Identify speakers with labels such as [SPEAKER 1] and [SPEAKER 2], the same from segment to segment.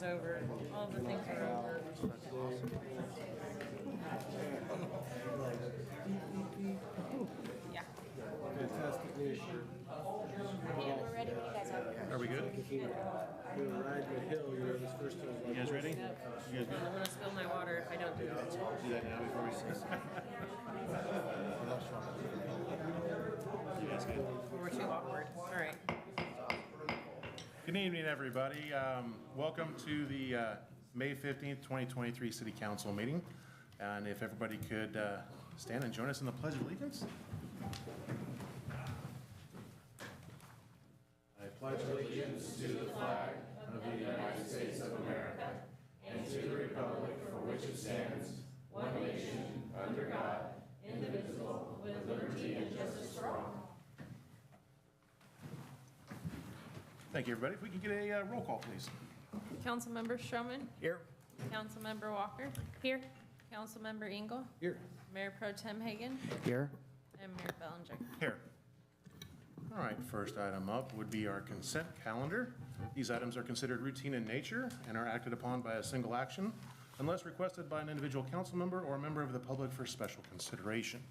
[SPEAKER 1] over. All the things are over. Yeah.
[SPEAKER 2] Fantastic news.
[SPEAKER 3] Yeah, we're ready when you guys are.
[SPEAKER 4] Are we good?
[SPEAKER 2] You're gonna ride the hill, you're this first time.
[SPEAKER 4] You guys ready? You guys
[SPEAKER 1] I'm
[SPEAKER 4] good?
[SPEAKER 1] gonna spill my water if I don't do that.
[SPEAKER 4] Do that now before we start. You guys good?
[SPEAKER 1] We're too awkward. All right.
[SPEAKER 4] Good evening, everybody. Welcome to the May 15th, 2023 City Council meeting. And if everybody could stand and join us in the Pledge of Allegiance. I pledge allegiance to the flag of the United States of America and to the republic for which it stands, one nation, under God, indivisible, with liberty and justice for all. Thank you, everybody. If we can get a roll call, please.
[SPEAKER 1] Councilmember Stroman?
[SPEAKER 2] Here.
[SPEAKER 1] Councilmember Walker? Here. Councilmember Engel?
[SPEAKER 2] Here.
[SPEAKER 1] Mayor Pro Tem Hagan?
[SPEAKER 2] Here.
[SPEAKER 1] And Mayor Bellinger.
[SPEAKER 4] Here. All right, first item up would be our consent calendar. These items are considered routine in nature and are acted upon by a single action unless requested by an individual council member or a member of the public for special consideration.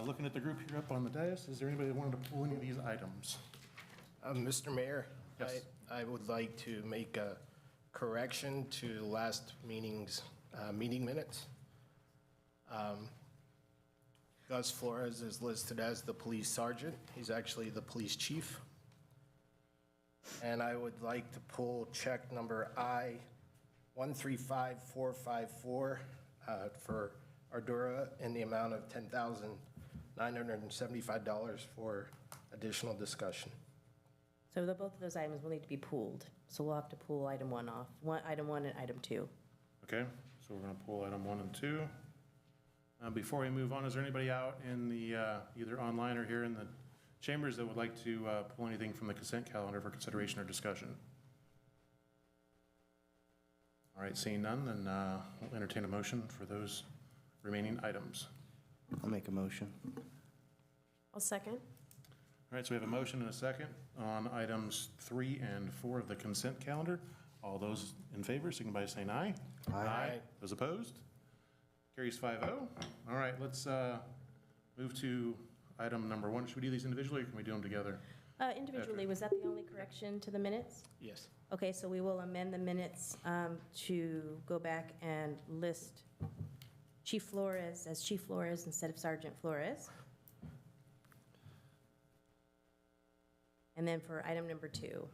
[SPEAKER 4] Looking at the group here up on the dais, is there anybody that wanted to pull any of these items?
[SPEAKER 5] Mr. Mayor,
[SPEAKER 4] Yes.
[SPEAKER 5] I would like to make a correction to last meeting's meeting minutes. Gus Flores is listed as the police sergeant. He's actually the police chief. And I would like to pull check number I-135454 for Ardura in the amount of $10,975 for additional discussion.
[SPEAKER 3] So both of those items will need to be pooled. So we'll have to pull item one off, item one and item two.
[SPEAKER 4] Okay, so we're going to pull item 1 and 2. Before we move on, is there anybody out in the, either online or here in the chambers that would like to pull anything from the consent calendar for consideration or discussion? All right, seeing none, then we'll entertain a motion for those remaining items.
[SPEAKER 6] I'll make a motion.
[SPEAKER 3] I'll second.
[SPEAKER 4] All right, so we have a motion and a second on items 3 and 4 of the consent calendar. All those in favor, signify by saying aye.
[SPEAKER 5] Aye.
[SPEAKER 4] Those opposed? Carries 5-0. All right, let's move to item number 1. Should we do these individually or can we do them together?
[SPEAKER 3] Individually, was that the only correction to the minutes?
[SPEAKER 5] Yes.
[SPEAKER 3] Okay, so we will amend the minutes to go back and list Chief Flores as Chief Flores instead of Sergeant Flores. And then for item number 2,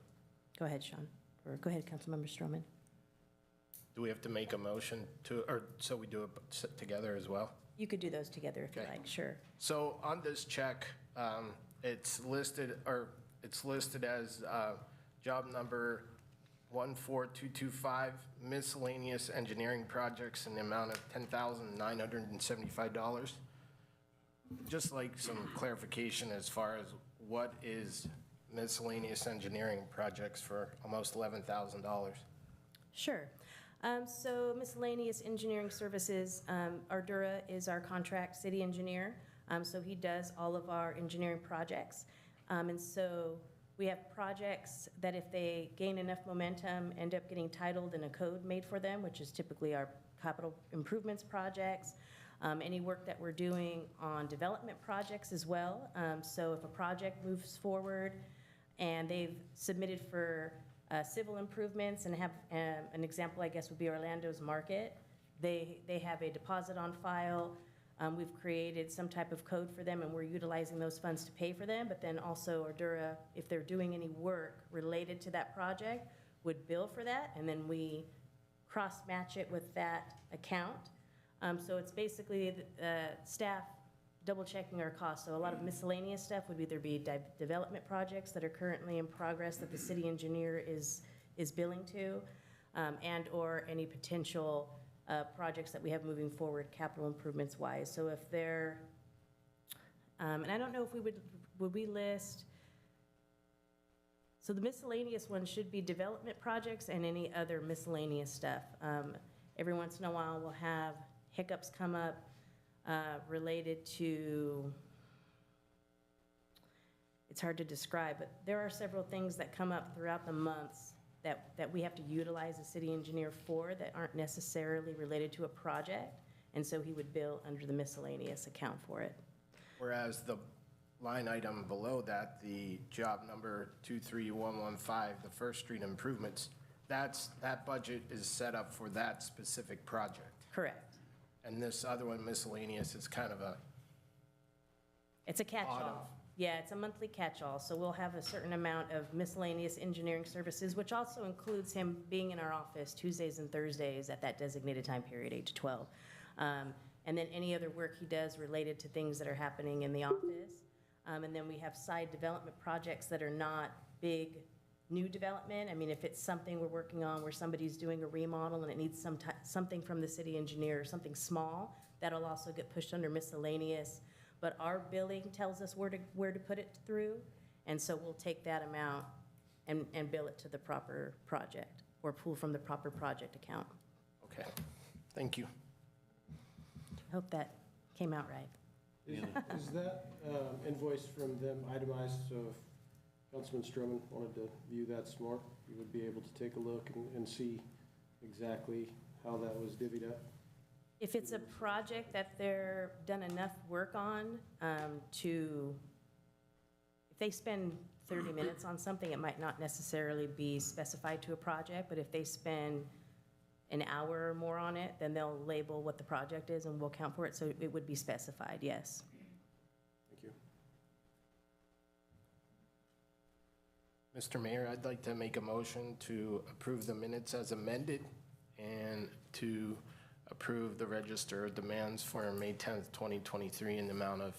[SPEAKER 3] go ahead, Sean, or go ahead, Councilmember Stroman.
[SPEAKER 5] Do we have to make a motion to, or so we do it together as well?
[SPEAKER 3] You could do those together if you
[SPEAKER 5] Okay.
[SPEAKER 3] like, sure.
[SPEAKER 5] So on this check, it's listed as job number 14225, miscellaneous engineering projects in the amount of $10,975. Just like some clarification as far as what is miscellaneous engineering projects for almost $11,000.
[SPEAKER 3] Sure. So miscellaneous engineering services, Ardura is our contract city engineer. So he does all of our engineering projects. And so we have projects that if they gain enough momentum, end up getting titled and a code made for them, which is typically our capital improvements projects. Any work that we're doing on development projects as well. So if a project moves forward and they've submitted for civil improvements and have an example, I guess, would be Orlando's Market. They have a deposit on file. We've created some type of code for them, and we're utilizing those funds to pay for them. But then also Ardura, if they're doing any work related to that project, would bill for that, and then we cross-match it with that account. So it's basically staff double-checking our costs. So a lot of miscellaneous stuff would either be development projects that are currently in progress that the city engineer is billing to, and/or any potential projects that we have moving forward, capital improvements wise. So if they're, and I don't know if we would we list, so the miscellaneous one should be development projects and any other miscellaneous stuff. Every once in a while we'll have hiccups come up related to, it's hard to describe, but there are several things that come up throughout the months that we have to utilize a city engineer for that aren't necessarily related to a project, and so he would bill under the miscellaneous account for it.
[SPEAKER 5] Whereas the line item below that, the job number 23115, the First Street improvements, that budget is set up for that specific project.
[SPEAKER 3] Correct.
[SPEAKER 5] And this other one, miscellaneous, is kind of a,
[SPEAKER 3] It's a
[SPEAKER 5] Auto.
[SPEAKER 3] catch-all. Yeah, it's a monthly catch-all, so we'll have a certain amount of miscellaneous engineering services, which also includes him being in our office Tuesdays and Thursdays at that designated time period, 8 to 12. And then any other work he does related to things that are happening in the office. And then we have side development projects that are not big, new development. I mean, if it's something we're working on where somebody's doing a remodel and it needs something from the city engineer, something small, that'll also get pushed under miscellaneous. But our billing tells us where to put it through, and so we'll take that amount and bill it to the proper project, or pull from the proper project account.
[SPEAKER 5] okay, thank you.
[SPEAKER 3] I hope that came out right.
[SPEAKER 2] Is that invoice from them itemized, so if Councilman Stroman wanted to view that some more, you would be able to take a look and see exactly how that was divvied up?
[SPEAKER 3] If it's a project that they're done enough work on if they spend 30 minutes on something, it might not necessarily be specified to a project, but if they spend an hour or more on it, then they'll label what the project is and we'll count for it, so it would be specified, yes.
[SPEAKER 2] Thank you.
[SPEAKER 5] Mr. Mayor, I'd like to make a motion to approve the minutes as amended and to approve the register of demands for May 10th, 2023 in the amount of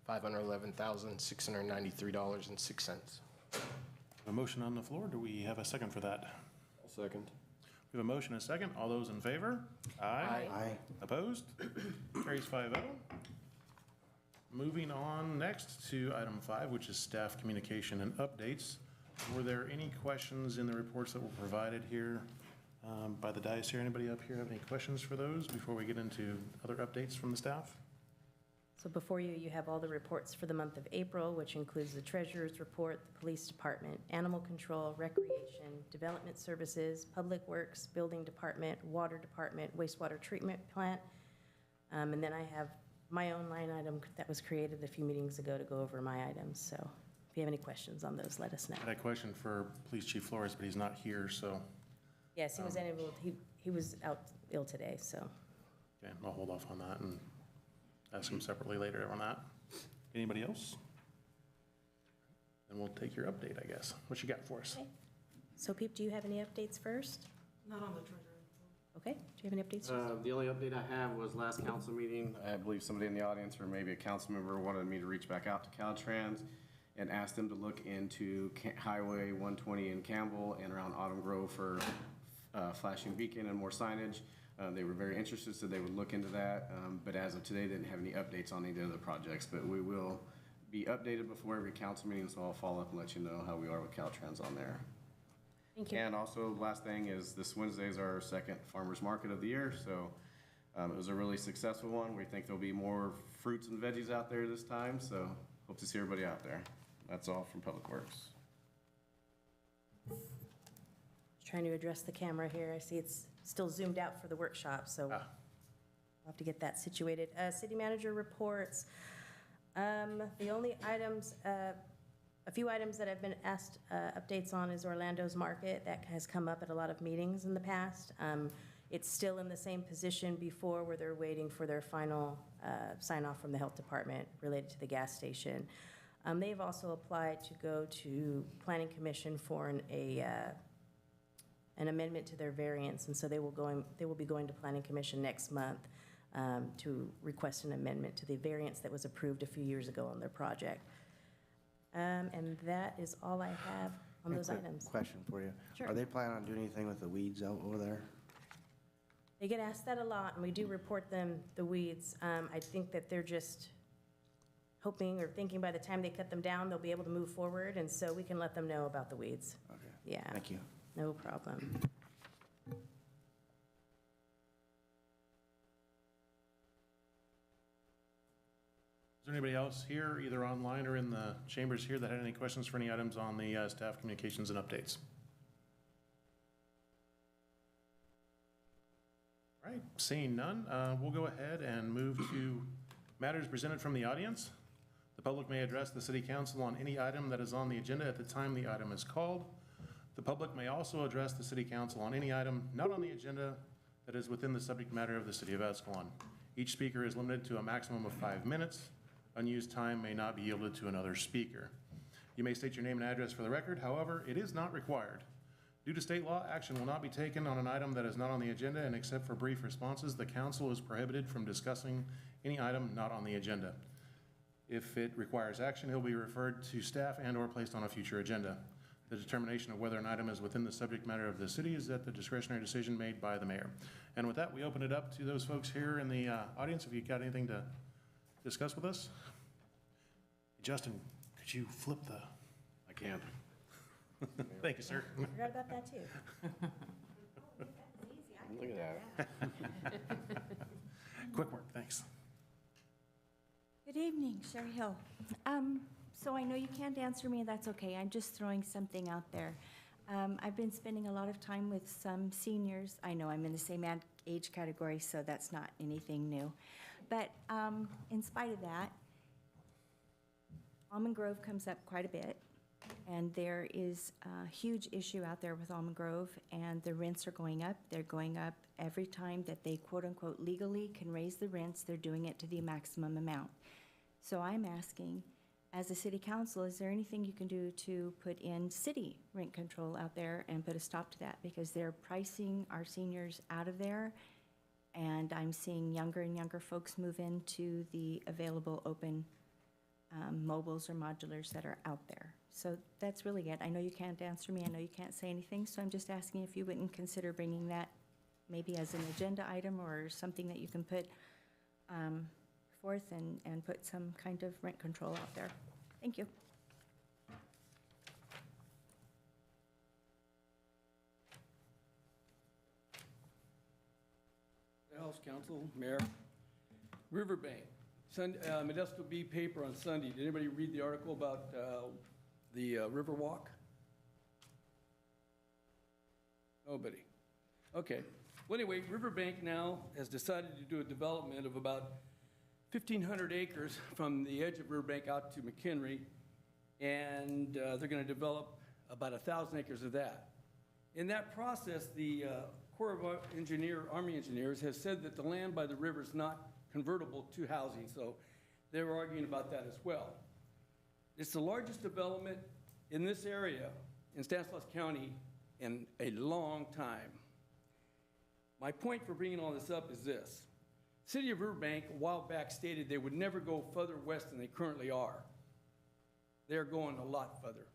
[SPEAKER 5] $511,693.06.
[SPEAKER 4] A motion on the floor. Do we have a second for that?
[SPEAKER 2] I'll second.
[SPEAKER 4] We have a motion and a second. All those in favor?
[SPEAKER 5] Aye.
[SPEAKER 6] Aye.
[SPEAKER 4] Opposed? Carries 5-0. Moving on next to item 5, which is staff communication and updates. Were there any questions in the reports that were provided here by the dais here? Anybody up here have any questions for those before we get into other updates from the staff?
[SPEAKER 3] So before you, you have all the reports for the month of April, which includes the treasurer's report, the police department, animal control, recreation, development services, public works, building department, water department, wastewater treatment plant. And then I have my own line item that was created a few meetings ago to go over my items. So if you have any questions on those, let us know.
[SPEAKER 4] I had a question for Police Chief Flores, but he's not here, so,
[SPEAKER 3] Yes, he was unable, he was out ill today, so.
[SPEAKER 4] okay, I'll hold off on that and ask him separately later on that. Anybody else? Then we'll take your update, I guess. What you got for us?
[SPEAKER 3] Okay. So Peep, do you have any updates first?
[SPEAKER 7] Not on the treasurer.
[SPEAKER 3] Okay, do you have any updates? first?
[SPEAKER 8] The only update I have was last council meeting. I believe somebody in the audience or maybe a council member wanted me to reach back out to Caltrans and ask them to look into Highway 120 in Campbell and around Autumn Grove for flashing beacon and more signage. They were very interested, so they would look into that. But as of today, they didn't have any updates on any of the projects. But we will be updated before every council meeting, so I'll follow up and let you know how we are with Caltrans on there.
[SPEAKER 3] Thank you.
[SPEAKER 8] And also, last thing is this Wednesday is our second farmer's market of the year, so it was a really successful one. We think there'll be more fruits and veggies out there this time, so hope to see everybody out there. That's all from Public Works.
[SPEAKER 3] Trying to address the camera here. I see it's still zoomed out for the workshop, so we'll have to get that situated. City manager reports. The only items, a few items that I've been asked updates on is Orlando's Market. That has come up at a lot of meetings in the past. It's still in the same position before where they're waiting for their final sign-off from the health department related to the gas station. They've also applied to go to Planning Commission for an amendment to their variance, and so they will be going to Planning Commission next month to request an amendment to the variance that was approved a few years ago on their project. And that is all I have on those
[SPEAKER 6] Quick
[SPEAKER 3] items.
[SPEAKER 6] Question for you.
[SPEAKER 3] Sure.
[SPEAKER 6] Are they planning on doing anything with the weeds out over there?
[SPEAKER 3] They get asked that a lot, and we do report them the weeds. I think that they're just hoping or thinking by the time they cut them down, they'll be able to move forward, and so we can let them know about the weeds.
[SPEAKER 6] Okay.
[SPEAKER 3] Yeah.
[SPEAKER 6] Thank you.
[SPEAKER 3] No problem.
[SPEAKER 4] Is there anybody else here, either online or in the chambers here, that had any questions for any items on the staff communications and updates? All right, seeing none, we'll go ahead and move to matters presented from the audience. The public may address the city council on any item that is on the agenda at the time the item is called. The public may also address the city council on any item not on the agenda that is within the subject matter of the city of Escalon. Each speaker is limited to a maximum of 5 minutes. Unused time may not be yielded to another speaker. You may state your name and address for the record, however, it is not required. Due to state law, action will not be taken on an item that is not on the agenda, and except for brief responses, the council is prohibited from discussing any item not on the agenda. If it requires action, it will be referred to staff and/or placed on a future agenda. The determination of whether an item is within the subject matter of the city is at the discretionary decision made by the mayor. And with that, we open it up to those folks here in the audience. If you've got anything to discuss with us. Justin, could you flip the...
[SPEAKER 8] I can.
[SPEAKER 4] Thank you, sir.
[SPEAKER 3] Forgot about that, too.
[SPEAKER 8] Look at that.
[SPEAKER 4] Quick work, thanks.
[SPEAKER 7] Good evening, Sherry Hill. So I know you can't answer me, and that's okay. I'm just throwing something out there. I've been spending a lot of time with some seniors. I know I'm in the same age category, so that's not anything new. But in spite of that, Almond Grove comes up quite a bit, and there is a huge issue out there with Almond Grove, and the rents are going up. They're going up every time that they quote-unquote legally can raise the rents. They're doing it to the maximum amount. So I'm asking, as a city council, is there anything you can do to put in city rent control out there and put a stop to that? Because they're pricing our seniors out of there, and I'm seeing younger and younger folks move into the available open mobiles or modulars that are out there. So that's really it. I know you can't answer me. I know you can't say anything, so I'm just asking if you wouldn't consider bringing that maybe as an agenda item or something that you can put forth and put some kind of rent control out there. Thank you.
[SPEAKER 9] House Council, Mayor. Riverbank, Modesto Bee paper on Sunday. Did anybody read the article about the Riverwalk? Nobody. Okay. Well, anyway, Riverbank now has decided to do a development of about 1,500 acres from the edge of Riverbank out to McHenry, and they're going to develop about 1,000 acres of that. In that process, the Corps of Army Engineers has said that the land by the river is not convertible to housing, so they're arguing about that as well. It's the largest development in this area in Stanislaus County in a long time. My point for bringing all this up is this. City of Riverbank a while back stated they would never go further west than they currently are. They're going a lot further.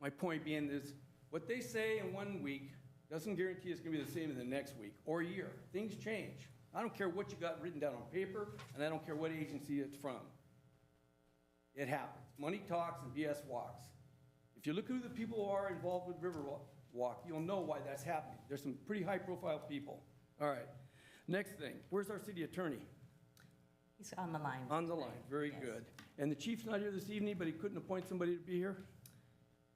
[SPEAKER 9] My point being is, what they say in 1 week doesn't guarantee it's going to be the same in the next week or year. Things change. I don't care what you got written down on paper, and I don't care what agency it's from. It happens. Money talks and BS walks. If you look who the people who are involved with Riverwalk, you'll know why that's happening. There's some pretty high-profile people. All right. Next thing, where's our city attorney?
[SPEAKER 3] He's on the line.
[SPEAKER 9] On the line, very
[SPEAKER 3] Yes.
[SPEAKER 9] good. And the chief's not here this evening, but he couldn't appoint somebody to be here?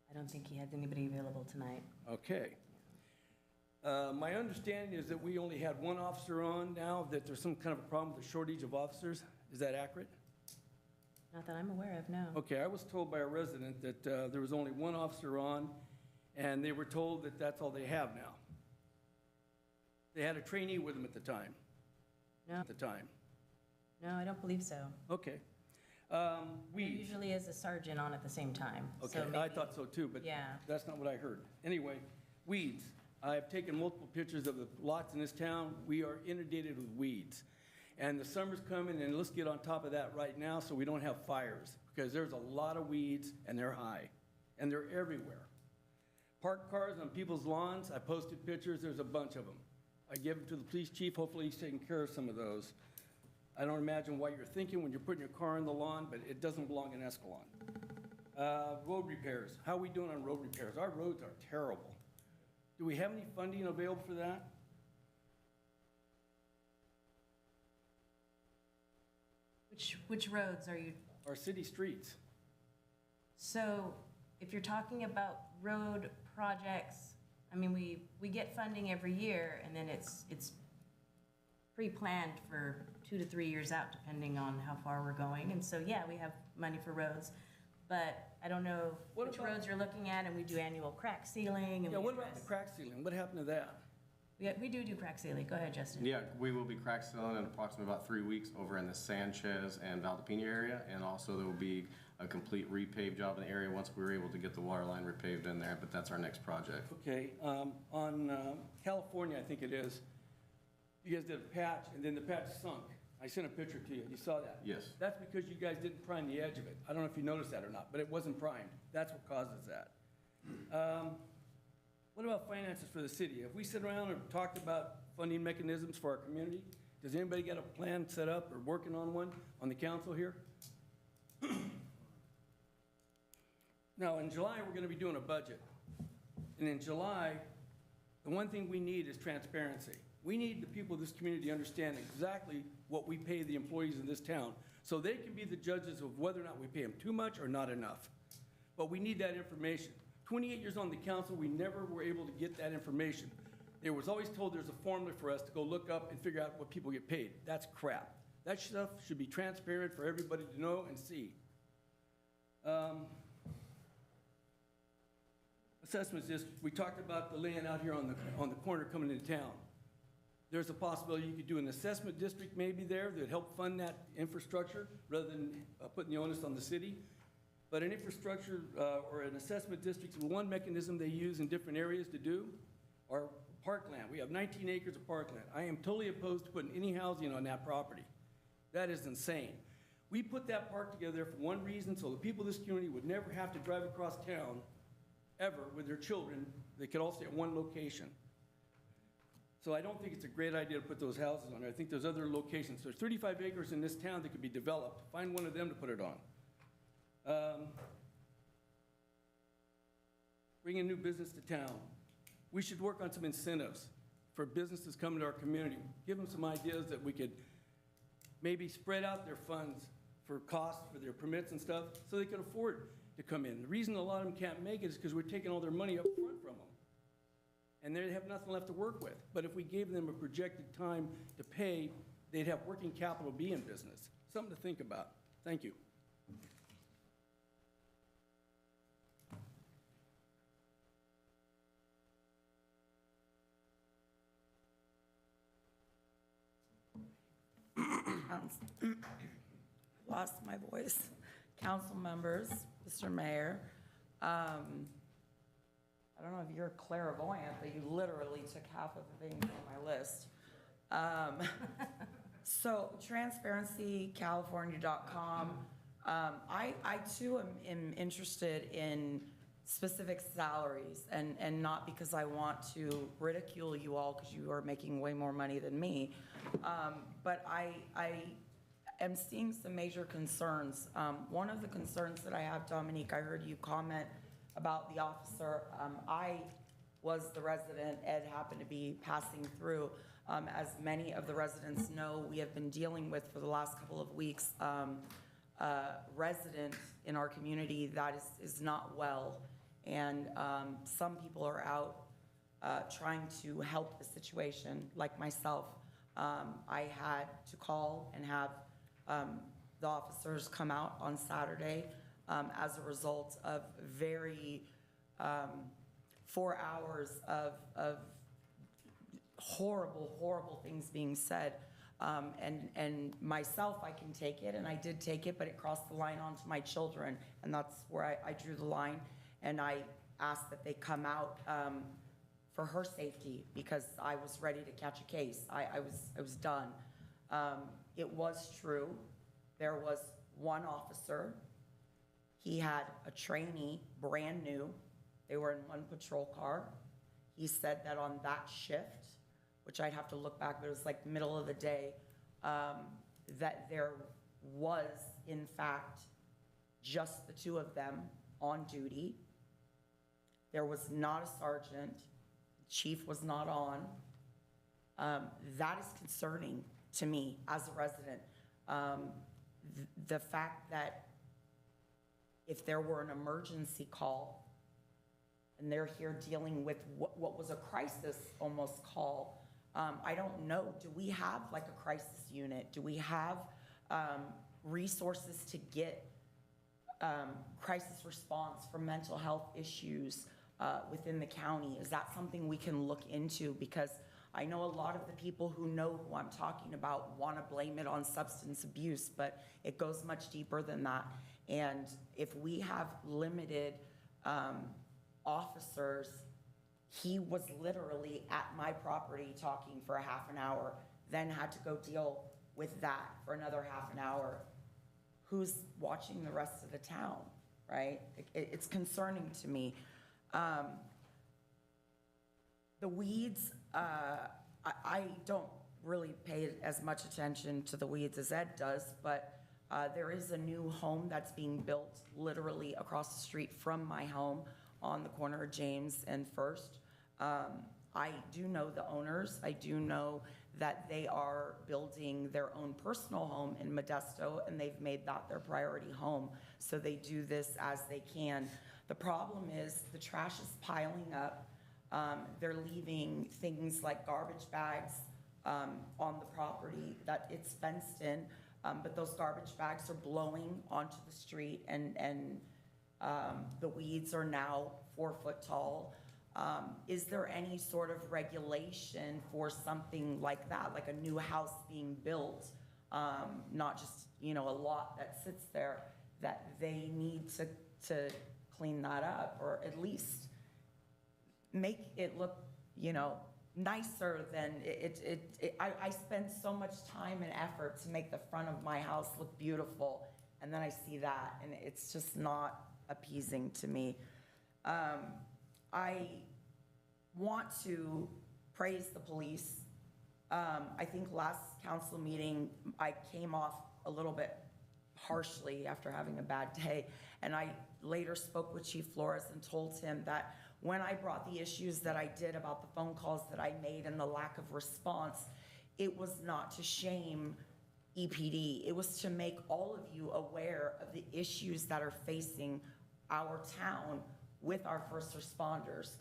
[SPEAKER 3] I don't think he had anybody available tonight.
[SPEAKER 9] Okay. My understanding is that we only had one officer on now, that there's some kind of a problem with the shortage of officers. Is that accurate?
[SPEAKER 3] Not that I'm aware of, no.
[SPEAKER 9] Okay, I was told by a resident that there was only one officer on, and they were told that that's all they have now. They had a trainee with them at the time.
[SPEAKER 3] No.
[SPEAKER 9] At the time.
[SPEAKER 3] No, I don't believe so.
[SPEAKER 9] Okay.
[SPEAKER 3] There
[SPEAKER 9] Weeds.
[SPEAKER 3] usually is a sergeant on at the same time. So
[SPEAKER 9] Okay, I
[SPEAKER 3] maybe-
[SPEAKER 9] thought so too, but
[SPEAKER 3] Yeah.
[SPEAKER 9] that's not what I heard. Anyway, weeds. I've taken multiple pictures of the lots in this town. We are inundated with weeds. And the summer's coming, and let's get on top of that right now so we don't have fires, because there's a lot of weeds, and they're high, and they're everywhere. Parked cars on people's lawns, I posted pictures, there's a bunch of them. I give them to the police chief, hopefully he's taking care of some of those. I don't imagine what you're thinking when you're putting your car on the lawn, but it doesn't belong in Escalon. Road repairs, how are we doing on road repairs? Our roads are terrible. Do we have any funding available for that?
[SPEAKER 3] Which roads are you,
[SPEAKER 9] Our city streets?
[SPEAKER 3] so if you're talking about road projects, I mean, we get funding every year, and then it's pre-planned for 2 to 3 years out, depending on how far we're going. And so, yeah, we have money for roads, but I don't know
[SPEAKER 9] What
[SPEAKER 3] which
[SPEAKER 9] about-
[SPEAKER 3] roads you're looking at, and we do annual crack sealing, and
[SPEAKER 9] Yeah,
[SPEAKER 3] we
[SPEAKER 9] what about the
[SPEAKER 3] address.
[SPEAKER 9] crack ceiling? What happened to that?
[SPEAKER 3] We do crack sealing. Go ahead, Justin.
[SPEAKER 8] Yeah, we will be crack sealing in approximately about 3 weeks over in the Sanchez and Valdepina area. And also there will be a complete repave job in the area once we're able to get the water line repaved in there, but that's our next project.
[SPEAKER 9] Okay, on California, I think it is, you guys did a patch, and then the patch sunk. I sent a picture to you. You saw that?
[SPEAKER 8] Yes.
[SPEAKER 9] That's because you guys didn't prime the edge of it. I don't know if you noticed that or not, but it wasn't primed. That's what causes that. What about finances for the city? Have we sit around and talked about funding mechanisms for our community? Does anybody got a plan set up or working on one on the council here? Now, in July, we're going to be doing a budget. And in July, the one thing we need is transparency. We need the people of this community to understand exactly what we pay the employees in this town, so they can be the judges of whether or not we pay them too much or not enough. But we need that information. 28 years on the council, we never were able to get that information. There was always told there's a formula for us to go look up and figure out what people get paid. That's crap. That stuff should be transparent for everybody to know and see. Assessments district, we talked about the land out here on the corner coming into town. There's a possibility you could do an assessment district maybe there that would help fund that infrastructure rather than putting the onus on the city. But an infrastructure or an assessment district is one mechanism they use in different areas to do. Or parkland, we have 19 acres of parkland. I am totally opposed to putting any housing on that property. That is insane. We put that park together for one reason, so the people of this community would never have to drive across town ever with their children. They could all stay at one location. So I don't think it's a great idea to put those houses on there. I think there's other locations. There's 35 acres in this town that could be developed. Find one of them to put it on. Bringing new business to town. We should work on some incentives for businesses coming to our community. Give them some ideas that we could maybe spread out their funds for costs for their permits and stuff so they could afford to come in. The reason a lot of them can't make it is because we're taking all their money up front from them. And they have nothing left to work with. But if we gave them a projected time to pay, they'd have working capital be in business. Something to think about. Thank you.
[SPEAKER 10] Lost my voice. Council members, Mr. Mayor, I don't know if you're clairvoyant, but you literally took half of the things on my list. So transparencycalifornia.com, I too am interested in specific salaries, and not because I want to ridicule you all because you are making way more money than me, but I am seeing some major concerns. One of the concerns that I have, Dominique, I heard you comment about the officer. I was the resident, Ed happened to be passing through. As many of the residents know, we have been dealing with for the last couple of weeks, resident in our community that is not well. And some people are out trying to help the situation, like myself. I had to call and have the officers come out on Saturday as a result of very 4 hours of horrible things being said. And myself, I can take it, and I did take it, but it crossed the line onto my children, and that's where I drew the line. And I asked that they come out for her safety because I was ready to catch a case. I was done. It was true. There was one officer. He had a trainee, brand new. They were in one patrol car. He said that on that shift, which I'd have to look back, but it was like middle of the day, that there was, in fact, just the two of them on duty. There was not a sergeant. The chief was not on. That is concerning to me as a resident. The fact that if there were an emergency call and they're here dealing with what was a crisis almost call, I don't know, do we have like a crisis unit? Do we have resources to get crisis response for mental health issues within the county? Is that something we can look into? Because I know a lot of the people who know who I'm talking about want to blame it on substance abuse, but it goes much deeper than that. And if we have limited officers, he was literally at my property talking for a half an hour, then had to go deal with that for another half an hour. Who's watching the rest of the town, right? It's concerning to me. The weeds, I don't really pay as much attention to the weeds as Ed does, but there is a new home that's being built literally across the street from my home on the corner of James and First. I do know the owners. I do know that they are building their own personal home in Modesto, and they've made that their priority home. So they do this as they can. The problem is the trash is piling up. They're leaving things like garbage bags on the property that it's fenced in, but those garbage bags are blowing onto the street, and the weeds are now 4 foot tall. Is there any sort of regulation for something like that, like a new house being built, not just, a lot that sits there, that they need to clean that up, or at least make it look, nicer than I spend so much time and effort to make the front of my house look beautiful, and then I see that, and it's just not appeasing to me. I want to praise the police. I think last council meeting, I came off a little bit harshly after having a bad day, and I later spoke with Chief Flores and told him that when I brought the issues that I did about the phone calls that I made and the lack of response, it was not to shame EPD. It was to make all of you aware of the issues that are facing our town with our first responders.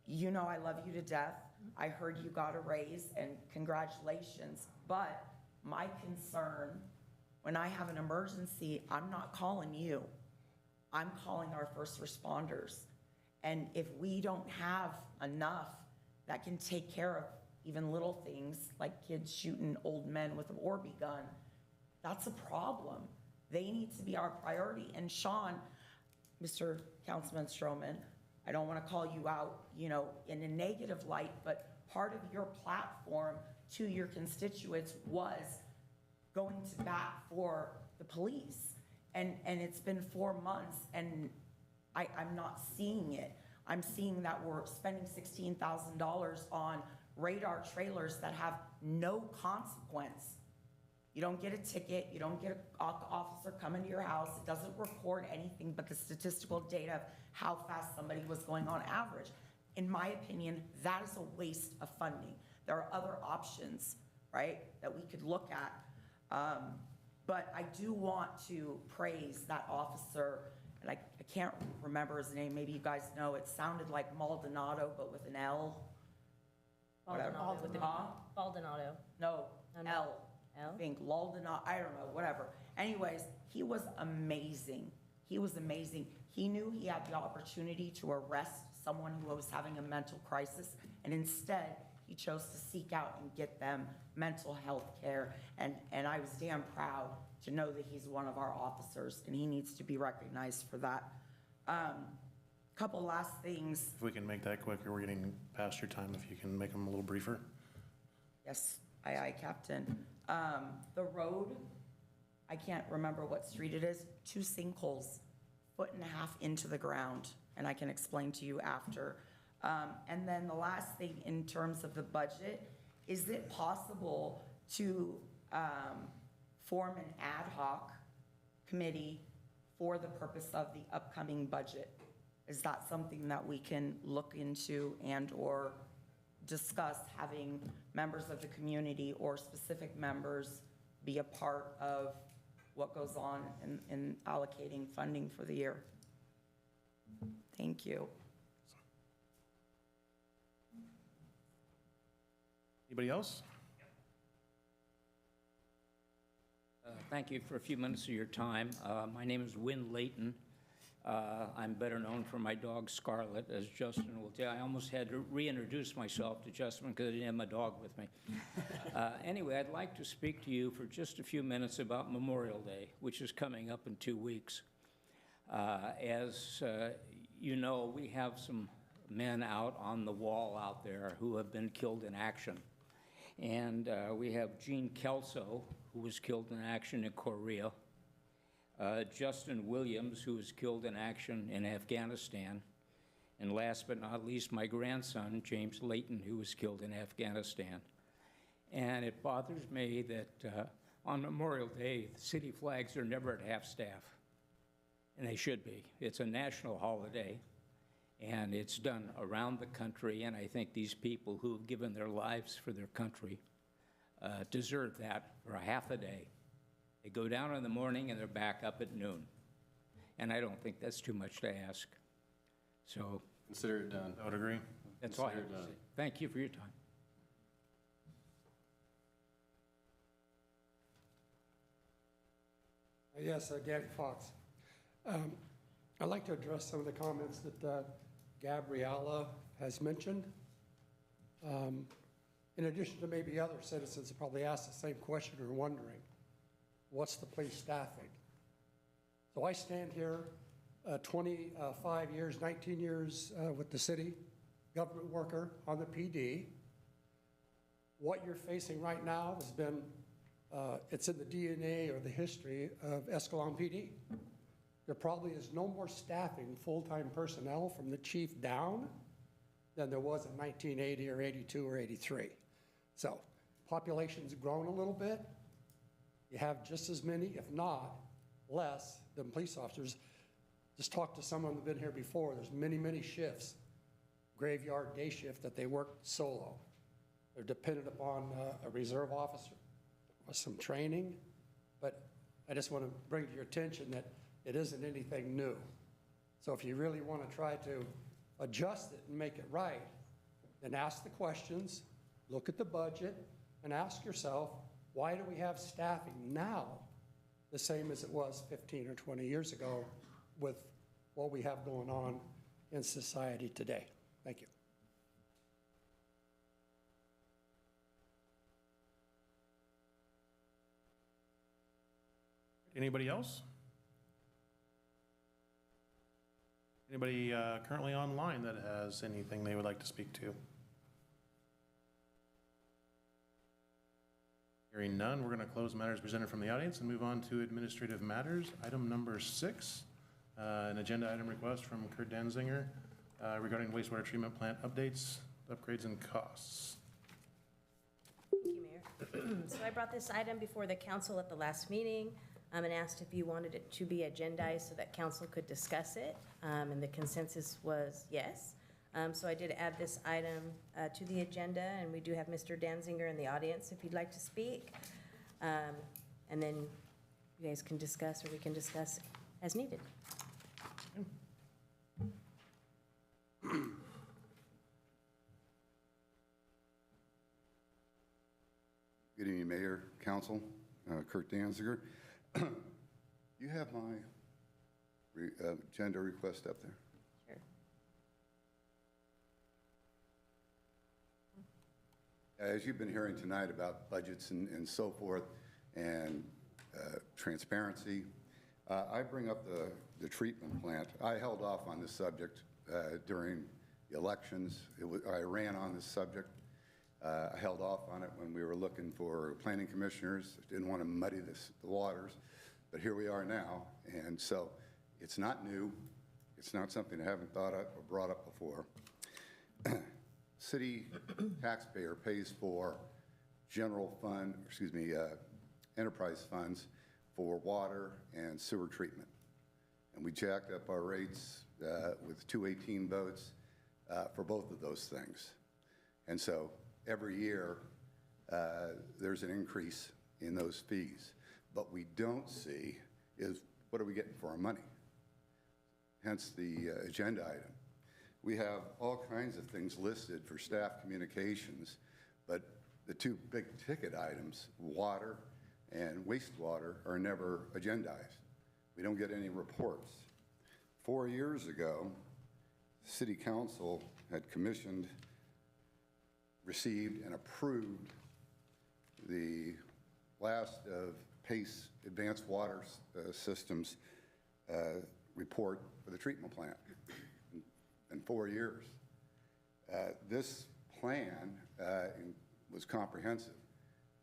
[SPEAKER 10] I love you to death. I heard you got a raise, and congratulations. But my concern, when I have an emergency, I'm not calling you. I'm calling our first responders. And if we don't have enough that can take care of even little things like kids shooting old men with an Orby gun, that's a problem. They need to be our priority. And Sean, Mr. Councilman Stroman, I don't want to call you out, in a negative light, but part of your platform to your constituents was going to bat for the police. And it's been 4 months, and I'm not seeing it. I'm seeing that we're spending $16,000 on radar trailers that have no consequence. You don't get a ticket, you don't get an officer coming to your house, it doesn't record anything but the statistical data of how fast somebody was going on average. In my opinion, that is a waste of funding. There are other options, right, that we could look at. But I do want to praise that officer, and I can't remember his name, maybe you guys know, it sounded like Maldonado, but with an L.
[SPEAKER 3] Maldonado. With Maldonado.
[SPEAKER 10] No,
[SPEAKER 3] No.
[SPEAKER 10] L.
[SPEAKER 3] L?
[SPEAKER 10] I think Maldonado, I don't know, whatever. Anyways, he was amazing. He was amazing. He knew he had the opportunity to arrest someone who was having a mental crisis, and instead, he chose to seek out and get them mental health care. And I was damn proud to know that he's one of our officers, and he needs to be recognized for that. Couple last things.
[SPEAKER 4] If we can make that quicker, we're getting past your time. If you can make them a little briefer.
[SPEAKER 10] Yes, aye, Captain. The road, I can't remember what street it is, 2 sinkholes, 1.5 feet into the ground, and I can explain to you after. And then the last thing in terms of the budget, is it possible to form an ad hoc committee for the purpose of the upcoming budget? Is that something that we can look into and/or discuss, having members of the community or specific members be a part of what goes on in allocating funding for the year? Thank you.
[SPEAKER 4] Anybody else?
[SPEAKER 11] Thank you for a few minutes of your time. My name is Win Layton. I'm better known for my dog Scarlet, as Justin will tell. I almost had to reintroduce myself to Justin because I didn't have my dog with me. Anyway, I'd like to speak to you for just a few minutes about Memorial Day, which is coming up in 2 weeks. As you know, we have some men out on the wall out there who have been killed in action. And we have Gene Kelso, who was killed in action in Korea, Justin Williams, who was killed in action in Afghanistan, and last but not least, my grandson, James Layton, who was killed in Afghanistan. And it bothers me that on Memorial Day, the city flags are never at half-staff, and they should be. It's a national holiday, and it's done around the country, and I think these people who have given their lives for their country deserve that for a half a day. They go down in the morning and they're back up at noon. And I don't think that's too much to ask. So
[SPEAKER 8] Consider it done.
[SPEAKER 4] I would agree.
[SPEAKER 11] that's all I have
[SPEAKER 8] Consider it
[SPEAKER 11] to
[SPEAKER 8] done.
[SPEAKER 11] say. Thank you for your time.
[SPEAKER 12] Yes, Gary Fox. I'd like to address some of the comments that Gabriella has mentioned. In addition to maybe other citizens that probably asked the same question or wondering, what's the police staffing? So I stand here 25 years, 19 years with the city, government worker on the PD. What you're facing right now has been, it's in the DNA or the history of Escalon PD. There probably is no more staffing full-time personnel from the chief down than there was in 1980 or 82 or 83. So population's grown a little bit. You have just as many, if not less, than police officers. Just talked to someone who's been here before. There's many, many shifts, graveyard day shift, that they work solo. They're dependent upon a reserve officer with some training. But I just want to bring to your attention that it isn't anything new. So if you really want to try to adjust it and make it right, then ask the questions, look at the budget, and ask yourself, why do we have staffing now the same as it was 15 or 20 years ago with what we have going on in society today? Thank you.
[SPEAKER 4] Anybody else? Anybody currently online that has anything they would like to speak to? Hearing none, we're going to close matters presented from the audience and move on to administrative matters. Item number 6, an agenda item request from Kurt Danzinger regarding wastewater treatment plant updates, upgrades, and costs.
[SPEAKER 3] Thank you, Mayor. So I brought this item before the council at the last meeting and asked if you wanted it to be agendized so that council could discuss it, and the consensus was yes. So I did add this item to the agenda, and we do have Mr. Danzinger in the audience if you'd like to speak. And then you guys can discuss, or we can discuss as needed.
[SPEAKER 13] Good evening, Mayor, Council, Kurt Danziger. You have my agenda request up there?
[SPEAKER 3] Sure.
[SPEAKER 13] As you've been hearing tonight about budgets and so forth, and transparency, I bring up the treatment plant. I held off on this subject during the elections. I ran on this subject. I held off on it when we were looking for planning commissioners. Didn't want to muddy the waters, but here we are now. And so it's not new. It's not something I haven't thought of or brought up before. City taxpayer pays for general fund, enterprise funds for water and sewer treatment. And we jacked up our rates with 218 votes for both of those things. And so every year there's an increase in those fees. But we don't see is what are we getting for our money? Hence the agenda item. We have all kinds of things listed for staff communications, but the two big ticket items, water and wastewater, are never agendized. We don't get any reports. 4 years ago, City Council had commissioned, received, and approved the last of PACE Advanced Water Systems report for the treatment plant in 4 years. This plan was comprehensive.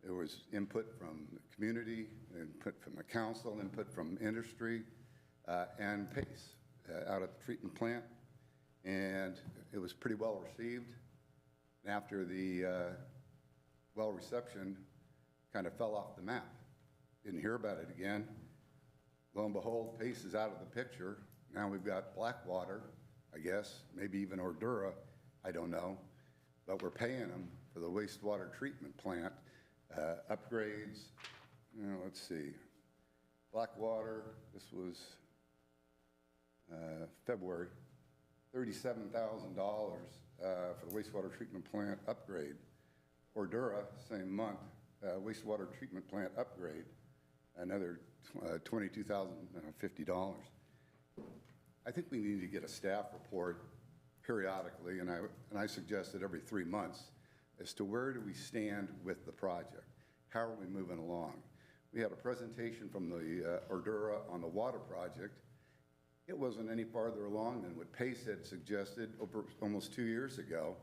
[SPEAKER 13] There was input from the community, input from the council, input from industry, and PACE out at the treatment plant, and it was pretty well received. After the well reception kind of fell off the map, didn't hear about it again. Lo and behold, PACE is out of the picture. Now we've got Blackwater, I guess, maybe even Ordura, I don't know, but we're paying them for the wastewater treatment plant upgrades. Let's see, Blackwater, this was February, $37,000 for the wastewater treatment plant upgrade. Ordura, same month, wastewater treatment plant upgrade, another $22,050. I think we need to get a staff report periodically, and I suggested every 3 months, as to where do we stand with the project? How are we moving along? We had a presentation from the Ordura on the water project. It wasn't any farther along than what PACE had suggested over almost 2 years ago.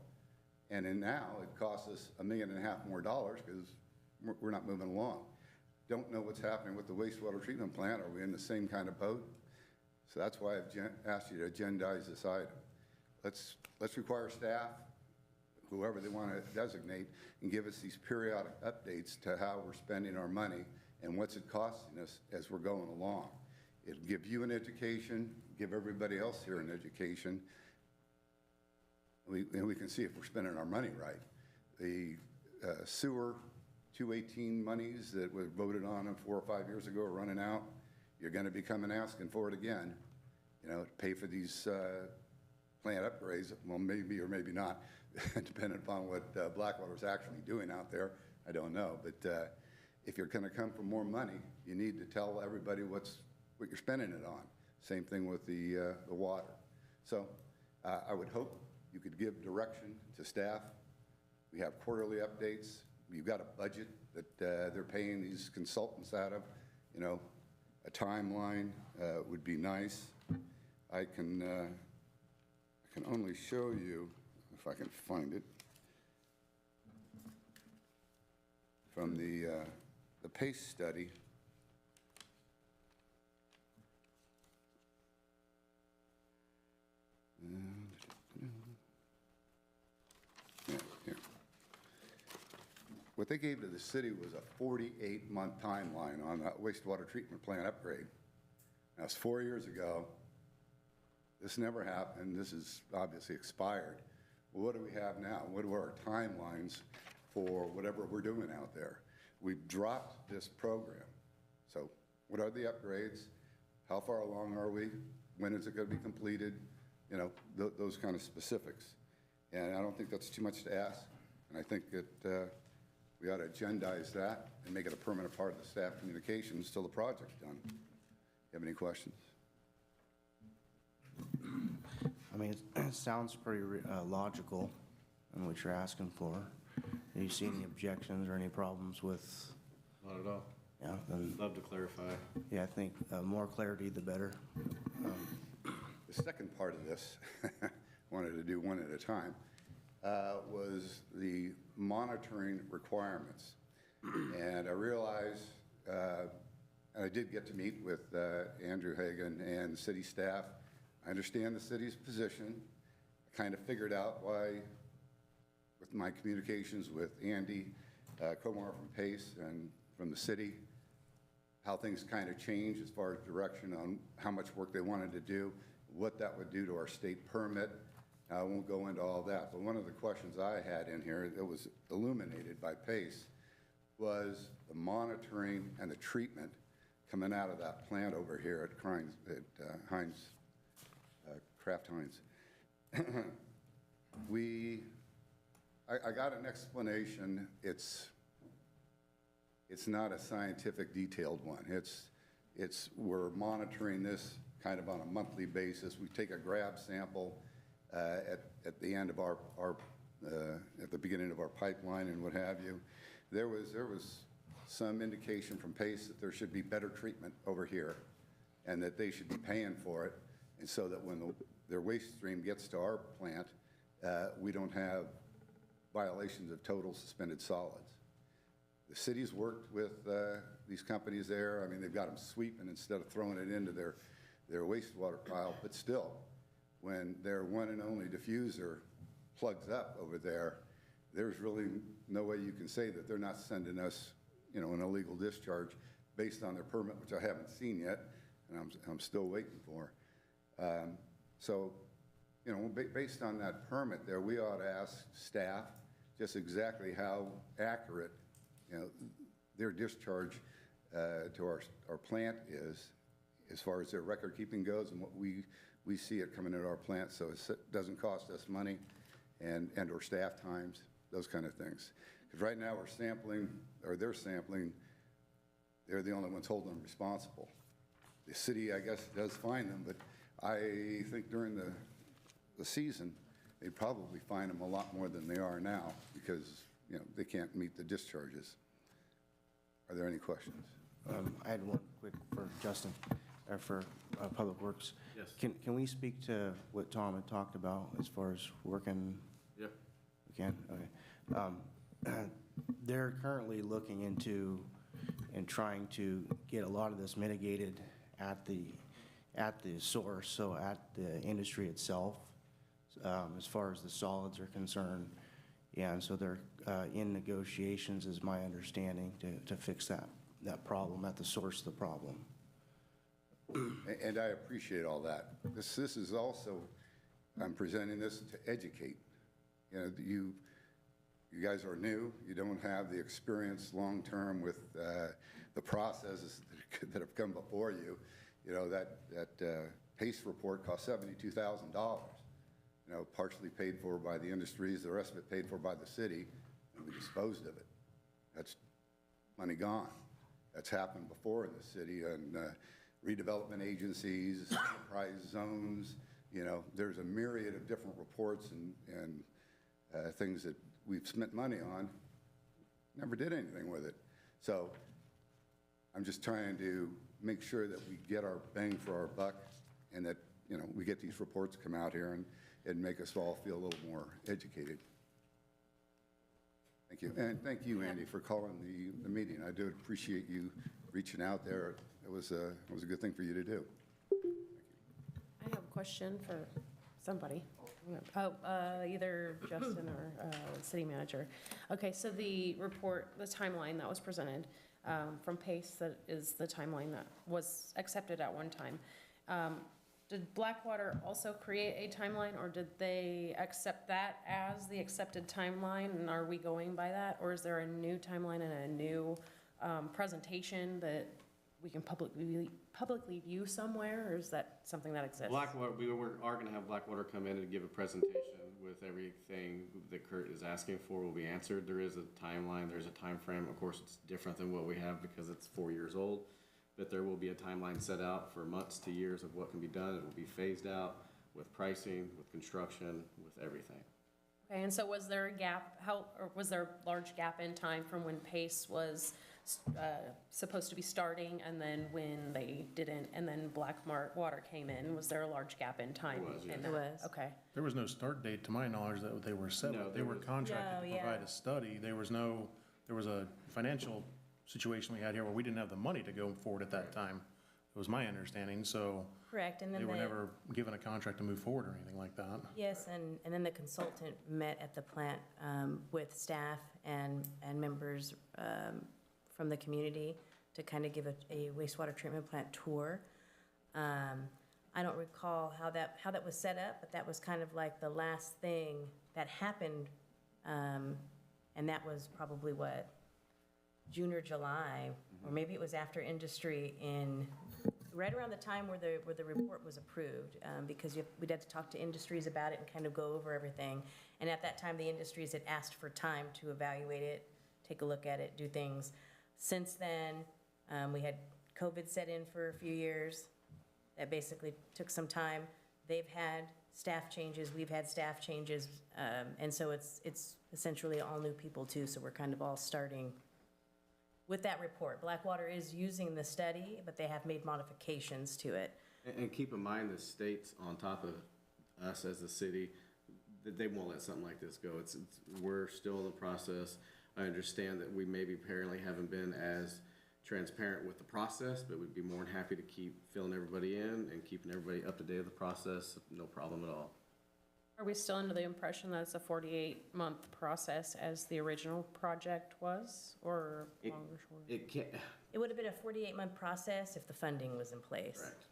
[SPEAKER 13] And then now it costs us $1.5 million more because we're not moving along. Don't know what's happening with the wastewater treatment plant. Are we in the same kind of boat? So that's why I've asked you to agendize this item. Let's require staff, whoever they want to designate, and give us these periodic updates to how we're spending our money and what's it costing us as we're going along. It'll give you an education, give everybody else here an education, and we can see if we're spending our money right. The sewer 218 monies that were voted on 4 or 5 years ago are running out. You're going to be coming asking for it again, to pay for these plant upgrades. Well, maybe or maybe not, depending upon what Blackwater's actually doing out there. I don't know. But if you're going to come for more money, you need to tell everybody what you're spending it on. Same thing with the water. So I would hope you could give direction to staff. We have quarterly updates. You've got a budget that they're paying these consultants out of. A timeline would be nice. I can only show you, if I can find it, from the PACE study. What they gave to the city was a 48-month timeline on that wastewater treatment plant upgrade. That's 4 years ago. This never happened. This is obviously expired. Well, what do we have now? What are our timelines for whatever we're doing out there? We've dropped this program. So what are the upgrades? How far along are we? When is it going to be completed? Those kind of specifics. And I don't think that's too much to ask. And I think that we ought to agendize that and make it a permanent part of the staff communications till the project's done. You have any questions?
[SPEAKER 6] I mean, it sounds pretty logical in what you're asking for. Do you see any objections or any problems with?
[SPEAKER 8] Not at all.
[SPEAKER 6] Yeah, then.
[SPEAKER 8] Love to clarify.
[SPEAKER 6] Yeah, I think more clarity, the better.
[SPEAKER 13] The second part of this, wanted to do one at a time, was the monitoring requirements. And I realized, and I did get to meet with Andrew Hagan and city staff. I understand the city's position. I kind of figured out why, with my communications with Andy Comar from PACE and from the city, how things kind of changed as far as direction on how much work they wanted to do, what that would do to our state permit. I won't go into all that, but one of the questions I had in here that was illuminated by PACE was the monitoring and the treatment coming out of that plant over here at Kraft Heinz. I got an explanation. It's not a scientific detailed one. We're monitoring this kind of on a monthly basis. We take a grab sample at the end of at the beginning of our pipeline and what have you. There was some indication from PACE that there should be better treatment over here and that they should be paying for it, and so that when their waste stream gets to our plant, we don't have violations of total suspended solids. The city's worked with these companies there. I mean, they've got them sweeping instead of throwing it into their wastewater pile, but still, when their one and only diffuser plugs up over there, there's really no way you can say that they're not sending us, an illegal discharge based on their permit, which I haven't seen yet, and I'm still waiting for. So, based on that permit there, we ought to ask staff just exactly how accurate, their discharge to our plant is, as far as their record keeping goes, and what we see it coming into our plant, so it doesn't cost us money and or staff times, those kind of things. Because right now we're sampling, or they're sampling, they're the only ones holding them responsible. The city, I guess, does fine them, but I think during the season, they'd probably fine them a lot more than they are now because, they can't meet the discharges. Are there any questions?
[SPEAKER 6] I had one quick for Justin, or for Public Works.
[SPEAKER 8] Yes.
[SPEAKER 6] Can we speak to what Tom had talked about as far as working?
[SPEAKER 8] Yeah.
[SPEAKER 6] We can? Okay. They're currently looking into and trying to get a lot of this mitigated at the source, so at the industry itself, as far as the solids are concerned. Yeah, and so they're in negotiations, is my understanding, to fix that problem at the source of the problem.
[SPEAKER 13] And I appreciate all that. This is also, I'm presenting this to educate. You guys are new. You don't have the experience long-term with the processes that have come before you. That PACE report cost $72,000. Partially paid for by the industries, the rest of it paid for by the city, and we disposed of it. That's money gone. That's happened before in the city, and redevelopment agencies, enterprise zones, there's a myriad of different reports and things that we've spent money on, never did anything with it. So I'm just trying to make sure that we get our bang for our buck and that, we get these reports come out here and make us all feel a little more educated. Thank you. And thank you, Andy, for calling the meeting. I do appreciate you reaching out there. It was a good thing for you to do.
[SPEAKER 3] I have a question for somebody. Either Justin or city manager. Okay, so the report, the timeline that was presented from PACE, that is the timeline that was accepted at one time. Did Blackwater also create a timeline, or did they accept that as the accepted timeline, and are we going by that? Or is there a new timeline and a new presentation that we can publicly view somewhere, or is that something that exists?
[SPEAKER 8] Blackwater, we are going to have Blackwater come in and give a presentation with everything that Kurt is asking for will be answered. There is a timeline, there's a time frame. Of course, it's different than what we have because it's 4 years old, but there will be a timeline set out for months to years of what can be done. It will be phased out with pricing, with construction, with everything.
[SPEAKER 3] Okay, and so was there a gap, or was there a large gap in time from when PACE was supposed to be starting and then when they didn't, and then Blackwater came in? Was there a large gap in time?
[SPEAKER 8] There was, yes.
[SPEAKER 3] There was. Okay.
[SPEAKER 4] There was no start date, to my knowledge, that they were set.
[SPEAKER 8] No,
[SPEAKER 4] They were contracted to
[SPEAKER 3] yeah.
[SPEAKER 4] provide a study. There was a financial situation we had here where we didn't have the money to go forward at that time. It was my understanding, so
[SPEAKER 3] Correct, and then
[SPEAKER 4] they were never given a contract to move forward or anything like that.
[SPEAKER 3] Yes, and then the consultant met at the plant with staff and members from the community to kind of give a wastewater treatment plant tour. I don't recall how that was set up, but that was kind of like the last thing that happened, and that was probably June or July, or maybe it was after industry right around the time where the report was approved, because we'd have to talk to industries about it and kind of go over everything. And at that time, the industries had asked for time to evaluate it, take a look at it, do things. Since then, we had COVID set in for a few years. That basically took some time. They've had staff changes, we've had staff changes, and so it's essentially all new people too, so we're kind of all starting with that report. Blackwater is using the study, but they have made modifications to it.
[SPEAKER 8] And keep in mind, the state's on top of us as a city, that they won't let something like this go. We're still in the process. I understand that we maybe apparently haven't been as transparent with the process, but we'd be more than happy to keep filling everybody in and keeping everybody up to date with the process, no problem at all.
[SPEAKER 1] Are we still under the impression that it's a 48-month process as the original project was, or longer, shorter?
[SPEAKER 8] It can't,
[SPEAKER 3] It would have been a 48-month process if the funding was in place.
[SPEAKER 8] correct.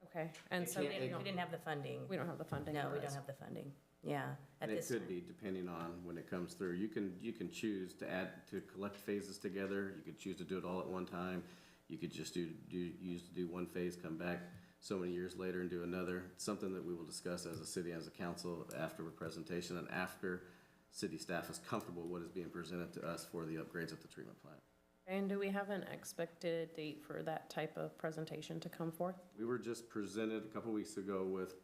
[SPEAKER 1] Okay, and so
[SPEAKER 3] We didn't have the funding.
[SPEAKER 1] we don't have the funding.
[SPEAKER 3] No,
[SPEAKER 1] in
[SPEAKER 3] we
[SPEAKER 1] place.
[SPEAKER 3] don't have the funding. Yeah. At
[SPEAKER 8] And it
[SPEAKER 3] this
[SPEAKER 8] could be, depending on when it comes through. You can choose to collect phases together. You could choose to do it all at one time. You could just use to do one phase, come back so many years later and do another. It's something that we will discuss as a city, as a council, after the presentation and after city staff is comfortable with what is being presented to us for the upgrades at the treatment plant.
[SPEAKER 1] And do we have an expected date for that type of presentation to come forth?
[SPEAKER 8] We were just presented a couple weeks ago with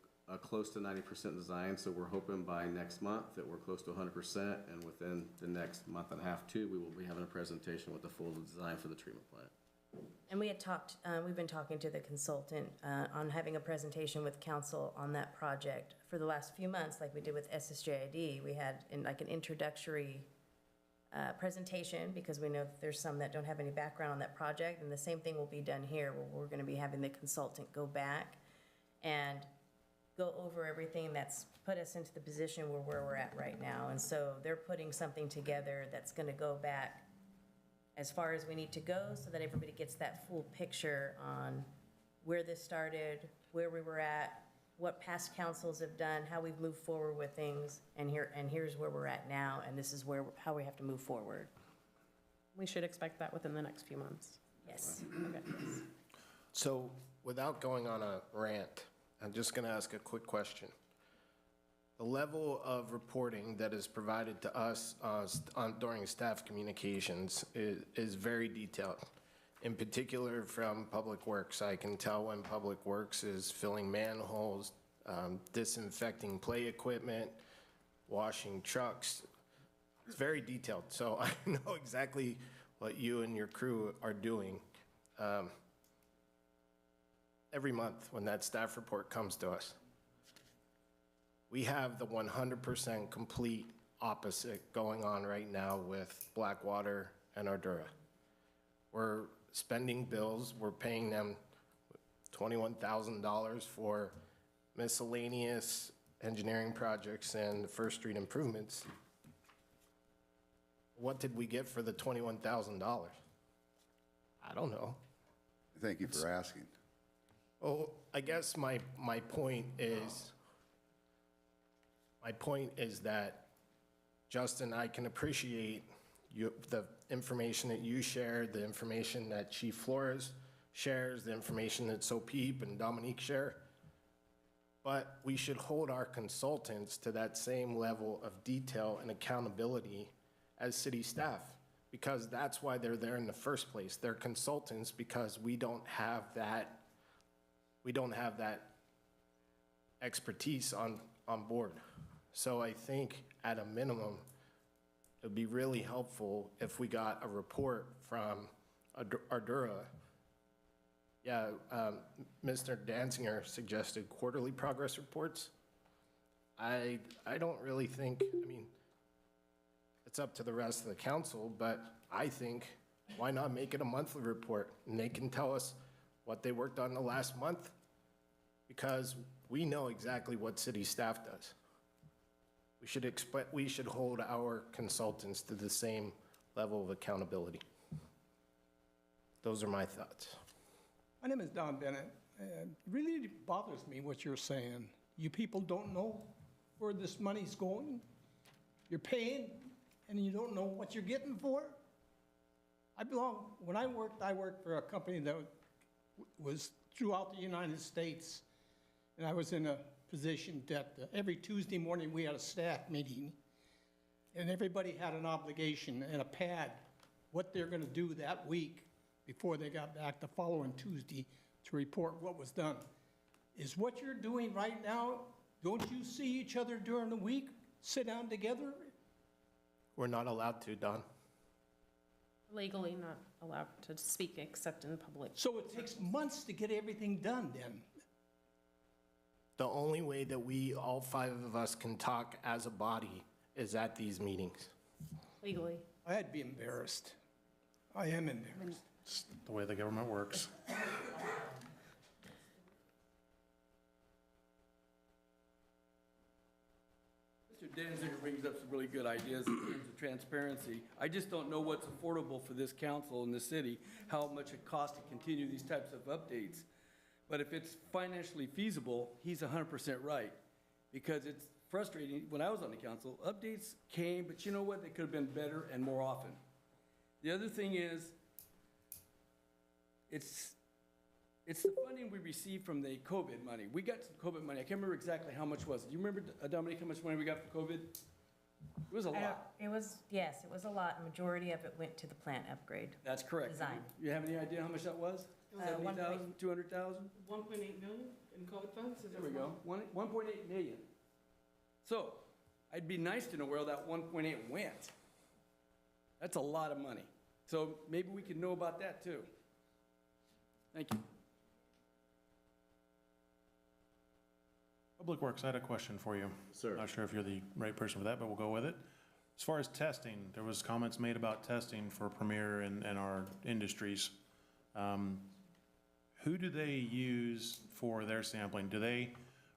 [SPEAKER 8] close to 90% design, so we're hoping by next month that we're close to 100%, and within the next month and a half, too, we will be having a presentation with the full design for the treatment plant.
[SPEAKER 3] And we had talked, we've been talking to the consultant on having a presentation with council on that project for the last few months, like we did with SSJID. We had an introductory presentation, because we know that there's some that don't have any background on that project, and the same thing will be done here, where we're gonna be having the consultant go back and go over everything that's put us into the position where we're at right now. And so they're putting something together that's gonna go back as far as we need to go, so that everybody gets that full picture on where this started, where we were at, what past councils have done, how we've moved forward with things, and here's where we're at now, and this is how we have to move forward.
[SPEAKER 1] We should expect that within the next few months.
[SPEAKER 3] Yes.
[SPEAKER 1] Okay.
[SPEAKER 5] So without going on a rant, I'm just going to ask a quick question. The level of reporting that is provided to us during staff communications is very detailed. In particular, from Public Works, I can tell when Public Works is filling manholes, disinfecting play equipment, washing trucks. It's very detailed, so I know exactly what you and your crew are doing every month when that staff report comes to us. We have the 100% complete opposite going on right now with Blackwater and Ardura. We're spending bills, we're paying them $21,000 for miscellaneous engineering projects and First Street improvements. What did we get for the $21,000? I don't know.
[SPEAKER 13] Thank you for asking.
[SPEAKER 5] Well, I guess my point is that, Justin, I can appreciate the information that you shared, the information that Chief Flores shares, the information that Sopeep and Dominique share, but we should hold our consultants to that same level of detail and accountability as city staff, because that's why they're there in the first place. They're consultants because we don't have that expertise on board. So I think at a minimum, it would be really helpful if we got a report from Ardura. Yeah, Mr. Danziger suggested quarterly progress reports. I don't really think, I mean, it's up to the rest of the council, but I think, why not make it a monthly report? And they can tell us what they worked on the last month, because we know exactly what city staff does. We should hold our consultants to the same level of accountability. Those are my thoughts.
[SPEAKER 14] My name is Don Bennett. It really bothers me what you're saying. You people don't know where this money's going. You're paying, and you don't know what you're getting for it. When I worked for a company that was throughout the United States, and I was in a position that every Tuesday morning, we had a staff meeting, and everybody had an obligation and a pad, what they're gonna do that week before they got back the following Tuesday to report what was done. Is what you're doing right now, don't you see each other during the week, sit down together?
[SPEAKER 5] We're not allowed to, Don.
[SPEAKER 1] Legally not allowed to speak except in public.
[SPEAKER 14] So it takes months to get everything done then.
[SPEAKER 5] The only way that we, all 5 of us, can talk as a body is at these meetings.
[SPEAKER 1] Legally.
[SPEAKER 14] I'd be embarrassed. I am embarrassed.
[SPEAKER 4] It's the way the government works.
[SPEAKER 9] Mr. Danziger brings up some really good ideas in terms of transparency. I just don't know what's affordable for this council and the city, how much it costs to continue these types of updates. But if it's financially feasible, he's 100% right. Because it's frustrating, when I was on the council, updates came, but you know what? They could have been better and more often. The other thing is, it's the funding we received from the COVID money. We got some COVID money. I can't remember exactly how much was it. Do you remember, Dominique, how much money we got for COVID? It was a lot.
[SPEAKER 3] It was, yes, it was a lot. Majority of it went to the plant upgrade.
[SPEAKER 9] That's correct.
[SPEAKER 3] Design.
[SPEAKER 9] You have any idea how much that was? 70,000, 200,000?
[SPEAKER 15] 1.8 million in COVID funds?
[SPEAKER 9] There we go, 1.8 million. So, I'd be nice to know where that 1.8 went. That's a lot of money. So maybe we could know about that too. Thank you.
[SPEAKER 4] Public Works, I had a question for you.
[SPEAKER 8] Sir.
[SPEAKER 4] Not sure if you're the right person for that, but we'll go with it. As far as testing, there was comments made about testing for Premier and our industries. Who do they use for their sampling? Do they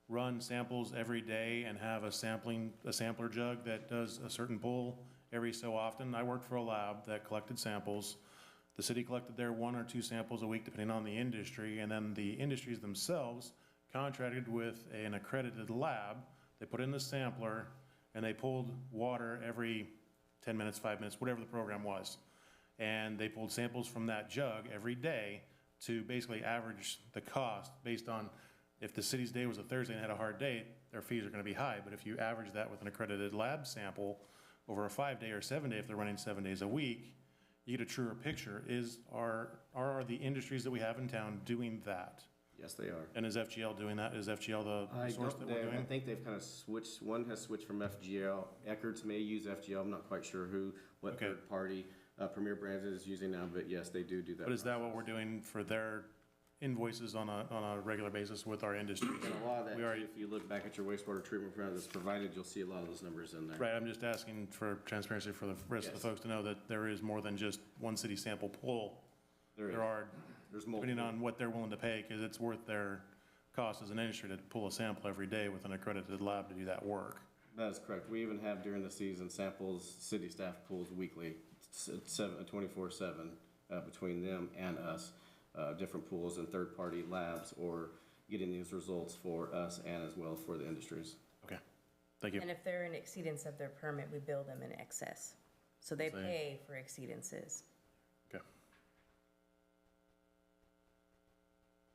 [SPEAKER 4] run samples every day and have a sampler jug that does a certain pull every so often? I worked for a lab that collected samples. The city collected their 1 or 2 samples a week, depending on the industry, and then the industries themselves contracted with an accredited lab. They put in the sampler, and they pulled water every 10 minutes, 5 minutes, whatever the program was. And they pulled samples from that jug every day to basically average the cost based on if the city's day was a Thursday and had a hard day, their fees are going to be high. But if you average that with an accredited lab sample over a 5-day or 7-day, if they're running 7 days a week, you get a truer picture. Are the industries that we have in town doing that?
[SPEAKER 8] Yes, they are.
[SPEAKER 4] And is FGL doing that? Is FGL the source that we're
[SPEAKER 8] I
[SPEAKER 4] doing?
[SPEAKER 8] think they've kind of switched, one has switched from FGL. Eckert's may use FGL, I'm not quite sure what
[SPEAKER 4] Okay.
[SPEAKER 8] third party Premier Brands is using now, but yes, they do that.
[SPEAKER 4] But is that what we're doing for their invoices on a regular basis with our industries?
[SPEAKER 8] And a lot of that,
[SPEAKER 4] We
[SPEAKER 8] too,
[SPEAKER 4] already-
[SPEAKER 8] if you look back at your wastewater treatment plant that's provided, you'll see a lot of those numbers in there.
[SPEAKER 4] Right, I'm just asking for transparency for the rest of the
[SPEAKER 8] Yes.
[SPEAKER 4] folks to know that there is more than just one city sample pull.
[SPEAKER 8] There's multiple.
[SPEAKER 4] Depending on what they're willing to pay, because it's worth their cost as an industry to pull a sample every day with an accredited lab to do that work.
[SPEAKER 8] That is correct. We even have during the season samples, city staff pulls weekly, 24/7 between them and us, different pools and third-party labs, or getting these results for us and as well for the industries.
[SPEAKER 4] Okay, thank you.
[SPEAKER 3] And if they're in exceedance of their permit, we bill them in excess. So they pay for exceedances.
[SPEAKER 4] Okay.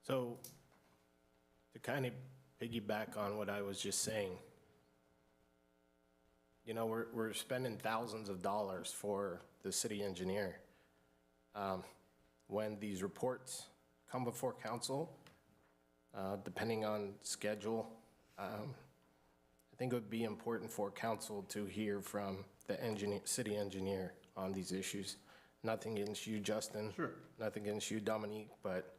[SPEAKER 5] So, to kind of piggyback on what I was just saying, you know, we're spending thousands of dollars for the city engineer. When these reports come before council, depending on schedule, I think it would be important for council to hear from the city engineer on these issues. Nothing against you, Justin.
[SPEAKER 8] Sure.
[SPEAKER 5] Nothing against you, Dominique, but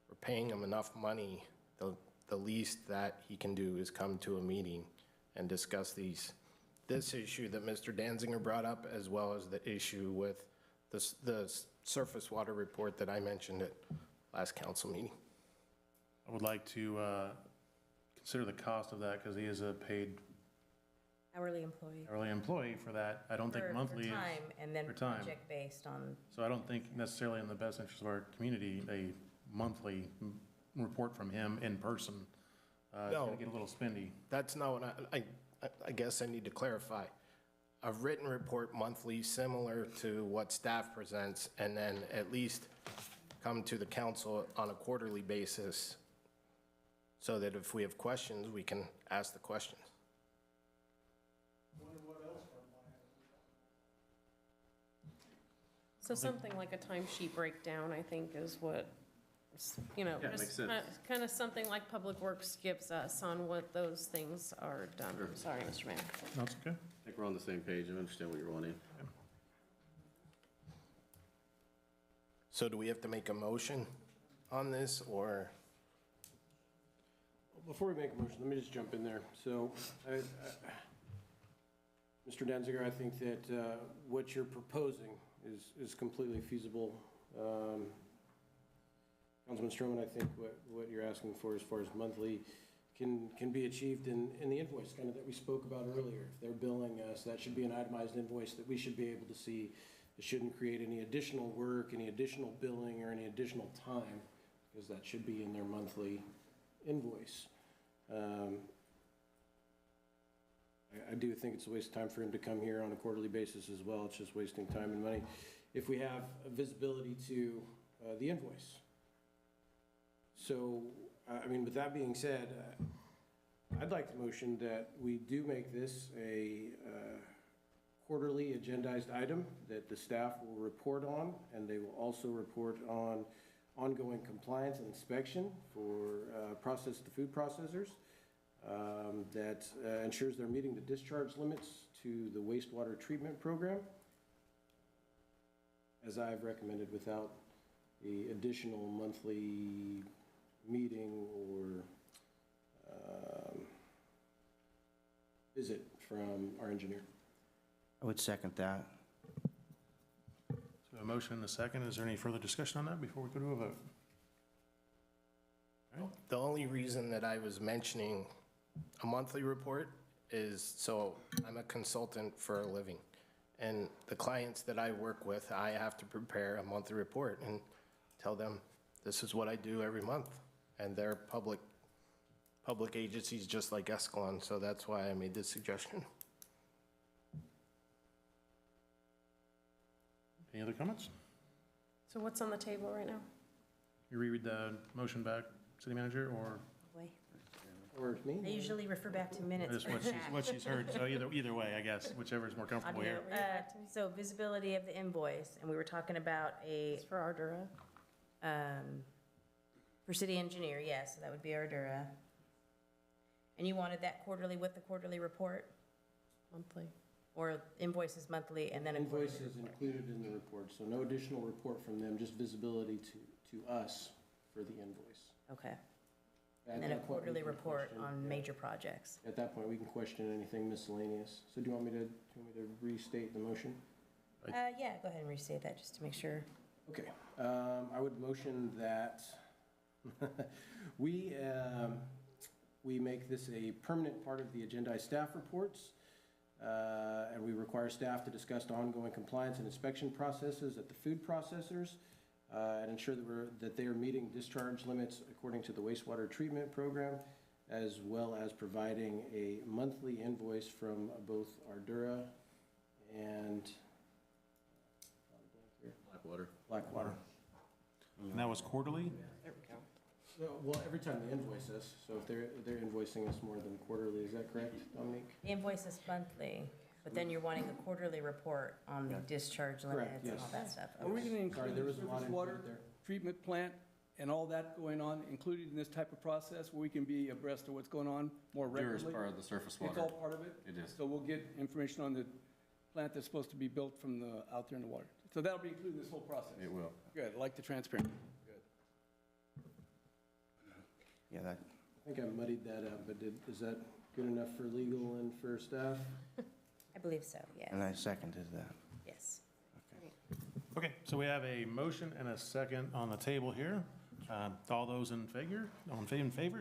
[SPEAKER 5] we're paying him enough money. The least that he can do is come to a meeting and discuss this issue that Mr. Danziger brought up, as well as the issue with the surface water report that I mentioned at last council meeting.
[SPEAKER 4] I would like to consider the cost of that, because he is a paid
[SPEAKER 3] Hourly employee.
[SPEAKER 4] for that. I don't think monthly
[SPEAKER 3] For
[SPEAKER 4] is.
[SPEAKER 3] time, and then
[SPEAKER 4] for time.
[SPEAKER 3] project-based on,
[SPEAKER 4] So I don't think necessarily in the best interest of our community, a monthly report from him in person. It's
[SPEAKER 5] No.
[SPEAKER 4] gonna get a little spendy.
[SPEAKER 5] That's not what I guess I need to clarify. A written report monthly, similar to what staff presents, and then at least come to the council on a quarterly basis so that if we have questions, we can ask the questions.
[SPEAKER 1] So something like a timesheet breakdown, I think, is what, you know,
[SPEAKER 8] Yeah, makes
[SPEAKER 1] just
[SPEAKER 8] sense.
[SPEAKER 1] kind of something like Public Works gives us on what those things are done.
[SPEAKER 8] Sure.
[SPEAKER 1] Sorry, Mr. Mayor.
[SPEAKER 4] That's okay.
[SPEAKER 8] I think we're on the same page. I understand what you're wanting.
[SPEAKER 5] So do we have to make a motion on this, or?
[SPEAKER 2] Before we make a motion, let me just jump in there. So, Mr. Danziger, I think that what you're proposing is completely feasible. Councilman Stroman, I think what you're asking for as far as monthly can be achieved in the invoice kind of that we spoke about earlier. If they're billing us, that should be an itemized invoice that we should be able to see. It shouldn't create any additional work, any additional billing, or any additional time, because that should be in their monthly invoice. I do think it's a waste of time for him to come here on a quarterly basis as well. It's just wasting time and money. If we have visibility to the invoice. So, I mean, with that being said, I'd like to motion that we do make this a quarterly agendized item that the staff will report on, and they will also report on ongoing compliance and inspection for processed food processors that ensures they're meeting the discharge limits to the wastewater treatment program, as I've recommended, without the additional monthly meeting or visit from our engineer.
[SPEAKER 6] I would second that.
[SPEAKER 4] So a motion and a second. Is there any further discussion on that before we go to a vote?
[SPEAKER 5] The only reason that I was mentioning a monthly report is so I'm a consultant for a living. And the clients that I work with, I have to prepare a monthly report and tell them, this is what I do every month. And they're public agencies just like Escalon, so that's why I made this suggestion.
[SPEAKER 4] Any other comments?
[SPEAKER 1] So what's on the table right now?
[SPEAKER 4] You reread the motion back, City Manager, or
[SPEAKER 3] Boy.
[SPEAKER 2] Or me?
[SPEAKER 3] They usually refer back to minutes.
[SPEAKER 4] just what she's heard? So either way, I guess, whichever is more comfortable here.
[SPEAKER 3] So visibility of the invoice, and we were talking about
[SPEAKER 1] It's for Ardura.
[SPEAKER 3] for city engineer, yes, so that would be Ardura. And you wanted that quarterly with the quarterly report,
[SPEAKER 1] Monthly.
[SPEAKER 3] or invoices monthly and then a quarterly
[SPEAKER 2] Invoice is
[SPEAKER 3] report?
[SPEAKER 2] included in the report, so no additional report from them, just visibility to us for the invoice.
[SPEAKER 3] Okay,
[SPEAKER 2] At
[SPEAKER 3] and then a
[SPEAKER 2] that point, we
[SPEAKER 3] quarterly
[SPEAKER 2] can
[SPEAKER 3] report
[SPEAKER 2] question-
[SPEAKER 3] on
[SPEAKER 2] yeah.
[SPEAKER 3] major projects.
[SPEAKER 2] At that point, we can question anything miscellaneous. So do you want me to restate the motion?
[SPEAKER 3] Yeah, go ahead and restate that, just to make sure.
[SPEAKER 2] Okay, I would motion that we make this a permanent part of the agendized staff reports, and we require staff to discuss ongoing compliance and inspection processes at the food processors, and ensure that they are meeting discharge limits according to the wastewater treatment program, as well as providing a monthly invoice from both Ardura and Blackwater.
[SPEAKER 4] And that was quarterly?
[SPEAKER 2] Well, every time they invoice us, so if they're invoicing us more than quarterly, is that correct, Dominique?
[SPEAKER 3] The invoice is monthly, but then you're wanting a quarterly report on the discharge limits and all
[SPEAKER 2] yes.
[SPEAKER 3] that stuff.
[SPEAKER 9] Are we going to
[SPEAKER 2] Sorry,
[SPEAKER 9] include
[SPEAKER 2] there
[SPEAKER 9] the
[SPEAKER 2] was a lot
[SPEAKER 9] surface
[SPEAKER 2] included
[SPEAKER 9] water
[SPEAKER 2] there.
[SPEAKER 9] treatment plant and all that going on, included in this type of process, where we can be abreast of what's going on more
[SPEAKER 8] There
[SPEAKER 9] regularly?
[SPEAKER 8] is part of the surface
[SPEAKER 9] It's
[SPEAKER 8] water.
[SPEAKER 9] all part of it?
[SPEAKER 8] It is.
[SPEAKER 9] So we'll get information on the plant that's supposed to be built from out there in the water. So that'll be included in this whole process?
[SPEAKER 8] It will.
[SPEAKER 9] Good, I like the transparency. Good.
[SPEAKER 6] Yeah, that,
[SPEAKER 2] I think I muddied that up, but is that good enough for legal and for staff?
[SPEAKER 3] I believe so, yes,
[SPEAKER 6] and I seconded that.
[SPEAKER 3] yes.
[SPEAKER 4] Okay, so we have a motion and a second on the table here. All those in favor,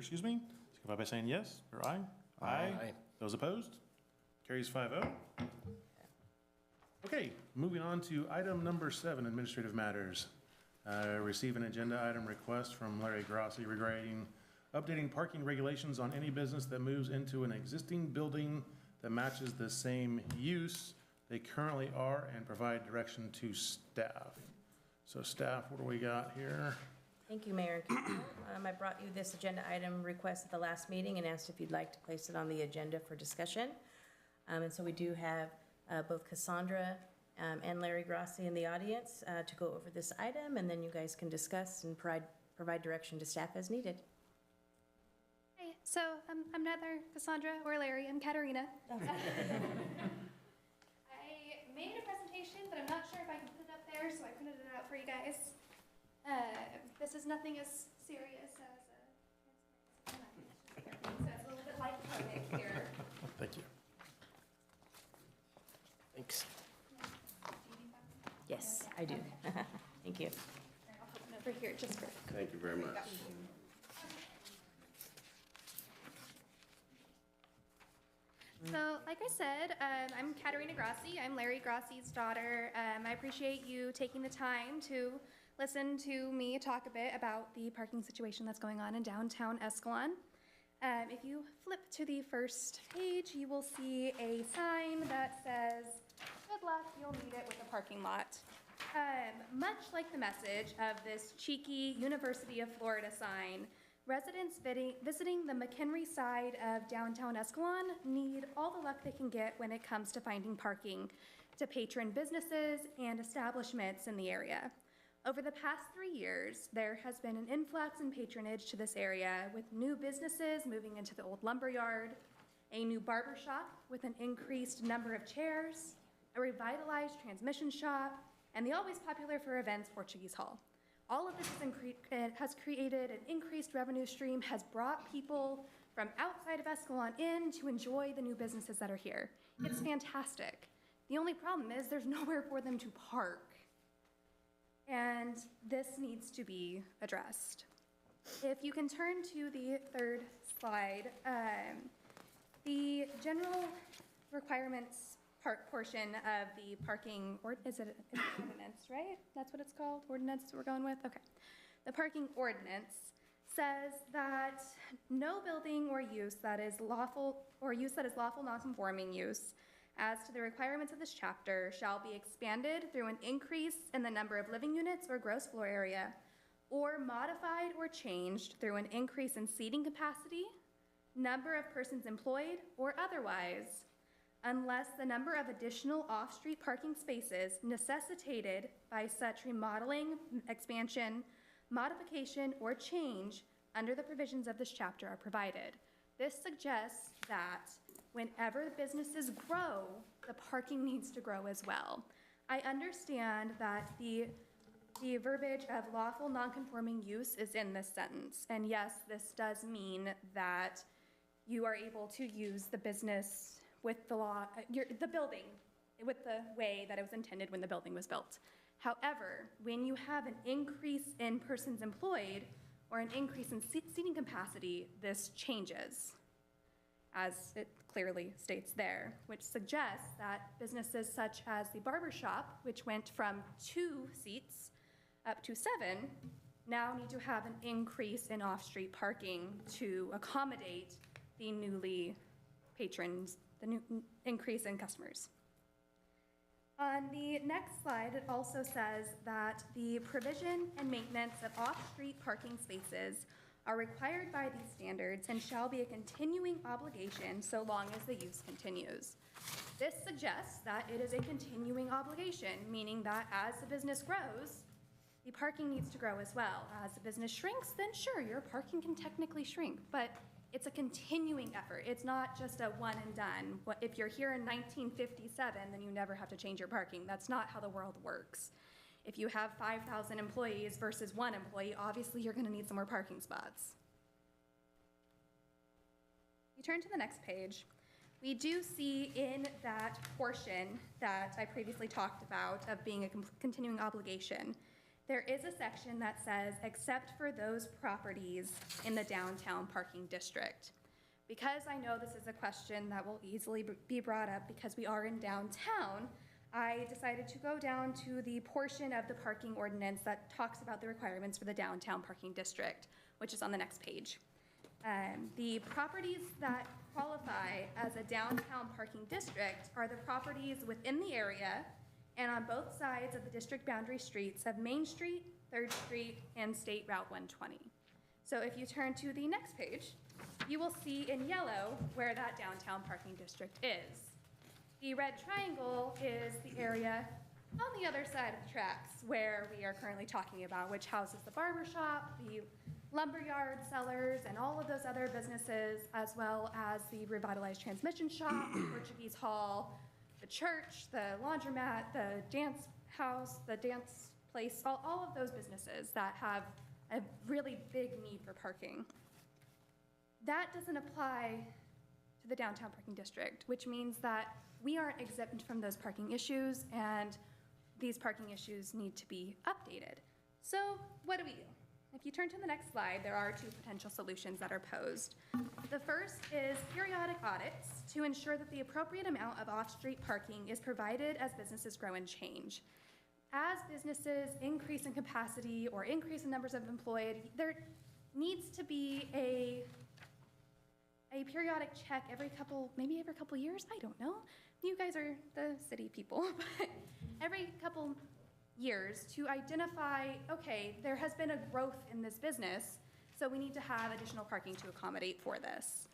[SPEAKER 4] signify by saying yes or aye.
[SPEAKER 5] Aye.
[SPEAKER 4] Those opposed? Carries 5-0. Okay, moving on to item number 7, administrative matters. Receive an agenda item request from Larry Grassi regarding updating parking regulations on any business that moves into an existing building that matches the same use they currently are, and provide direction to staff. So staff, what do we got here?
[SPEAKER 3] Thank you, Mayor and Council. I brought you this agenda item request at the last meeting and asked if you'd like to place it on the agenda for discussion. And so we do have both Cassandra and Larry Grassi in the audience to go over this item, and then you guys can discuss and provide direction to staff as needed.
[SPEAKER 16] Hey, so I'm neither Cassandra or Larry, I'm Katerina. I made a presentation, but I'm not sure if I can put it up there, so I printed it out for you guys. This is nothing as serious as so it's a little bit lighthearted here.
[SPEAKER 5] Thank you. Thanks.
[SPEAKER 3] Yes, I do. Thank you.
[SPEAKER 16] I'll put it over here just for.
[SPEAKER 8] Thank you very much.
[SPEAKER 16] So, like I said, I'm Katerina Grassi. I'm Larry Grassi's daughter. I appreciate you taking the time to listen to me talk a bit about the parking situation that's going on in downtown Escalon. If you flip to the first page, you will see a sign that says, "Good luck, you'll need it with a parking lot." Much like the message of this cheeky University of Florida sign, residents visiting the McHenry side of downtown Escalon need all the luck they can get when it comes to finding parking to patron businesses and establishments in the area. Over the past 3 years, there has been an influx in patronage to this area, with new businesses moving into the old lumber yard, a new barber shop with an increased number of chairs, a revitalized transmission shop, and the always popular for events Portuguese Hall. All of this has created an increased revenue stream, has brought people from outside of Escalon in to enjoy the new businesses that are here. It's fantastic. The only problem is there's nowhere for them to park. And this needs to be addressed. If you can turn to the third slide, the general requirements portion of the parking, or is it ordinance, right? That's what it's called, ordinance we're going with? Okay. The parking ordinance says that no building or use that is lawful, non-conforming use as to the requirements of this chapter shall be expanded through an increase in the number of living units or gross floor area, or modified or changed through an increase in seating capacity, number of persons employed, or otherwise, unless the number of additional off-street parking spaces necessitated by such remodeling, expansion, modification, or change under the provisions of this chapter are provided. This suggests that whenever businesses grow, the parking needs to grow as well. I understand that the verbiage of lawful non-conforming use is in this sentence. And yes, this does mean that you are able to use the business with the law, the building, with the way that it was intended when the building was built. However, when you have an increase in persons employed or an increase in seating capacity, this changes, as it clearly states there, which suggests that businesses such as the barber shop, which went from 2 seats up to 7, now need to have an increase in off-street parking to accommodate the newly patrons, the new increase in customers. On the next slide, it also says that the provision and maintenance of off-street parking spaces are required by these standards and shall be a continuing obligation so long as the use continues. This suggests that it is a continuing obligation, meaning that as the business grows, the parking needs to grow as well. As the business shrinks, then sure, your parking can technically shrink, but it's a continuing effort. It's not just a one and done. If you're here in 1957, then you never have to change your parking. That's not how the world works. If you have 5,000 employees versus 1 employee, obviously you're gonna need some more parking spots. You turn to the next page. We do see in that portion that I previously talked about of being a continuing obligation, there is a section that says, except for those properties in the downtown parking district. Because I know this is a question that will easily be brought up because we are in downtown, I decided to go down to the portion of the parking ordinance that talks about the requirements for the downtown parking district, which is on the next page. The properties that qualify as a downtown parking district are the properties within the area and on both sides of the district boundary streets of Main Street, 3rd Street, and State Route 120. So if you turn to the next page, you will see in yellow where that downtown parking district is. The red triangle is the area on the other side of the tracks where we are currently talking about, which houses the barber shop, the lumberyard sellers, and all of those other businesses, as well as the revitalized transmission shop, the Portuguese Hall, the church, the laundromat, the dance house, the dance place, all of those businesses that have a really big need for parking. That doesn't apply to the downtown parking district, which means that we aren't exempt from those parking issues, and these parking issues need to be updated. So what do we do? If you turn to the next slide, there are 2 potential solutions that are posed. The first is periodic audits to ensure that the appropriate amount of off-street parking is provided as businesses grow and change. As businesses increase in capacity or increase in numbers of employed, there needs to be a periodic check maybe every couple years, I don't know. You guys are the city people, but every couple years to identify, okay, there has been a growth in this business, so we need to have additional parking to accommodate for this.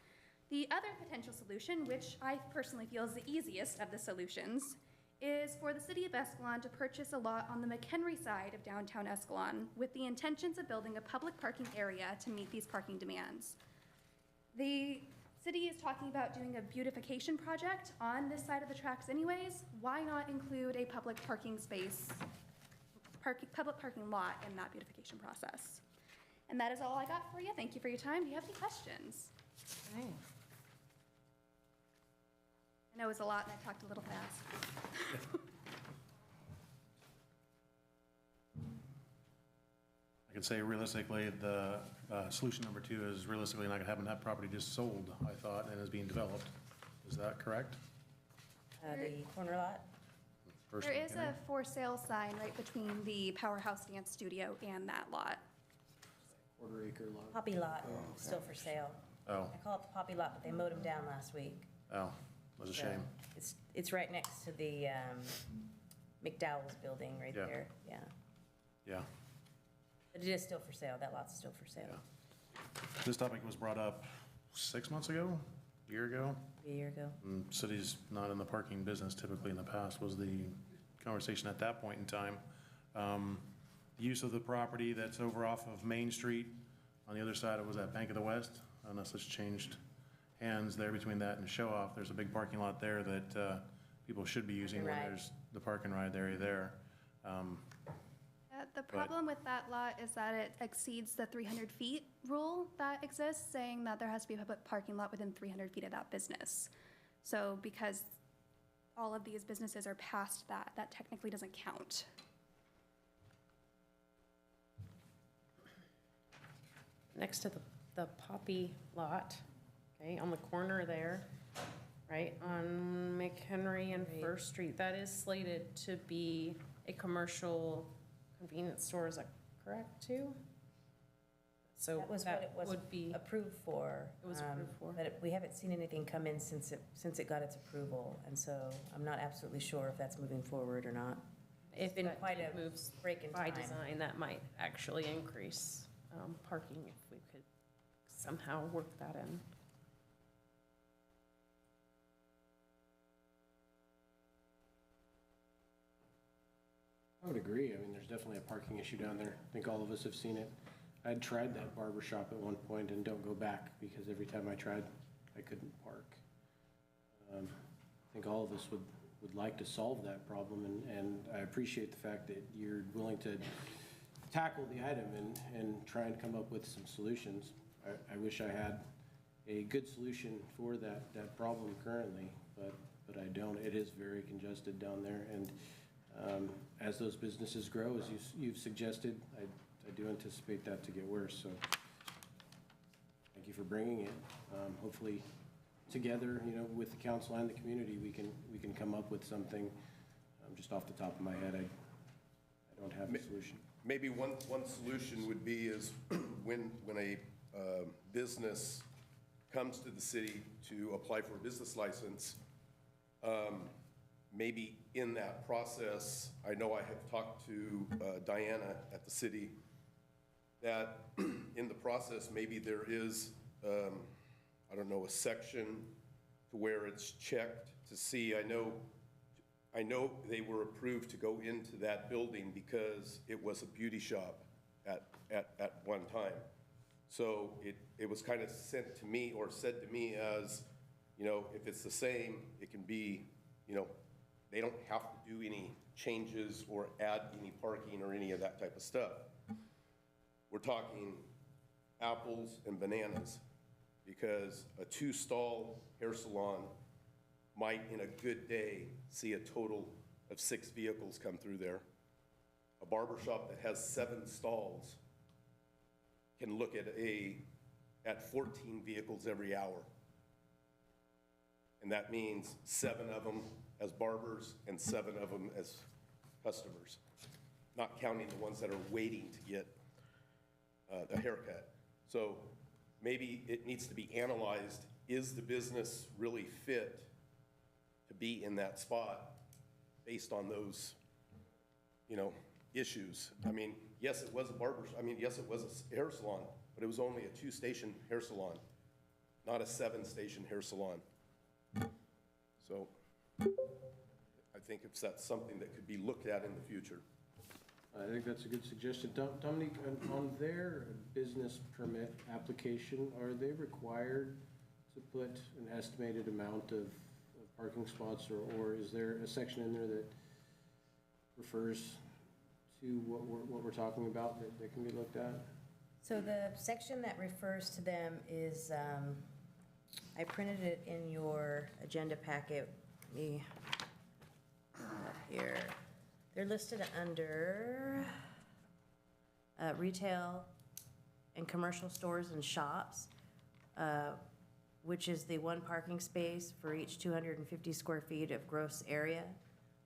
[SPEAKER 16] The other potential solution, which I personally feel is the easiest of the solutions, is for the city of Escalon to purchase a lot on the McHenry side of downtown Escalon with the intentions of building a public parking area to meet these parking demands. The city is talking about doing a beautification project on this side of the tracks anyways. Why not include a public parking space, public parking lot in that beautification process? And that is all I got for you. Thank you for your time. Do you have any questions?
[SPEAKER 1] Okay.
[SPEAKER 16] I know it was a lot and I talked a little fast.
[SPEAKER 4] I could say realistically, the solution number 2 is realistically not going to happen. That property just sold, I thought, and is being developed. Is that correct?
[SPEAKER 3] The corner lot?
[SPEAKER 4] First
[SPEAKER 16] There
[SPEAKER 4] one,
[SPEAKER 16] is
[SPEAKER 4] can I-
[SPEAKER 16] a for sale sign right between the Powerhouse Dance Studio and that lot.
[SPEAKER 2] Quarter-acre lot.
[SPEAKER 3] Poppy lot, still for sale.
[SPEAKER 4] Oh,
[SPEAKER 3] I call it the Poppy lot, but they mowed them down last week.
[SPEAKER 4] oh, was a
[SPEAKER 3] So
[SPEAKER 4] shame.
[SPEAKER 3] It's right next to the McDowell's building right
[SPEAKER 4] Yeah.
[SPEAKER 3] there, yeah.
[SPEAKER 4] Yeah.
[SPEAKER 3] But it is still for sale, that lot's still for sale.
[SPEAKER 4] This topic was brought up 6 months ago, a year ago.
[SPEAKER 3] A year ago.
[SPEAKER 4] Cities not in the parking business typically in the past was the conversation at that point in time. Use of the property that's over off of Main Street, on the other side, was that Bank of the West, unless it's changed hands there between that and Show Off. There's a big parking lot there that people should be using when
[SPEAKER 3] Right.
[SPEAKER 4] there's the park and ride area there.
[SPEAKER 16] The problem with that lot is that it exceeds the 300 feet rule that exists, saying that there has to be a public parking lot within 300 feet of that business. So because all of these businesses are past that, that technically doesn't count.
[SPEAKER 1] Next to the Poppy lot, okay, on the corner there, right, on McHenry and First Street, that is slated to be a commercial convenience store, is that correct, too? So
[SPEAKER 3] That was what it was
[SPEAKER 1] would be,
[SPEAKER 3] approved for.
[SPEAKER 1] It was approved for.
[SPEAKER 3] But we haven't seen anything come in since it got its approval, and so I'm not absolutely sure if that's moving forward or not.
[SPEAKER 1] if
[SPEAKER 3] been
[SPEAKER 1] that
[SPEAKER 3] quite a
[SPEAKER 1] moves
[SPEAKER 3] break in
[SPEAKER 1] by
[SPEAKER 3] time.
[SPEAKER 1] design, that might actually increase parking if we could somehow work that in.
[SPEAKER 2] I would agree. I mean, there's definitely a parking issue down there. I think all of us have seen it. I'd tried that barber shop at one point and don't go back because every time I tried, I couldn't park. I think all of us would like to solve that problem, and I appreciate the fact that you're willing to tackle the item and try and come up with some solutions. I wish I had a good solution for that problem currently, but I don't. It is very congested down there, and as those businesses grow, as you've suggested, I do anticipate that to get worse. So thank you for bringing it. Hopefully, together, with the council and the community, we can come up with something. Just off the top of my head, I don't have a solution.
[SPEAKER 17] Maybe one solution would be is when a business comes to the city to apply for a business license, maybe in that process, I know I have talked to Diana at the city, that in the process, maybe there is, I don't know, a section to where it's checked to see, I know they were approved to go into that building because it was a beauty shop at one time. So it was kind of sent to me or said to me as, you know, if it's the same, it can be, you know, they don't have to do any changes or add any parking or any of that type of stuff. We're talking apples and bananas because a 2-stall hair salon might, in a good day, see a total of 6 vehicles come through there. A barber shop that has 7 stalls can look at 14 vehicles every hour. And that means 7 of them as barbers and 7 of them as customers, not counting the ones that are waiting to get a haircut. So maybe it needs to be analyzed, is the business really fit to be in that spot based on those, you know, issues? I mean, yes, it was a barber, yes, it was a hair salon, but it was only a 2-station hair salon, not a 7-station hair salon. So I think if that's something that could be looked at in the future.
[SPEAKER 2] I think that's a good suggestion. Dominique, on their business permit application, are they required to put an estimated amount of parking spots, or is there a section in there that refers to what we're talking about that can be looked at?
[SPEAKER 3] So the section that refers to them is, I printed it in your agenda packet. Let me pull it up here. They're listed under retail and commercial stores and shops, which is the 1 parking space for each 250 square feet of gross area.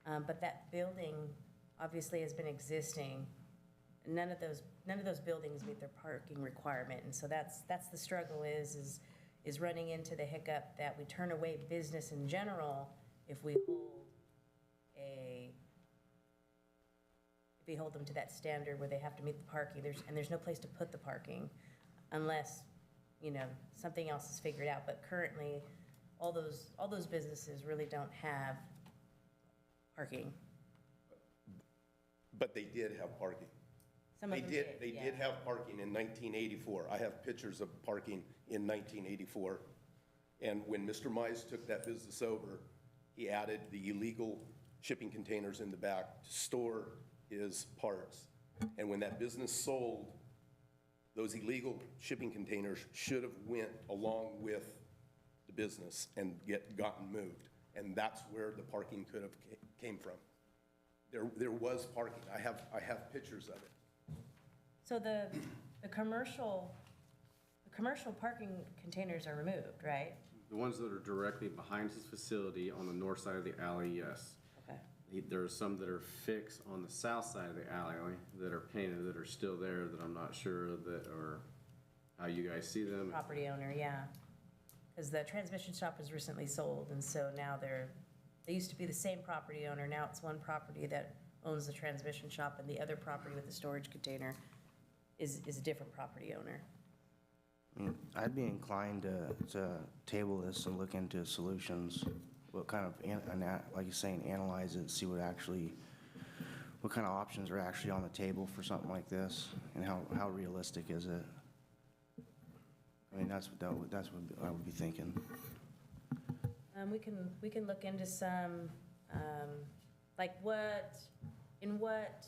[SPEAKER 3] But that building obviously has been existing. None of those buildings meet their parking requirement, and so that's the struggle is running into the hiccup that we turn away business in general if we hold them to that standard where they have to meet the parking. There's no place to put the parking unless, you know, something else is figured out. But currently, all those businesses really don't have parking.
[SPEAKER 17] But they did have parking.
[SPEAKER 3] Some of them did.
[SPEAKER 17] They did have parking in 1984. I have pictures of parking in 1984. And when Mr. Mize took that business over, he added the illegal shipping containers in the back to store his parts. And when that business sold, those illegal shipping containers should have went along with the business and gotten moved. And that's where the parking could have came from. There was parking. I have pictures of it.
[SPEAKER 3] So the commercial parking containers are removed, right?
[SPEAKER 8] The ones that are directly behind his facility on the north side of the alley, yes.
[SPEAKER 3] Okay.
[SPEAKER 8] There are some that are fixed on the south side of the alleyway that are painted, that are still there, that I'm not sure that are how you guys see them.
[SPEAKER 3] Property owner, yeah. Because the transmission shop was recently sold, and so now they used to be the same property owner. Now it's one property that owns the transmission shop, and the other property with the storage container is a different property owner.
[SPEAKER 6] I'd be inclined to table this and look into solutions. What kind of, like you're saying, analyze it, see what kind of options are actually on the table for something like this, and how realistic is it? I mean, that's what I would be thinking.
[SPEAKER 3] We can look into some, like in what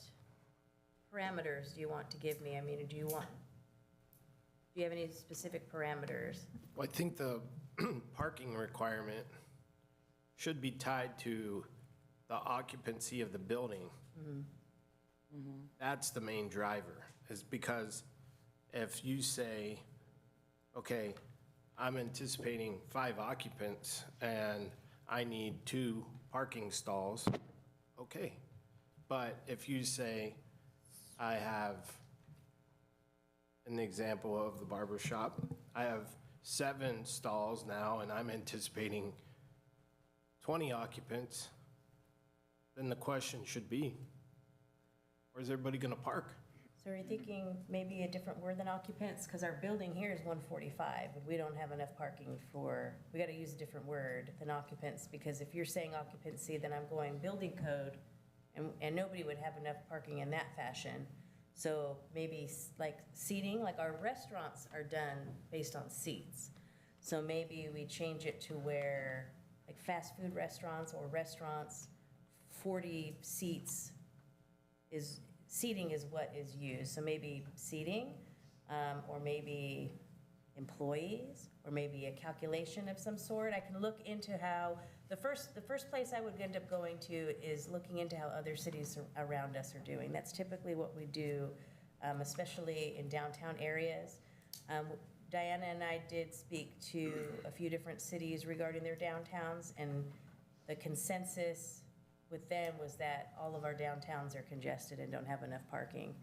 [SPEAKER 3] parameters do you want to give me? I mean, do you have any specific parameters?
[SPEAKER 5] Well, I think the parking requirement should be tied to the occupancy of the building. That's the main driver, is because if you say, okay, I'm anticipating 5 occupants and I need 2 parking stalls, okay. But if you say, I have an example of the barber shop, I have 7 stalls now and I'm anticipating 20 occupants, then the question should be, where's everybody gonna park?
[SPEAKER 3] So are you thinking maybe a different word than occupants? Because our building here is 145, and we don't have enough parking for, we got to use a different word than occupants, because if you're saying occupancy, then I'm going building code, and nobody would have enough parking in that fashion. So maybe like seating, like our restaurants are done based on seats. So maybe we change it to where, like fast food restaurants or restaurants, 40 seats is, seating is what is used. So maybe seating, or maybe employees, or maybe a calculation of some sort. I can look into how, the first place I would end up going to is looking into how other cities around us are doing. That's typically what we do, especially in downtown areas. Diana and I did speak to a few different cities regarding their downtowns, and the consensus with them was that all of our downtowns are congested and don't have enough parking.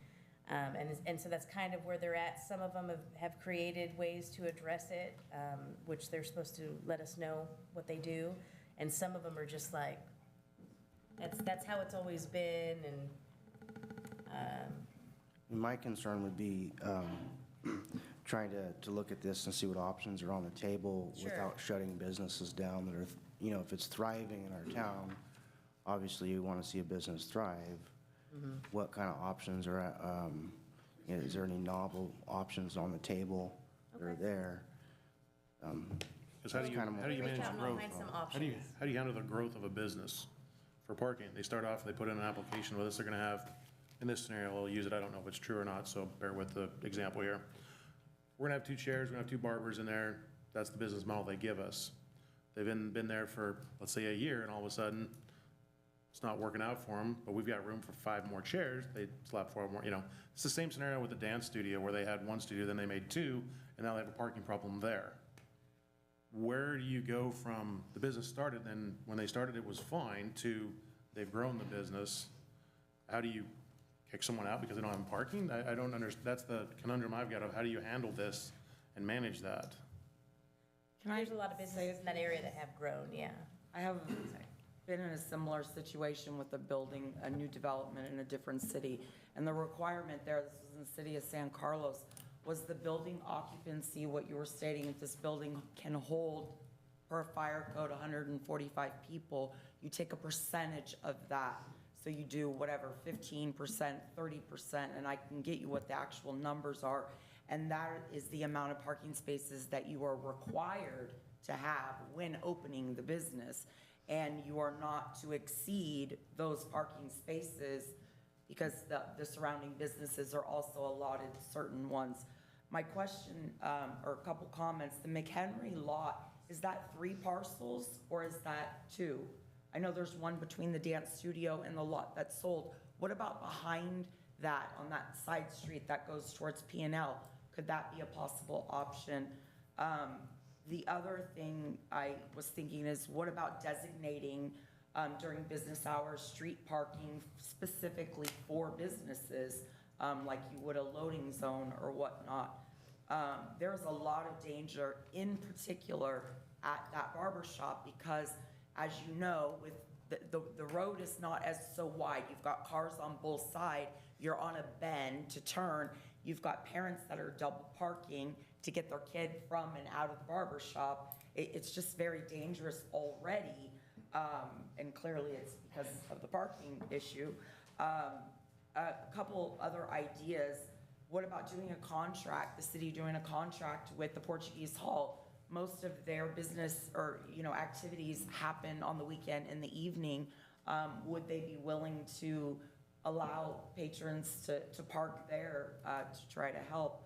[SPEAKER 3] And so that's kind of where they're at. Some of them have created ways to address it, which they're supposed to let us know what they do. And some of them are just like, that's how it's always been, and
[SPEAKER 6] My concern would be trying to look at this and see what options are on the table
[SPEAKER 3] Sure.
[SPEAKER 6] without shutting businesses down that are, if it's thriving in our town, obviously you want to see a business thrive. What kind of options are, is there any novel options on the table that are there?
[SPEAKER 4] Because how do you manage
[SPEAKER 3] out and
[SPEAKER 4] growth?
[SPEAKER 3] find some
[SPEAKER 4] How do you handle the growth of a business for parking? They start off, they put in an application with us, they're gonna have, in this scenario, I'll use it, I don't know if it's true or not, so bear with the example here. We're gonna have 2 chairs, we're gonna have 2 barbers in there, that's the business model they give us. They've been there for, let's say, a year, and all of a sudden, it's not working out for them, but we've got room for 5 more chairs, they slap 4 more, It's the same scenario with the dance studio, where they had 1 studio, then they made 2, and now they have a parking problem there. Where do you go from the business started, then when they started it was fine, to they've grown the business? How do you kick someone out because they don't have parking? I don't understand, that's the conundrum I've got of how do you handle this and manage that?
[SPEAKER 3] there's a lot of businesses in that area that have grown, yeah.
[SPEAKER 10] I have been in a similar situation with a building, a new development in a different city. And the requirement there, this was in the city of San Carlos, was the building occupancy, what you were stating, if this building can hold, per fire code, 145 people, you take a percentage of that. So you do whatever, 15%, 30%, and I can get you what the actual numbers are. And that is the amount of parking spaces that you are required to have when opening the business. And you are not to exceed those parking spaces, because the surrounding businesses are also allotted certain ones. My question, or a couple comments, the McHenry lot, is that 3 parcels or is that 2? I know there's one between the dance studio and the lot that's sold. What about behind that, on that side street that goes towards P&L? Could that be a possible option? The other thing I was thinking is, what about designating during business hours, street parking specifically for businesses, like you would a loading zone or whatnot? There's a lot of danger, in particular at that barber shop, because as you know, with the road is not as so wide. You've got cars on both sides. You're on a bend to turn. You've got parents that are double parking to get their kid from and out of the barber shop. It's just very dangerous already. And clearly it's because of the parking issue. A couple other ideas. What about doing a contract, the city doing a contract with the Portuguese Hall? Most of their business or, activities happen on the weekend in the evening. Would they be willing to allow patrons to park there to try to help?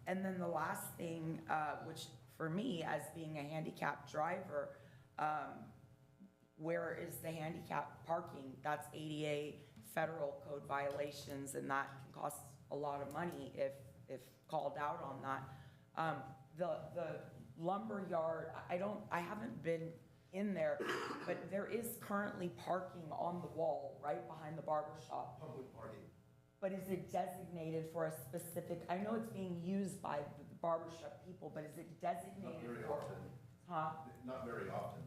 [SPEAKER 10] And then the last thing, which for me as being a handicapped driver, where is the handicap parking? That's ADA federal code violations, and that can cost a lot of money if called out on that. The lumber yard, I haven't been in there, but there is currently parking on the wall right behind the barber shop.
[SPEAKER 17] Public parking.
[SPEAKER 10] But is it designated for a specific, I know it's being used by the barber shop people, but is it designated?
[SPEAKER 17] Not very
[SPEAKER 10] for?
[SPEAKER 17] often.
[SPEAKER 10] Huh?
[SPEAKER 17] Not very often.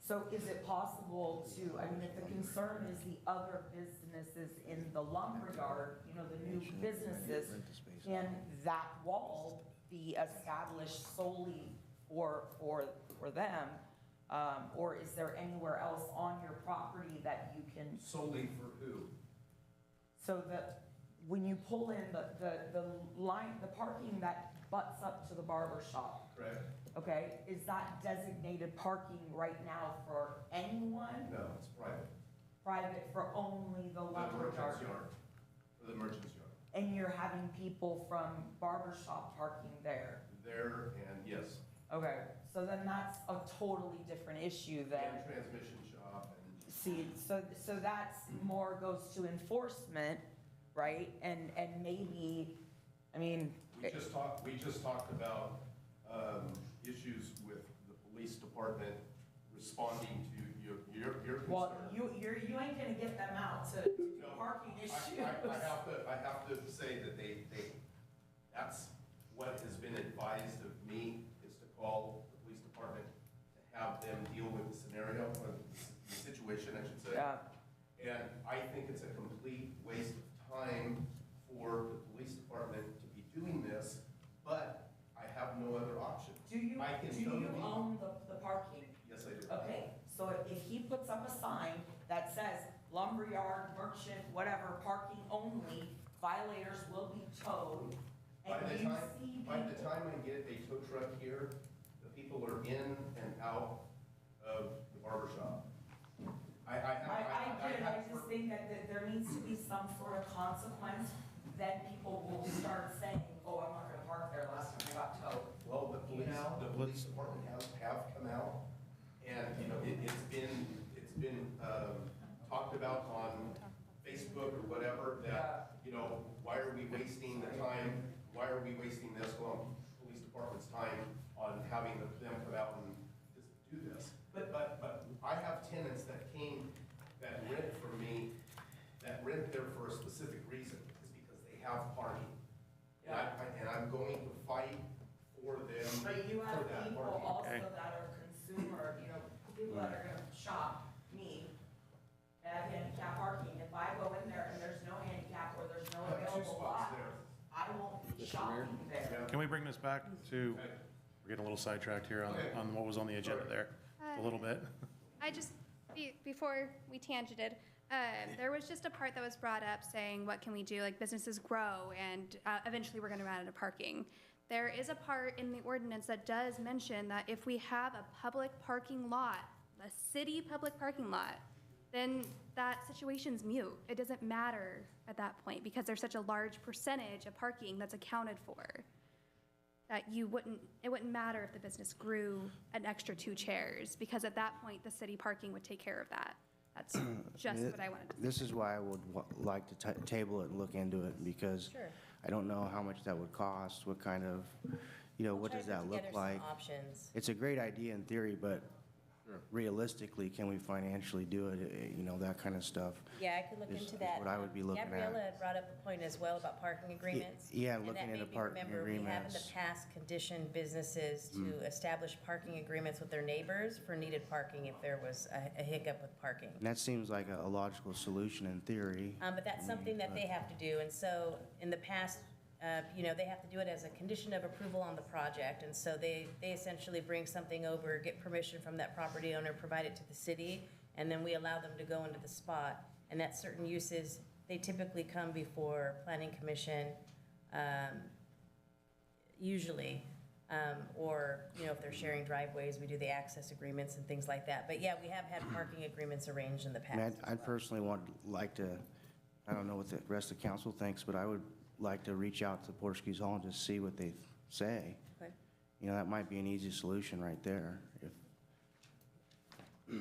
[SPEAKER 10] So is it possible to, I mean, if the concern is the other businesses in the lumberyard, you know, the new businesses, can that wall be established solely for them? Or is there anywhere else on your property that you can?
[SPEAKER 17] Solely for who?
[SPEAKER 10] So that when you pull in the line, the parking that butts up to the barber shop,
[SPEAKER 17] Correct?
[SPEAKER 10] okay, is that designated parking right now for anyone?
[SPEAKER 17] No, it's private.
[SPEAKER 10] Private for only the
[SPEAKER 17] The
[SPEAKER 10] lumber
[SPEAKER 17] merchant's
[SPEAKER 10] yard?
[SPEAKER 17] yard. For the merchant's yard.
[SPEAKER 10] And you're having people from barber shop parking there?
[SPEAKER 17] There and yes.
[SPEAKER 10] Okay, so then that's a totally different issue then.
[SPEAKER 17] And transmission shop and.
[SPEAKER 10] See, so that's more goes to enforcement, right? And maybe, I mean.
[SPEAKER 17] We just talked about, issues with the police department responding to your concern.
[SPEAKER 10] Well, you ain't gonna get them out to do parking issues.
[SPEAKER 17] I have to say that that's what has been advised of me, is to call the police department to have them deal with the scenario, or the situation, I should say.
[SPEAKER 10] Yeah.
[SPEAKER 17] And I think it's a complete waste of time for the police department to be doing this, but I have no other option.
[SPEAKER 10] Do you own the parking?
[SPEAKER 17] Yes, I do.
[SPEAKER 10] Okay, so if he puts up a sign that says lumberyard, merchant, whatever, parking only, violators will be towed, and you see
[SPEAKER 17] By the
[SPEAKER 10] people.
[SPEAKER 17] time I get a tow truck here, the people are in and out of the barber shop.
[SPEAKER 10] I get it, I just think that there needs to be some sort of consequence, then people will start saying, oh, I'm not gonna park there, last time I got towed.
[SPEAKER 17] Well, the
[SPEAKER 10] You know?
[SPEAKER 17] police department have come out, and, you know, it's been talked about on Facebook or whatever, that, you know, why are we wasting the time, why are we wasting the Escalon Police Department's time on having them come out and just do this? But I have tenants that rent from me, that rent there for a specific reason, is because they have parking. And I'm going to fight for them for
[SPEAKER 10] But you have
[SPEAKER 17] that
[SPEAKER 10] people
[SPEAKER 17] parking.
[SPEAKER 10] also that are consumer, you know, people that are gonna shop me, and have handicap parking. If I go in there and there's no handicap or there's no
[SPEAKER 17] I have two
[SPEAKER 10] available
[SPEAKER 17] spots
[SPEAKER 10] lot,
[SPEAKER 17] there.
[SPEAKER 10] I won't be shopping there.
[SPEAKER 4] Can we bring this back to, we're getting a little sidetracked here on what was on the agenda there, a little bit.
[SPEAKER 16] I just, before we tangented, there was just a part that was brought up saying, what can we do? Like, businesses grow, and eventually we're gonna run out of parking. There is a part in the ordinance that does mention that if we have a public parking lot, a city public parking lot, then that situation's mute. It doesn't matter at that point, because there's such a large percentage of parking that's accounted for, that it wouldn't matter if the business grew an extra 2 chairs, because at that point, the city parking would take care of that. That's just what I wanted to say.
[SPEAKER 6] This is why I would like to table it and look into it, because
[SPEAKER 3] Sure.
[SPEAKER 6] I don't know how much that would cost, what kind of, you know, what does that look like?
[SPEAKER 3] Options.
[SPEAKER 6] It's a great idea in theory, but realistically, can we financially do it, you know, that kind of stuff?
[SPEAKER 3] Yeah, I could look
[SPEAKER 6] is-
[SPEAKER 3] into
[SPEAKER 6] is
[SPEAKER 3] that.
[SPEAKER 6] what I would be looking at.
[SPEAKER 3] Gabriella had brought up a point as well about parking agreements.
[SPEAKER 6] Yeah,
[SPEAKER 3] And
[SPEAKER 6] looking
[SPEAKER 3] that
[SPEAKER 6] into
[SPEAKER 3] made me
[SPEAKER 6] parking
[SPEAKER 3] remember, we have in the
[SPEAKER 6] agreements.
[SPEAKER 3] past conditioned businesses to establish parking agreements with their neighbors for needed parking if there was a hiccup with parking.
[SPEAKER 6] And that seems like a logical solution in theory.
[SPEAKER 3] But that's something that they have to do, and so in the past, you know, they have to do it as a condition of approval on the project, and so they essentially bring something over, get permission from that property owner, provide it to the city, and then we allow them to go into the spot. And that certain uses, they typically come before planning commission, usually, or, you know, if they're sharing driveways, we do the access agreements and things like that. But yeah, we have had parking agreements arranged in the
[SPEAKER 6] I mean,
[SPEAKER 3] past.
[SPEAKER 6] I'd personally like to, I don't know what the rest of the council thinks, but I would like to reach out to Portuguese Hall and just see what they say.
[SPEAKER 3] Okay.
[SPEAKER 6] You know, that might be an easy solution right there.
[SPEAKER 4] Yes,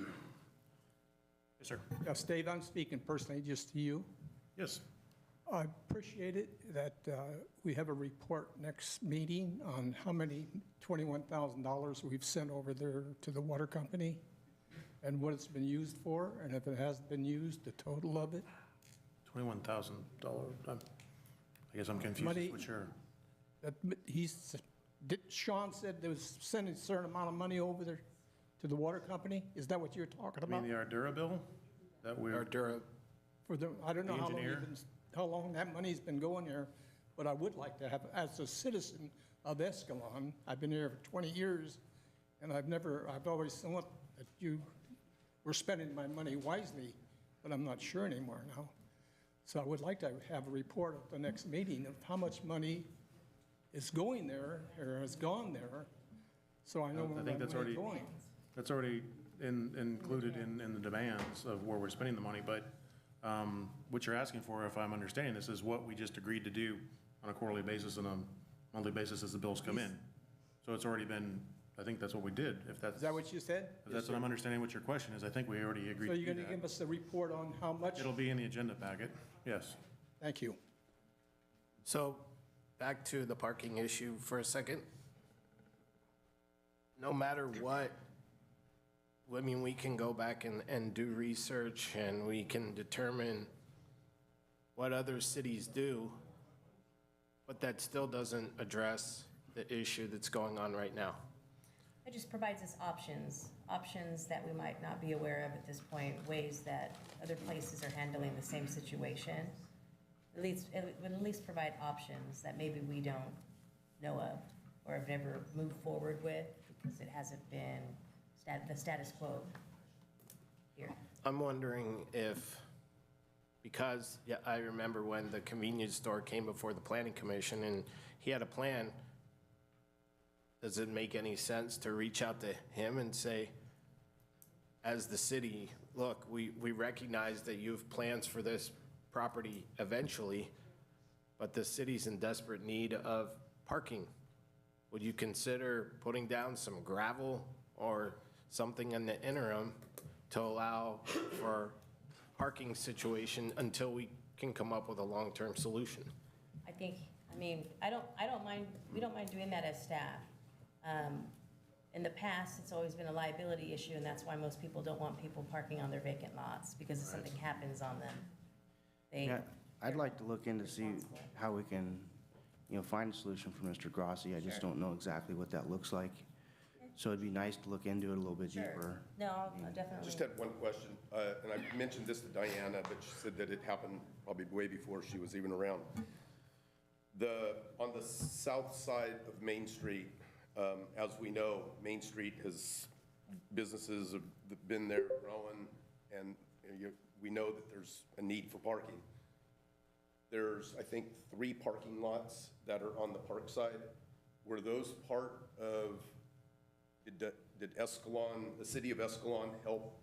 [SPEAKER 4] sir.
[SPEAKER 14] Yes, Dave, I'm speaking personally just to you.
[SPEAKER 4] Yes.
[SPEAKER 14] I appreciate it that we have a report next meeting on how many $21,000 we've sent over there to the water company and what it's been used for, and if it hasn't been used, the total of it.
[SPEAKER 4] $21,000. I guess I'm confused
[SPEAKER 14] Money-
[SPEAKER 4] as to what you're.
[SPEAKER 14] Sean said there was sent a certain amount of money over there to the water company? Is that what you're talking
[SPEAKER 4] I mean,
[SPEAKER 14] about?
[SPEAKER 4] the Ardura bill that we're,
[SPEAKER 5] Ardura,
[SPEAKER 14] For the, I don't know
[SPEAKER 4] The
[SPEAKER 14] how long
[SPEAKER 4] engineer?
[SPEAKER 14] how long that money's been going there, but I would like to have, as a citizen of Escalon, I've been here for 20 years, and I've always thought that you were spending my money wisely, but I'm not sure anymore now. So I would like to have a report at the next meeting of how much money is going there, or has gone there, so I know where
[SPEAKER 4] I
[SPEAKER 14] my
[SPEAKER 4] think that's
[SPEAKER 14] money's
[SPEAKER 4] already,
[SPEAKER 14] going.
[SPEAKER 4] that's already included in the demands of where we're spending the money, but what you're asking for, if I'm understanding this, is what we just agreed to do on a quarterly basis and a monthly basis as the bills come in. So it's already been, I think that's what we did, if that's.
[SPEAKER 14] Is that what you said?
[SPEAKER 4] If that's what I'm understanding what your question is, I think we already agreed
[SPEAKER 14] So
[SPEAKER 4] to
[SPEAKER 14] you're
[SPEAKER 4] do
[SPEAKER 14] going to give
[SPEAKER 4] that.
[SPEAKER 14] us a report on how much?
[SPEAKER 4] It'll be in the agenda packet, yes.
[SPEAKER 14] Thank you.
[SPEAKER 5] so back to the parking issue for a second. No matter what, I mean, we can go back and do research and we can determine what other cities do, but that still doesn't address the issue that's going on right now.
[SPEAKER 3] It just provides us options that we might not be aware of at this point, ways that other places are handling the same situation. It would at least provide options that maybe we don't know of or have never moved forward with because it hasn't been the status quo here.
[SPEAKER 5] I'm wondering if, because, yeah, I remember when the convenience store came before the planning commission and he had a plan, does it make any sense to reach out to him and say, as the city, look, we recognize that you have plans for this property eventually, but the city's in desperate need of parking. Would you consider putting down some gravel or something in the interim to allow for parking situation until we can come up with a long-term solution?
[SPEAKER 3] I don't mind, we don't mind doing that as staff. In the past, it's always been a liability issue, and that's why most people don't want people parking on their vacant lots, because if something happens on them,
[SPEAKER 6] Yeah, I'd like to look into see how we can, find a solution for Mr. Grassi. I just don't know exactly what that looks like. So it'd be nice to look into it a little bit deeper.
[SPEAKER 3] No, I'll definitely.
[SPEAKER 17] Just had one question, and I mentioned this to Diana, but she said that it happened probably way before she was even around. On the south side of Main Street, as we know, Main Street businesses have been there growing, and we know that there's a need for parking. There's, I think, 3 parking lots that are on the park side. Were those part of, did Escalon, the city of Escalon, help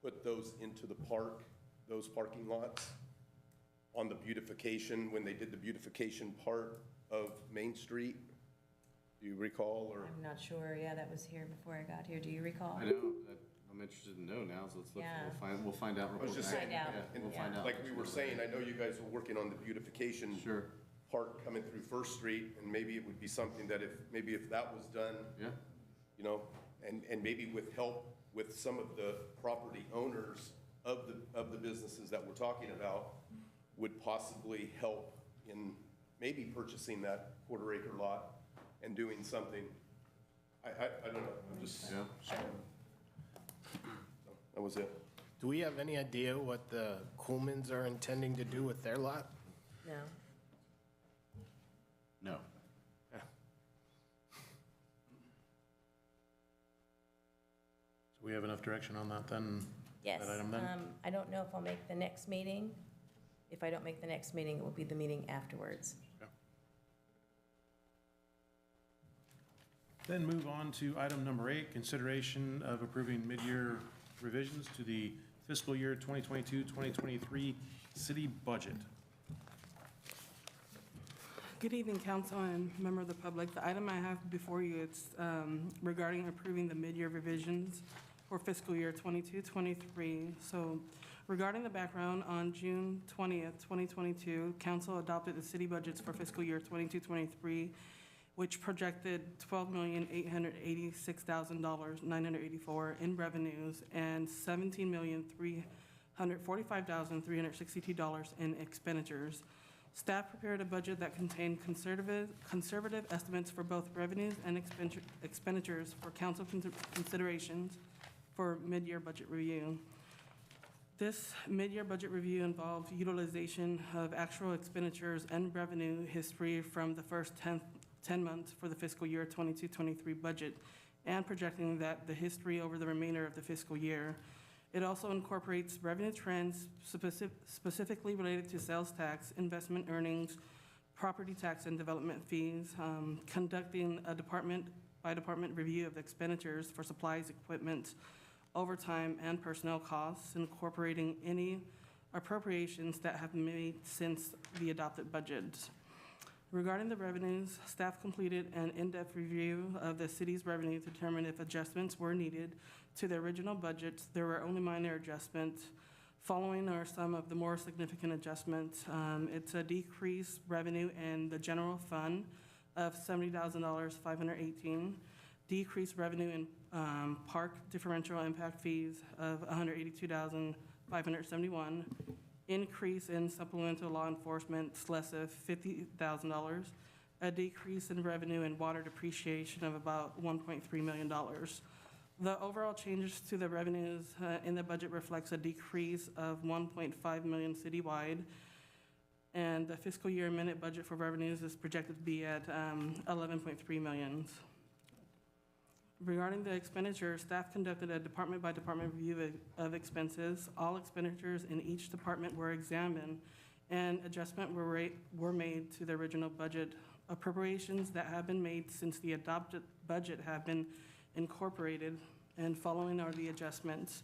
[SPEAKER 17] put those into the park, those parking lots, on the beautification, when they did the beautification part of Main Street? Do you recall, or?
[SPEAKER 3] I'm not sure, yeah, that was here before I got here, do you recall?
[SPEAKER 8] I know, I'm interested to know now, so let's look,
[SPEAKER 3] Yeah.
[SPEAKER 8] we'll find out.
[SPEAKER 17] I was just saying,
[SPEAKER 3] Find out.
[SPEAKER 17] and
[SPEAKER 8] We'll find out.
[SPEAKER 17] like we were saying, I know you guys were working on the beautification
[SPEAKER 8] Sure.
[SPEAKER 17] part coming through First Street, and maybe it would be something that if that was done,
[SPEAKER 8] Yeah,
[SPEAKER 17] and maybe with help with some of the property owners of the businesses that we're talking about, would possibly help in maybe purchasing that quarter-acre lot and doing something. I don't know, I'm just,
[SPEAKER 8] yeah.
[SPEAKER 17] that was it.
[SPEAKER 5] Do we have any idea what the Coolmans are intending to do with their lot?
[SPEAKER 3] No.
[SPEAKER 8] No.
[SPEAKER 4] So we have enough direction on that then?
[SPEAKER 3] Yes,
[SPEAKER 4] That item then?
[SPEAKER 3] I don't know if I'll make the next meeting. If I don't make the next meeting, it will be the meeting afterwards.
[SPEAKER 4] Then move on to item number 8, consideration of approving mid-year revisions to the fiscal year 2022-2023 city budget.
[SPEAKER 15] Good evening, council and member of the public. The item I have before you, it's regarding approving the mid-year revisions for fiscal year 22-23. So regarding the background, on June 20th, 2022, council adopted the city budgets for fiscal year 22-23, which projected $12,886,984 in revenues and $17,345,362 in expenditures. Staff prepared a budget that contained conservative estimates for both revenues and expenditures for council considerations for mid-year budget review. This mid-year budget review involved utilization of actual expenditures and revenue history from the first 10 months for the fiscal year 22-23 budget, and projecting that the history over the remainder of the fiscal year. It also incorporates revenue trends specifically related to sales tax, investment earnings, property tax and development fees, conducting a department-by-department review of expenditures for supplies, equipment, overtime, and personnel costs, incorporating any appropriations that have been made since the adopted budget. Regarding the revenues, staff completed an in-depth review of the city's revenue to determine if adjustments were needed to the original budgets. There were only minor adjustments. Following are some of the more significant adjustments. It's a decreased revenue in the general fund of $70,518, decreased revenue in park differential impact fees of $182,571, increase in supplemental law enforcement less of $50,000, a decrease in revenue in water depreciation of about $1.3 million. The overall changes to the revenues in the budget reflects a decrease of $1.5 million citywide, and the fiscal year amended budget for revenues is projected to be at $11.3 million. Regarding the expenditures, staff conducted a department-by-department review of expenses. All expenditures in each department were examined, and adjustments were made to the original budget. Appropriations that have been made since the adopted budget have been incorporated, and following are the adjustments.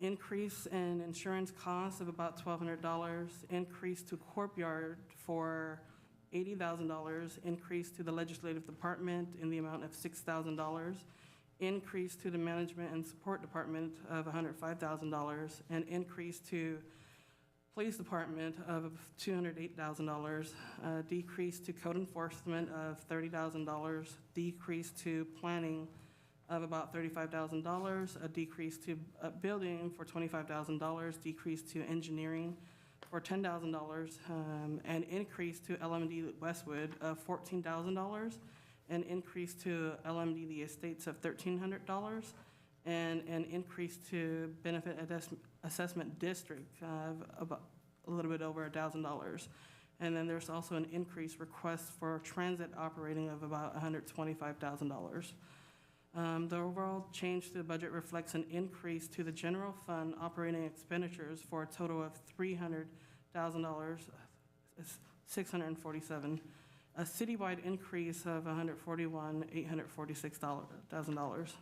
[SPEAKER 15] Increase in insurance costs of about $1,200, increase to courtyard for $80,000, increase to the legislative department in the amount of $6,000, increase to the management and support department of $105,000, and increase to police department of $208,000, decrease to code enforcement of $30,000, decrease to planning of about $35,000, a decrease to building for $25,000, decrease to engineering for $10,000, an increase to LMD Westwood of $14,000, an increase to LMD The Estates of $1,300, and an increase to Benefit Assessment District of about a little bit over $1,000. And then there's also an increased request for transit operating of about $125,000. The overall change to the budget reflects an increase to the general fund operating expenditures for a total of $300,000, $647, a citywide increase of $141,846,000.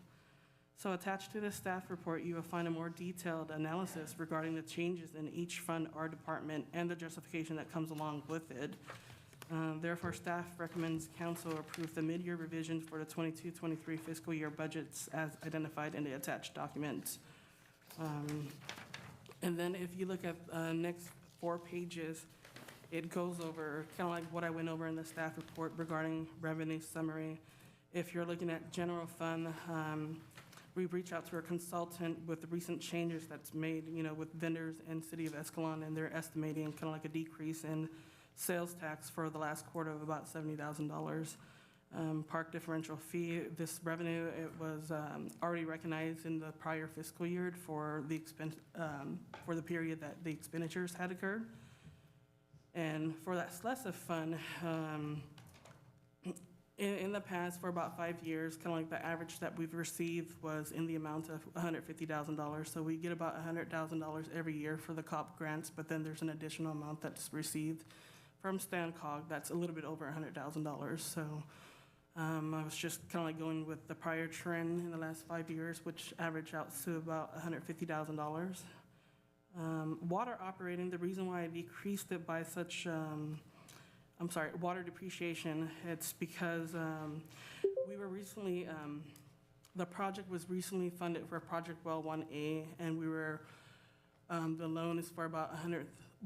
[SPEAKER 15] So attached to the staff report, you will find a more detailed analysis regarding the changes in each fund or department and the justification that comes along with it. Therefore, staff recommends council approve the mid-year revisions for the 22-23 fiscal year budgets as identified in the attached documents. And then if you look at next 4 pages, it goes over kind of like what I went over in the staff report regarding revenue summary. If you're looking at general fund, we've reached out to a consultant with the recent changes that's made, with vendors and City of Escalon, and they're estimating kind of like a decrease in sales tax for the last quarter of about $70,000. Park differential fee, this revenue, it was already recognized in the prior fiscal year for the period that the expenditures had occurred. And for that SLESA fund, in the past, for about 5 years, kind of like the average that we've received was in the amount of $150,000. So we get about $100,000 every year for the COP grants, but then there's an additional amount that's received from StanCog that's a little bit over $100,000. So I was just kind of like going with the prior trend in the last 5 years, which averaged out to about $150,000. Water operating, the reason why I decreased it by such, water depreciation, it's because we were recently, the project was recently funded for Project Well 1A, and we were, the loan is for about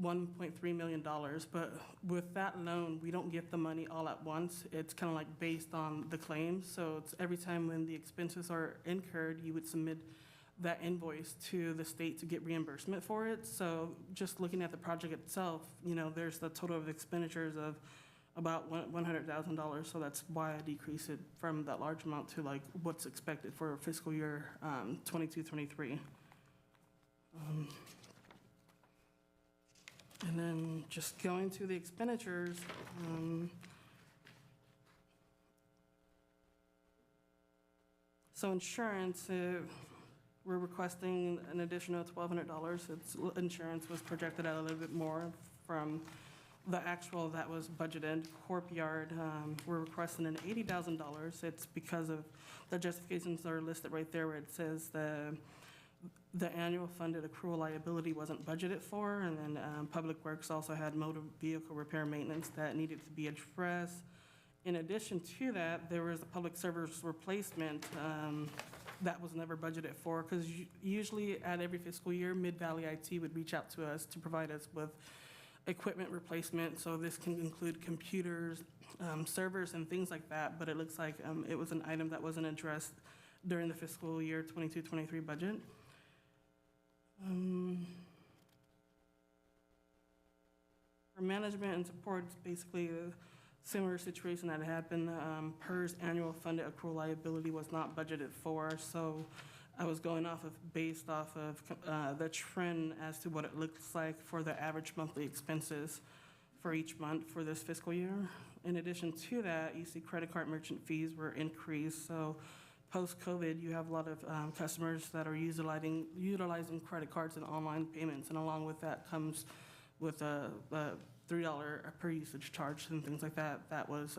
[SPEAKER 15] $1.3 million, but with that loan, we don't get the money all at once. It's kind of like based on the claims, so it's every time when the expenses are incurred, you would submit that invoice to the state to get reimbursement for it. So just looking at the project itself, there's the total of expenditures of about $100,000. So that's why I decreased it from that large amount to like what's expected for fiscal year 22-23. And then just going to the expenditures, so insurance, we're requesting an additional $1,200. Insurance was projected out a little bit more from the actual that was budgeted. Courtyard, we're requesting an $80,000. It's because of the justifications that are listed right there where it says the annual funded accrual liability wasn't budgeted for, and then Public Works also had motor vehicle repair maintenance that needed to be addressed. In addition to that, there was a public service replacement that was never budgeted for, because usually at every fiscal year, Mid-Valley IT would reach out to us to provide us with equipment replacement. So this can include computers, servers, and things like that, but it looks like it was an item that wasn't addressed during the fiscal year 22-23 budget. For management and support, it's basically a similar situation that happened. PERS annual funded accrual liability was not budgeted for, so I was going based off of the trend as to what it looks like for the average monthly expenses for each month for this fiscal year. In addition to that, you see credit card merchant fees were increased, so post-COVID, you have a lot of customers that are utilizing credit cards and online payments, and along with that comes with a $3 per usage charge and things like that. That was,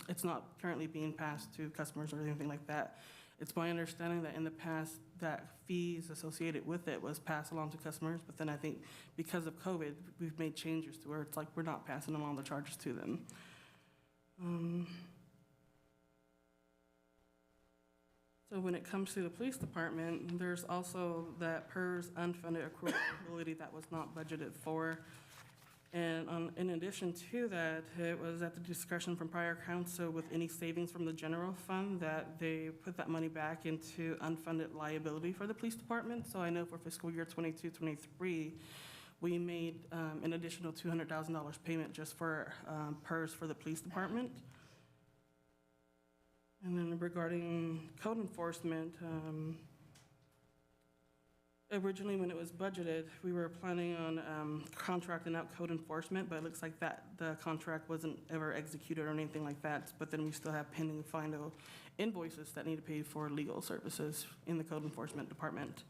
[SPEAKER 15] it's not currently being passed to customers or anything like that. It's my understanding that in the past, that fees associated with it was passed along to customers, but then I think because of COVID, we've made changes to where it's like we're not passing along the charges to them. So when it comes to the police department, there's also that PERS unfunded accrual liability that was not budgeted for. And in addition to that, it was at the discretion from prior council with any savings from the general fund that they put that money back into unfunded liability for the police department. So I know for fiscal year 22-23, we made an additional $200,000 payment just for PERS for the police department. And then regarding code enforcement, originally when it was budgeted, we were planning on contracting out code enforcement, but it looks like that the contract wasn't ever executed or anything like that. But then we still have pending final invoices that need to pay for legal services in the code enforcement department.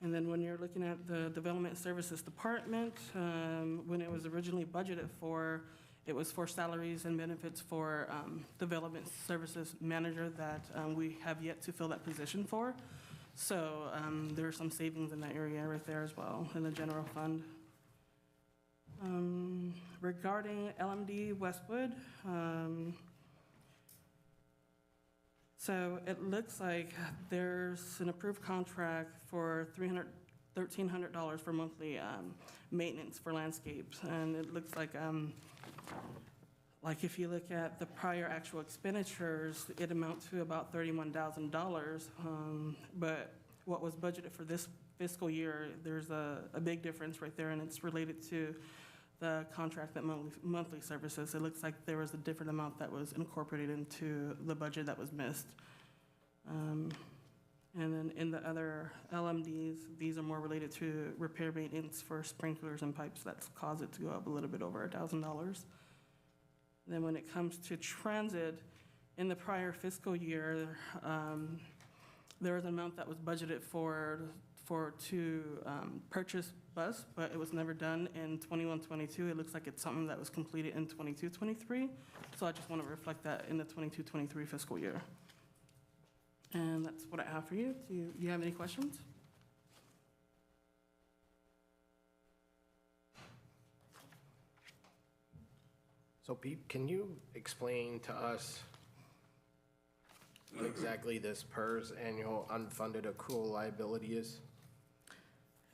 [SPEAKER 15] And then when you're looking at the development services department, when it was originally budgeted for, it was for salaries and benefits for development services manager that we have yet to fill that position for. So there are some savings in that area right there as well in the general fund. Regarding LMD Westwood, so it looks like there's an approved contract for $1,300 for monthly maintenance for landscapes, and it looks like if you look at the prior actual expenditures, it amounts to about $31,000. But what was budgeted for this fiscal year, there's a big difference right there, and it's related to the contract that monthly services. It looks like there was a different amount that was incorporated into the budget that was missed. And then in the other LMDs, these are more related to repair maintenance for sprinklers and pipes. That's caused it to go up a little bit over $1,000. Then when it comes to transit, in the prior fiscal year, there was an amount that was budgeted to purchase bus, but it was never done in 21-22. It looks like it's something that was completed in 22-23. So I just want to reflect that in the 22-23 fiscal year. And that's what I have for you. Do you have any questions?
[SPEAKER 5] So Pete, can you explain to us what exactly this PERS annual unfunded accrual liability is?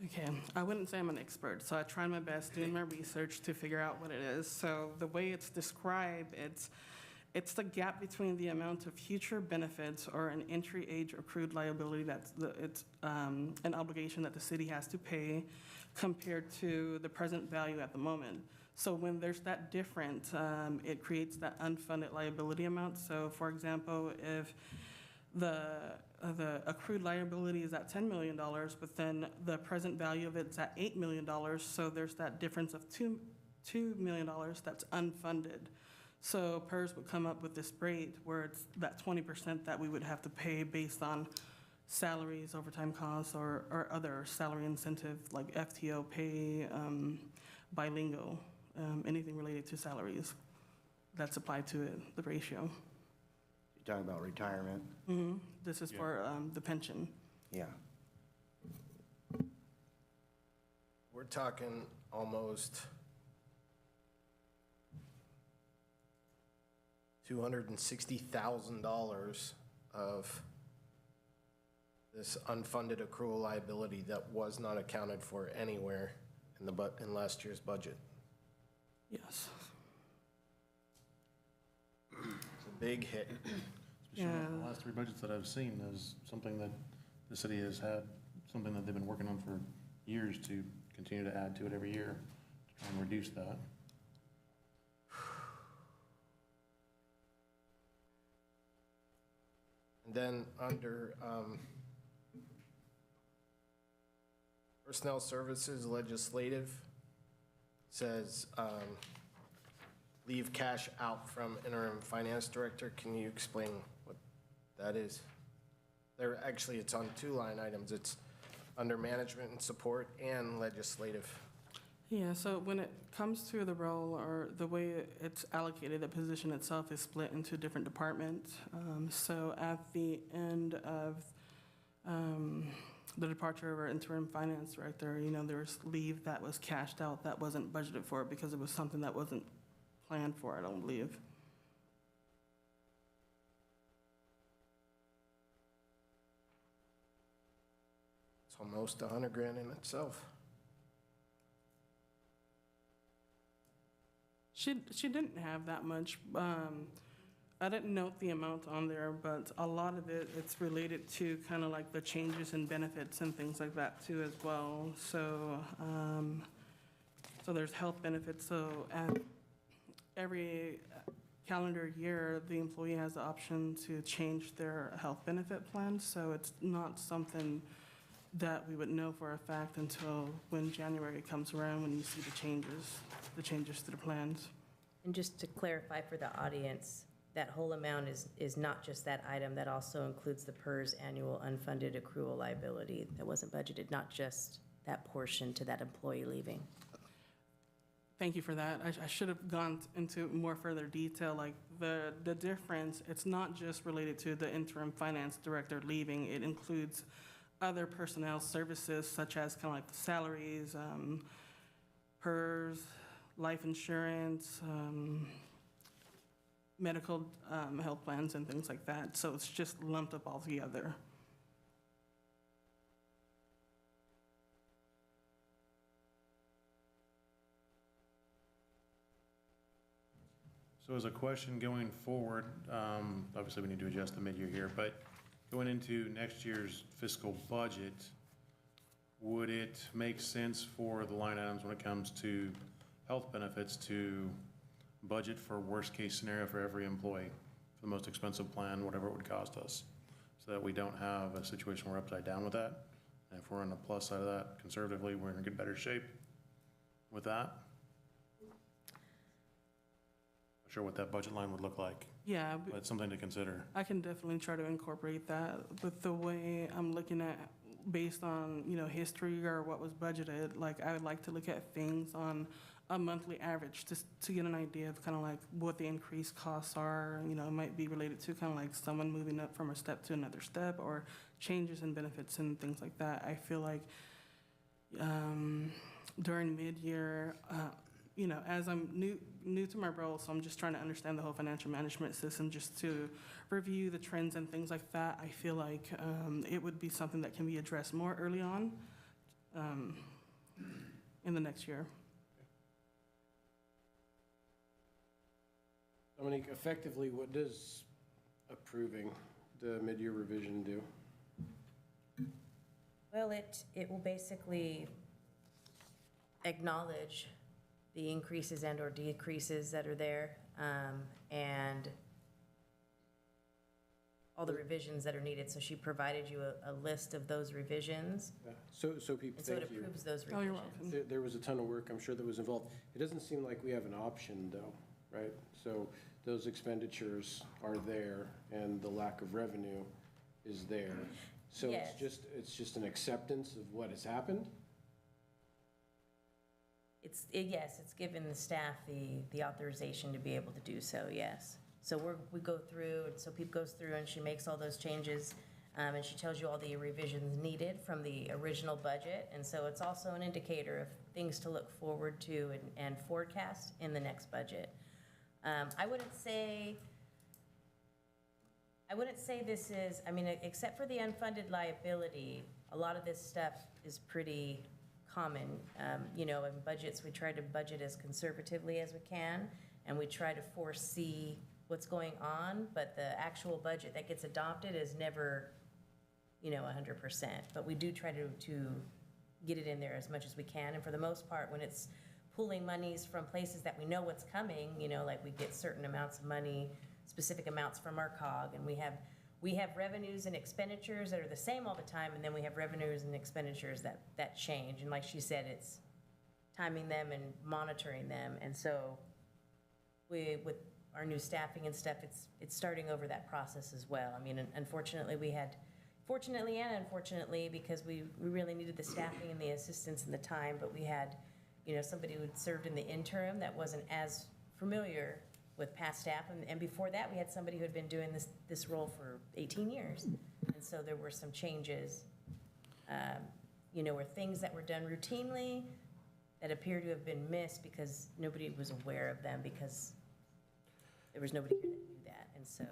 [SPEAKER 15] Okay, I wouldn't say I'm an expert, so I tried my best doing my research to figure out what it is. So the way it's described, It's the gap between the amount of future benefits or an entry age accrued liability it's an obligation that the city has to pay compared to the present value at the moment. So when there's that difference, it creates that unfunded liability amount. So for example, if the accrued liability is at $10 million, but then the present value of it's at $8 million, so there's that difference of $2 million that's unfunded. So PERS would come up with this rate where it's that 20% that we would have to pay based on salaries, overtime costs, or other salary incentive like FTO pay, bilingual, anything related to salaries. That's applied to it, the ratio.
[SPEAKER 6] You're talking about retirement?
[SPEAKER 15] This is for the pension.
[SPEAKER 6] Yeah.
[SPEAKER 5] We're talking almost $260,000 of this unfunded accrual liability that was not accounted for anywhere in last year's budget.
[SPEAKER 15] Yes.
[SPEAKER 5] It's a big hit.
[SPEAKER 4] Especially the last 3 budgets that I've seen is something that the city has had, something that they've been working on for years to continue to add to it every year to try and reduce that.
[SPEAKER 5] And then under Personnel Services Legislative, says leave cash out from interim finance director. Can you explain what that is? Actually, it's on 2 line items. It's under management and support and legislative.
[SPEAKER 15] Yeah, so when it comes to the role or the way it's allocated, the position itself is split into different departments. So at the end of the departure of our interim finance director, there was leave that was cashed out that wasn't budgeted for because it was something that wasn't planned for, I don't believe.
[SPEAKER 5] It's almost $100,000 in itself.
[SPEAKER 15] She didn't have that much. I didn't note the amount on there, but a lot of it's related to kind of like the changes in benefits and things like that too as well. So, so there's health benefits. So at every calendar year, the employee has the option to change their health benefit plan. So it's not something that we would know for a fact until when January comes around, when you see the changes to the plans.
[SPEAKER 3] And just to clarify for the audience, that whole amount is not just that item, that also includes the PERS annual unfunded accrual liability that wasn't budgeted, not just that portion to that employee leaving.
[SPEAKER 15] Thank you for that. I should have gone into more further detail, like the difference, it's not just related to the interim finance director leaving, it includes other personnel services such as kind of like the salaries, PERS, life insurance, medical health plans and things like that. So it's just lumped up all together.
[SPEAKER 4] So as a question going forward, obviously we need to adjust the mid-year here, but going into next year's fiscal budget, would it make sense for the line items when it comes to health benefits to budget for worst-case scenario for every employee, for the most expensive plan, whatever it would cost us, so that we don't have a situation where we're upside down with that? And if we're on the plus side of that, conservatively, we're in good, better shape with that? Not sure what that budget line would look like.
[SPEAKER 15] Yeah.
[SPEAKER 4] But it's something to consider.
[SPEAKER 15] I can definitely try to incorporate that, but the way I'm looking at, based on, history or what was budgeted, like I would like to look at things on a monthly average just to get an idea of kind of like what the increased costs are. It might be related to kind of like someone moving up from a step to another step or changes in benefits and things like that. I feel like during mid-year, as I'm new to my role, so I'm just trying to understand the whole financial management system, just to review the trends and things like that. I feel like it would be something that can be addressed more early on in the next year.
[SPEAKER 2] Dominique, effectively, what does approving the mid-year revision do?
[SPEAKER 3] Well, it will basically acknowledge the increases and/or decreases that are there, and all the revisions that are needed. So she provided you a list of those revisions,
[SPEAKER 2] Yeah. So people,
[SPEAKER 3] and so it
[SPEAKER 2] thank you.
[SPEAKER 3] approves those
[SPEAKER 15] Oh, you're
[SPEAKER 3] revisions.
[SPEAKER 15] welcome.
[SPEAKER 2] There was a ton of work, I'm sure, that was involved. It doesn't seem like we have an option, though, right? So those expenditures are there, and the lack of revenue is there. So
[SPEAKER 3] Yes.
[SPEAKER 2] it's just an acceptance of what has happened?
[SPEAKER 3] Yes, it's given the staff the authorization to be able to do so, yes. So we go through, and so Pete goes through and she makes all those changes, and she tells you all the revisions needed from the original budget. And so it's also an indicator of things to look forward to and forecast in the next budget. I wouldn't say this is, I mean, except for the unfunded liability, a lot of this stuff is pretty common. You know, in budgets, we try to budget as conservatively as we can, and we try to foresee what's going on, but the actual budget that gets adopted is never, 100%. But we do try to get it in there as much as we can, and for the most part, when it's pulling monies from places that we know what's coming, like we get certain amounts of money, specific amounts from our COG, and we have revenues and expenditures that are the same all the time, and then we have revenues and expenditures that change. And like she said, it's timing them and monitoring them. And so with our new staffing and stuff, it's starting over that process as well. I mean, unfortunately, fortunately and unfortunately, because we really needed the staffing and the assistance and the time, but we had, somebody who had served in the interim that wasn't as familiar with past staff, and before that, we had somebody who had been doing this role for 18 years. And so there were some changes, where things that were done routinely that appear to have been missed because nobody was aware of them, because there was nobody here that knew that. And so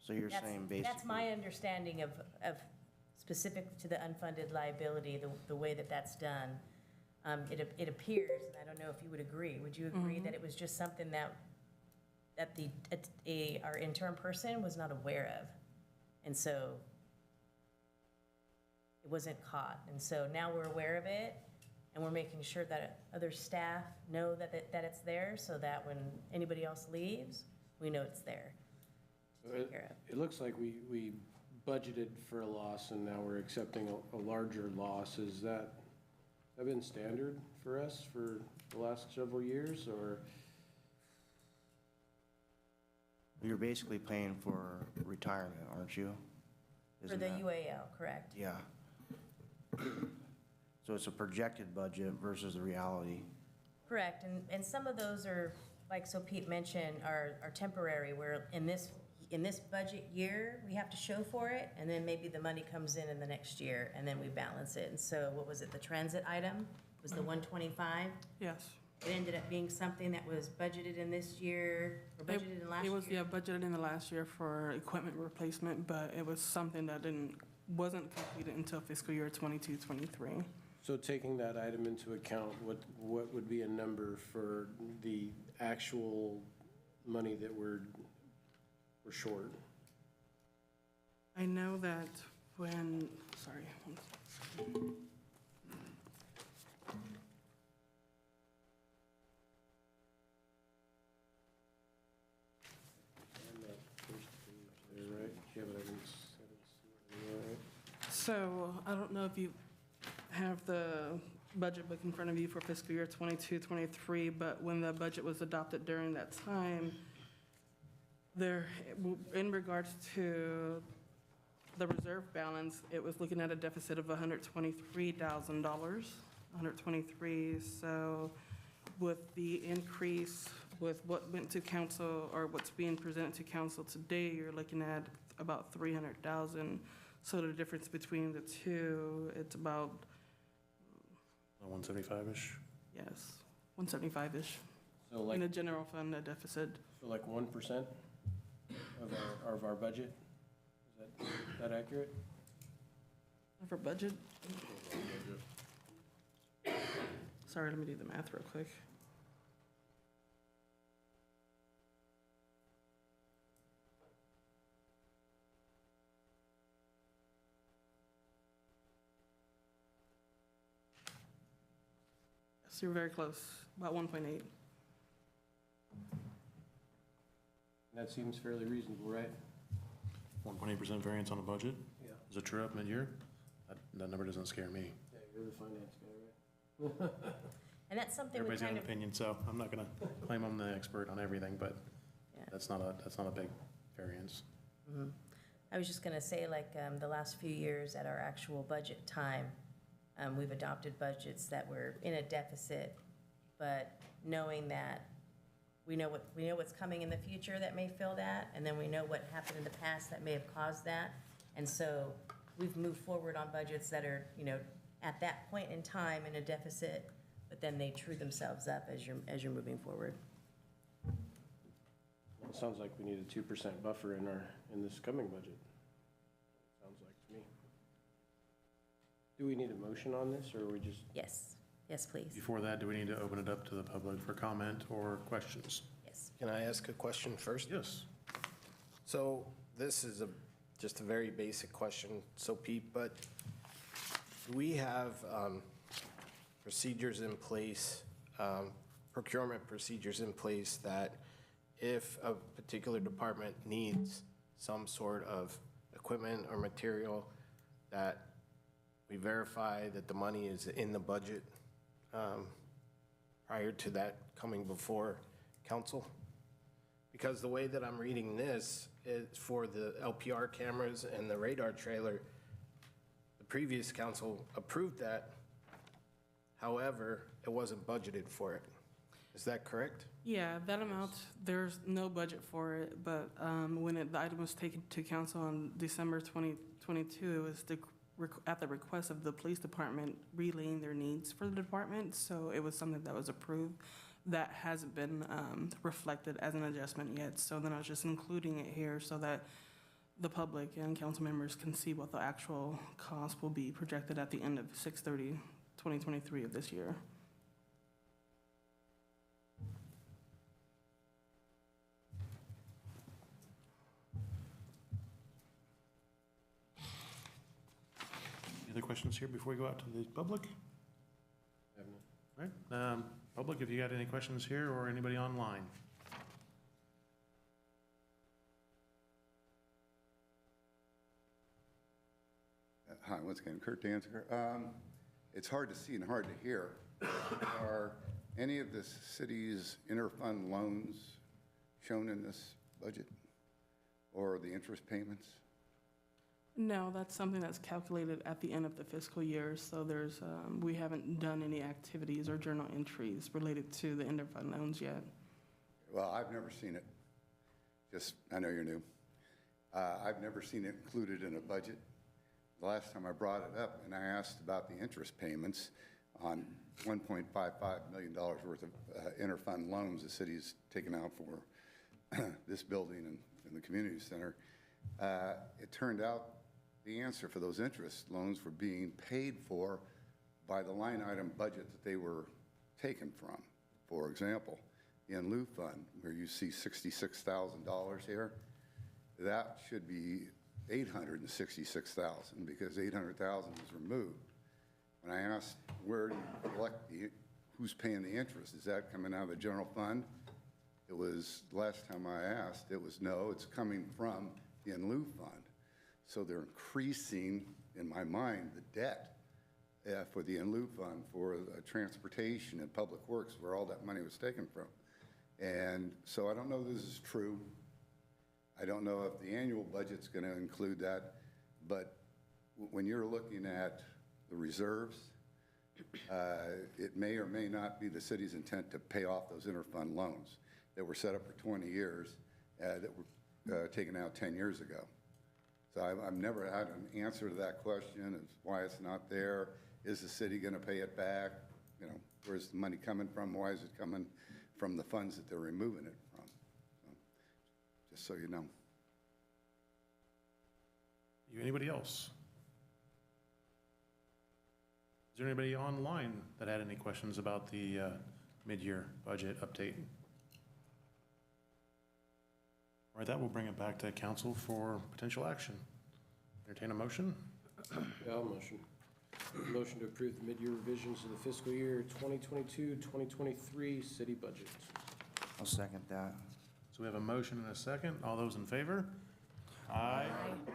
[SPEAKER 6] you're saying basically.
[SPEAKER 3] That's my understanding of specific to the unfunded liability, the way that that's done. It appears, and I don't know if you would agree, would you agree that it was just something that our interim person was not aware of? And so it wasn't caught. And so now we're aware of it, and we're making sure that other staff know that it's there, so that when anybody else leaves, we know it's there.
[SPEAKER 2] It looks like we budgeted for a loss, and now we're accepting a larger loss. Has that been standard for us for the last several years, or?
[SPEAKER 6] You're basically paying for retirement, aren't you?
[SPEAKER 3] For the UAL, correct?
[SPEAKER 6] Yeah. So it's a projected budget versus the reality.
[SPEAKER 3] Correct, and some of those are, like, so Pete mentioned, are temporary, where in this budget year, we have to show for it, and then maybe the money comes in the next year, and then we balance it. And so, what was it, the transit item was the 125?
[SPEAKER 15] Yes.
[SPEAKER 3] It ended up being something that was budgeted in this year, or budgeted in last year?
[SPEAKER 15] It was, yeah, budgeted in the last year for equipment replacement, but it was something that wasn't completed until fiscal year 22, 23.
[SPEAKER 2] So taking that item into account, what would be a number for the actual money that we're short?
[SPEAKER 15] I know that when, sorry, one second. So I don't know if you have the budget book in front of you for fiscal year 22, 23, but when the budget was adopted during that time, in regards to the reserve balance, it was looking at a deficit of $123,000, 123. So with the increase, with what went to council, or what's being presented to council today, you're looking at about $300,000. So the difference between the two, it's about
[SPEAKER 4] 175-ish?
[SPEAKER 15] Yes, 175-ish.
[SPEAKER 2] So like,
[SPEAKER 15] in the general fund, a deficit.
[SPEAKER 2] So like 1% of our budget? Is that accurate?
[SPEAKER 15] Of our budget? Sorry, let me do the math real quick. So you're very close, about 1.8.
[SPEAKER 2] That seems fairly reasonable, right?
[SPEAKER 4] 1.8% variance on the budget?
[SPEAKER 2] Yeah.
[SPEAKER 4] Is it true up mid-year? That number doesn't scare me.
[SPEAKER 2] Yeah, you're the finance guy, right?
[SPEAKER 3] And that's something we
[SPEAKER 4] Everybody's got
[SPEAKER 3] kind
[SPEAKER 4] an
[SPEAKER 3] of,
[SPEAKER 4] opinion, so I'm not gonna claim I'm the expert on everything, but
[SPEAKER 3] Yeah.
[SPEAKER 4] that's not a big variance.
[SPEAKER 3] I was just gonna say, like, the last few years at our actual budget time, we've adopted budgets that were in a deficit, but knowing that we know what's coming in the future that may fill that, and then we know what happened in the past that may have caused that. And so we've moved forward on budgets that are, at that point in time in a deficit, but then they true themselves up as you're moving forward.
[SPEAKER 2] Well, it sounds like we need a 2% buffer in this coming budget. Sounds like to me. Do we need a motion on this, or are we just?
[SPEAKER 3] Yes, yes, please.
[SPEAKER 4] Before that, do we need to open it up to the public for comment or questions?
[SPEAKER 3] Yes.
[SPEAKER 5] Can I ask a question first?
[SPEAKER 4] Yes.
[SPEAKER 5] So this is just a very basic question, so Pete, but do we have procedures in place, procurement procedures in place that if a particular department needs some sort of equipment or material, that we verify that the money is in the budget prior to that coming before council? Because the way that I'm reading this is for the LPR cameras and the radar trailer, the previous council approved that. However, it wasn't budgeted for it. Is that correct?
[SPEAKER 15] Yeah, that amount, there's no budget for it, but when the item was taken to council on December 2022, it was at the request of the police department relaying their needs for the department, so it was something that was approved. That hasn't been reflected as an adjustment yet, so then I was just including it here so that the public and council members can see what the actual cost will be projected at the end of 6/30/2023 of this year.
[SPEAKER 4] Any other questions here before we go out to the public? All right, public, if you got any questions here or anybody online?
[SPEAKER 13] Hi, once again, Kurt Danziger. It's hard to see and hard to hear. Are any of the city's interfund loans shown in this budget, or the interest payments?
[SPEAKER 15] No, that's something that's calculated at the end of the fiscal year, so there's, we haven't done any activities or journal entries related to the interfund loans yet.
[SPEAKER 13] Well, I've never seen it. I know you're new. I've never seen it included in a budget. The last time I brought it up and I asked about the interest payments on $1.55 million worth of interfund loans the city's taken out for this building and the community center, it turned out the answer for those interest loans were being paid for by the line item budget that they were taken from. For example, the in lieu fund, where you see $66,000 here, that should be $866,000 because $800,000 was removed. When I asked where do you collect who's paying the interest, is that coming out of the general fund? It was, last time I asked, it was no, it's coming from the in lieu fund. So they're increasing, in my mind, the debt for the in lieu fund for transportation and public works, where all that money was taken from. And so I don't know if this is true. I don't know if the annual budget's going to include that, but when you're looking at the reserves, it may or may not be the city's intent to pay off those interfund loans that were set up for 20 years that were taken out 10 years ago. So I've never had an answer to that question as why it's not there. Is the city going to pay it back? Where's the money coming from? Why is it coming from the funds that they're removing it from? So, just so you know.
[SPEAKER 4] Anybody else? Is there anybody online that had any questions about the mid-year budget update? All right, that will bring it back to council for potential action. Entertain a motion?
[SPEAKER 2] Yeah, I'll motion. Motion to approve the mid-year revisions of the fiscal year 2022-2023 city budget.
[SPEAKER 6] I'll second that.
[SPEAKER 4] So we have a motion and a second. All those in favor? Aye.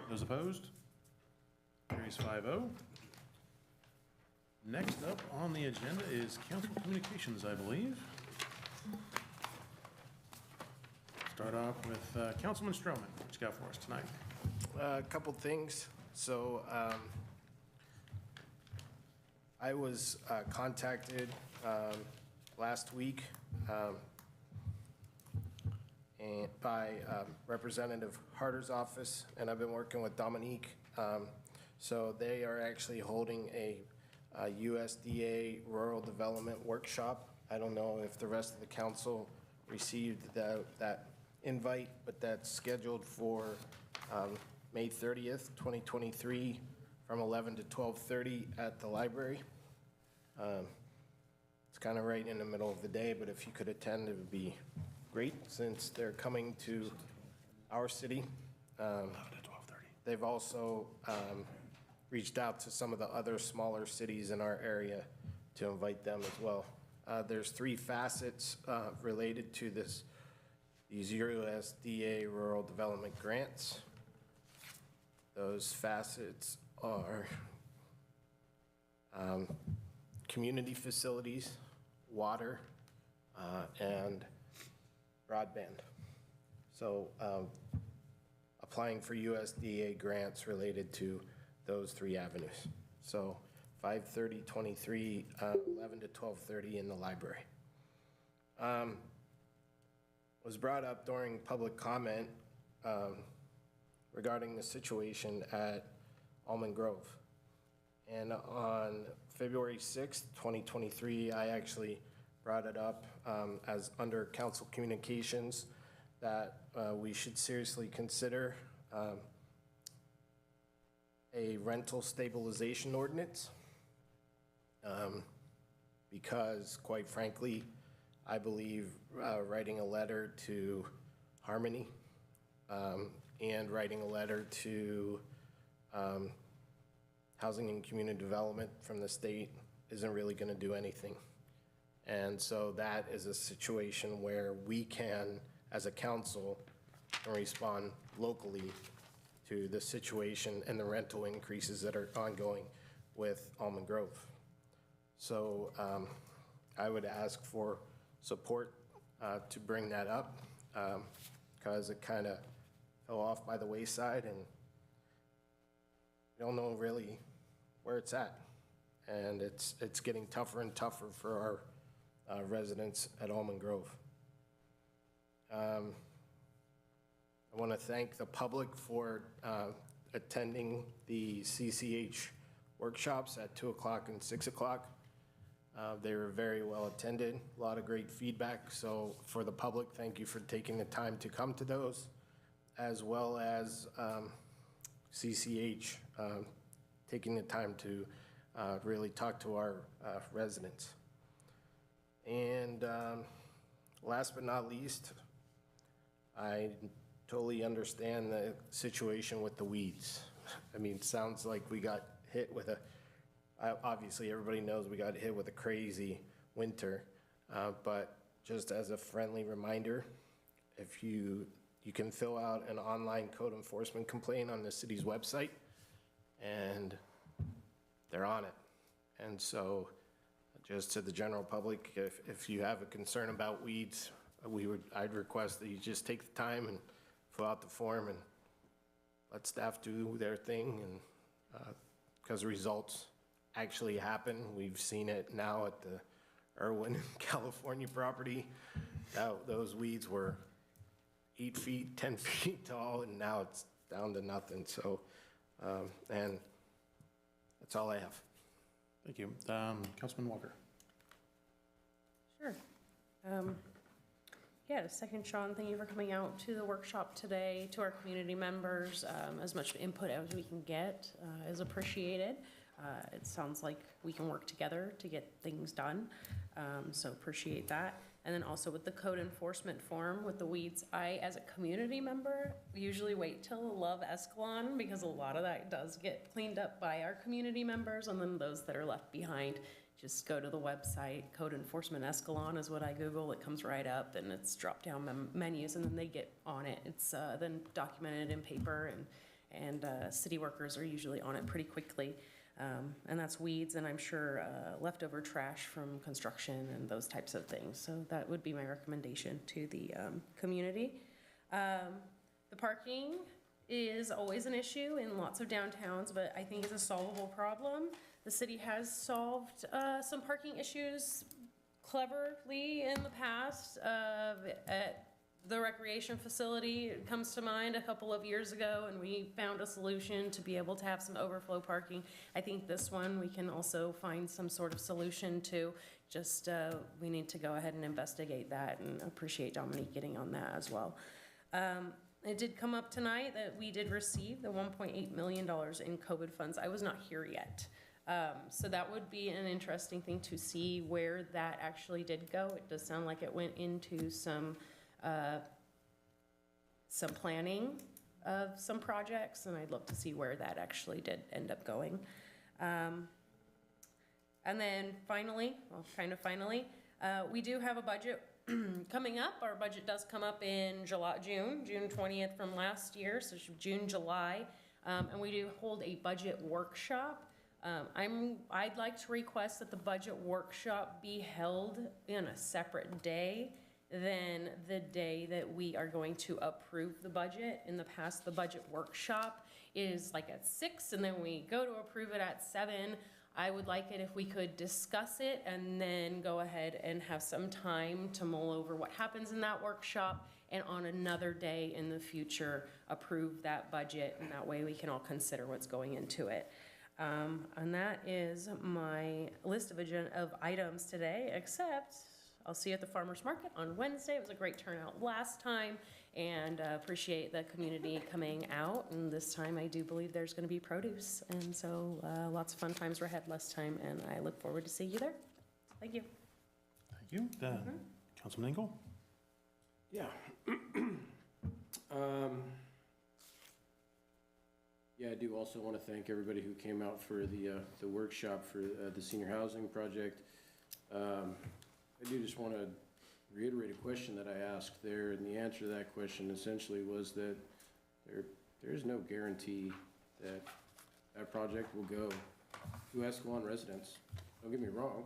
[SPEAKER 4] Those opposed? Carries 5-0. Next up on the agenda is council communications, I believe. Start off with Councilman Stroman. What you got for us tonight?
[SPEAKER 5] A couple things. So I was contacted last week and by Representative Harder's office, and I've been working with Dominique. So they are actually holding a USDA Rural Development Workshop. I don't know if the rest of the council received that invite, but that's scheduled for May 30th, 2023, from 11 to 12:30 at the library. It's kind of right in the middle of the day, but if you could attend, it would be great, since they're coming to our city.
[SPEAKER 4] 11 to 12:30.
[SPEAKER 5] They've also reached out to some of the other smaller cities in our area to invite them as well. There's 3 facets related to these USDA rural development grants. Those facets are community facilities, water, and broadband. So applying for USDA grants related to those 3 avenues. So 5/30/23, 11 to 12:30 in the library. Was brought up during public comment regarding the situation at Almond Grove. And on February 6th, 2023, I actually brought it up as under council communications that we should seriously consider a rental stabilization ordinance, because quite frankly, I believe writing a letter to Harmony and writing a letter to Housing and Community Development from the state isn't really going to do anything. And so that is a situation where we can, as a council, respond locally to the situation and the rental increases that are ongoing with Almond Grove. So I would ask for support to bring that up, because it kind of fell off by the wayside and we don't know really where it's at. And it's getting tougher and tougher for our residents at Almond Grove. I want to thank the public for attending the CCH workshops at 2 o'clock and 6 o'clock. They were very well attended, a lot of great feedback. So for the public, thank you for taking the time to come to those, as well as CCH taking the time to really talk to our residents. And last but not least, I totally understand the situation with the weeds. I mean, it sounds like we got hit with obviously everybody knows we got hit with a crazy winter, but just as a friendly reminder, if you can fill out an online code enforcement complaint on the city's website, and they're on it. And so just to the general public, if you have a concern about weeds, I'd request that you just take the time and fill out the form and let staff do their thing, and because results actually happen. We've seen it now at the Irwin, California property. Those weeds were 8 feet, 10 feet tall, and now it's down to nothing. So, and that's all I have.
[SPEAKER 4] Thank you. Councilman Walker.
[SPEAKER 1] Sure. Yeah, second, Sean, thank you for coming out to the workshop today. To our community members, as much input as we can get is appreciated. It sounds like we can work together to get things done, so appreciate that. And then also with the code enforcement form with the weeds, I, as a community member, usually wait till Love Escalon because a lot of that does get cleaned up by our community members, and then those that are left behind, just go to the website. Code enforcement Escalon is what I Google. It comes right up, and it's drop-down menus, and then they get on it. It's then documented in paper, and city workers are usually on it pretty quickly. And that's weeds, and I'm sure leftover trash from construction and those types of things. So that would be my recommendation to the community. The parking is always an issue in lots of downtowns, but I think it's a solvable problem. The city has solved some parking issues cleverly in the past. At the recreation facility comes to mind a couple of years ago, and we found a solution to be able to have some overflow parking. I think this one we can also find some sort of solution to. Just we need to go ahead and investigate that, and appreciate Dominique getting on that as well. It did come up tonight that we did receive the $1.8 million in COVID funds. I was not here yet. So that would be an interesting thing to see where that actually did go. It does sound like it went into some planning of some projects, and I'd love to see where that actually did end up going. And then finally, we do have a budget coming up. Our budget does come up in June 20th from last year, so June, July, and we do hold a budget workshop. I'd like to request that the budget workshop be held in a separate day than the day that we are going to approve the budget. In the past, the budget workshop is like at 6, and then we go to approve it at 7. I would like it if we could discuss it and then go ahead and have some time to mull over what happens in that workshop, and on another day in the future, approve that budget, and that way we can all consider what's going into it. And that is my list of items today, except I'll see you at the farmer's market on Wednesday. It was a great turnout last time, and appreciate the community coming out. And this time I do believe there's going to be produce. And so lots of fun times were had last time, and I look forward to seeing you there. Thank you.
[SPEAKER 4] Thank you. Councilman Engel?
[SPEAKER 2] Yeah. Yeah, I do also want to thank everybody who came out for the workshop for the senior housing project. I do just want to reiterate a question that I asked there, and the answer to that question essentially was that there is no guarantee that that project will go to Escalon residents. Don't get me wrong.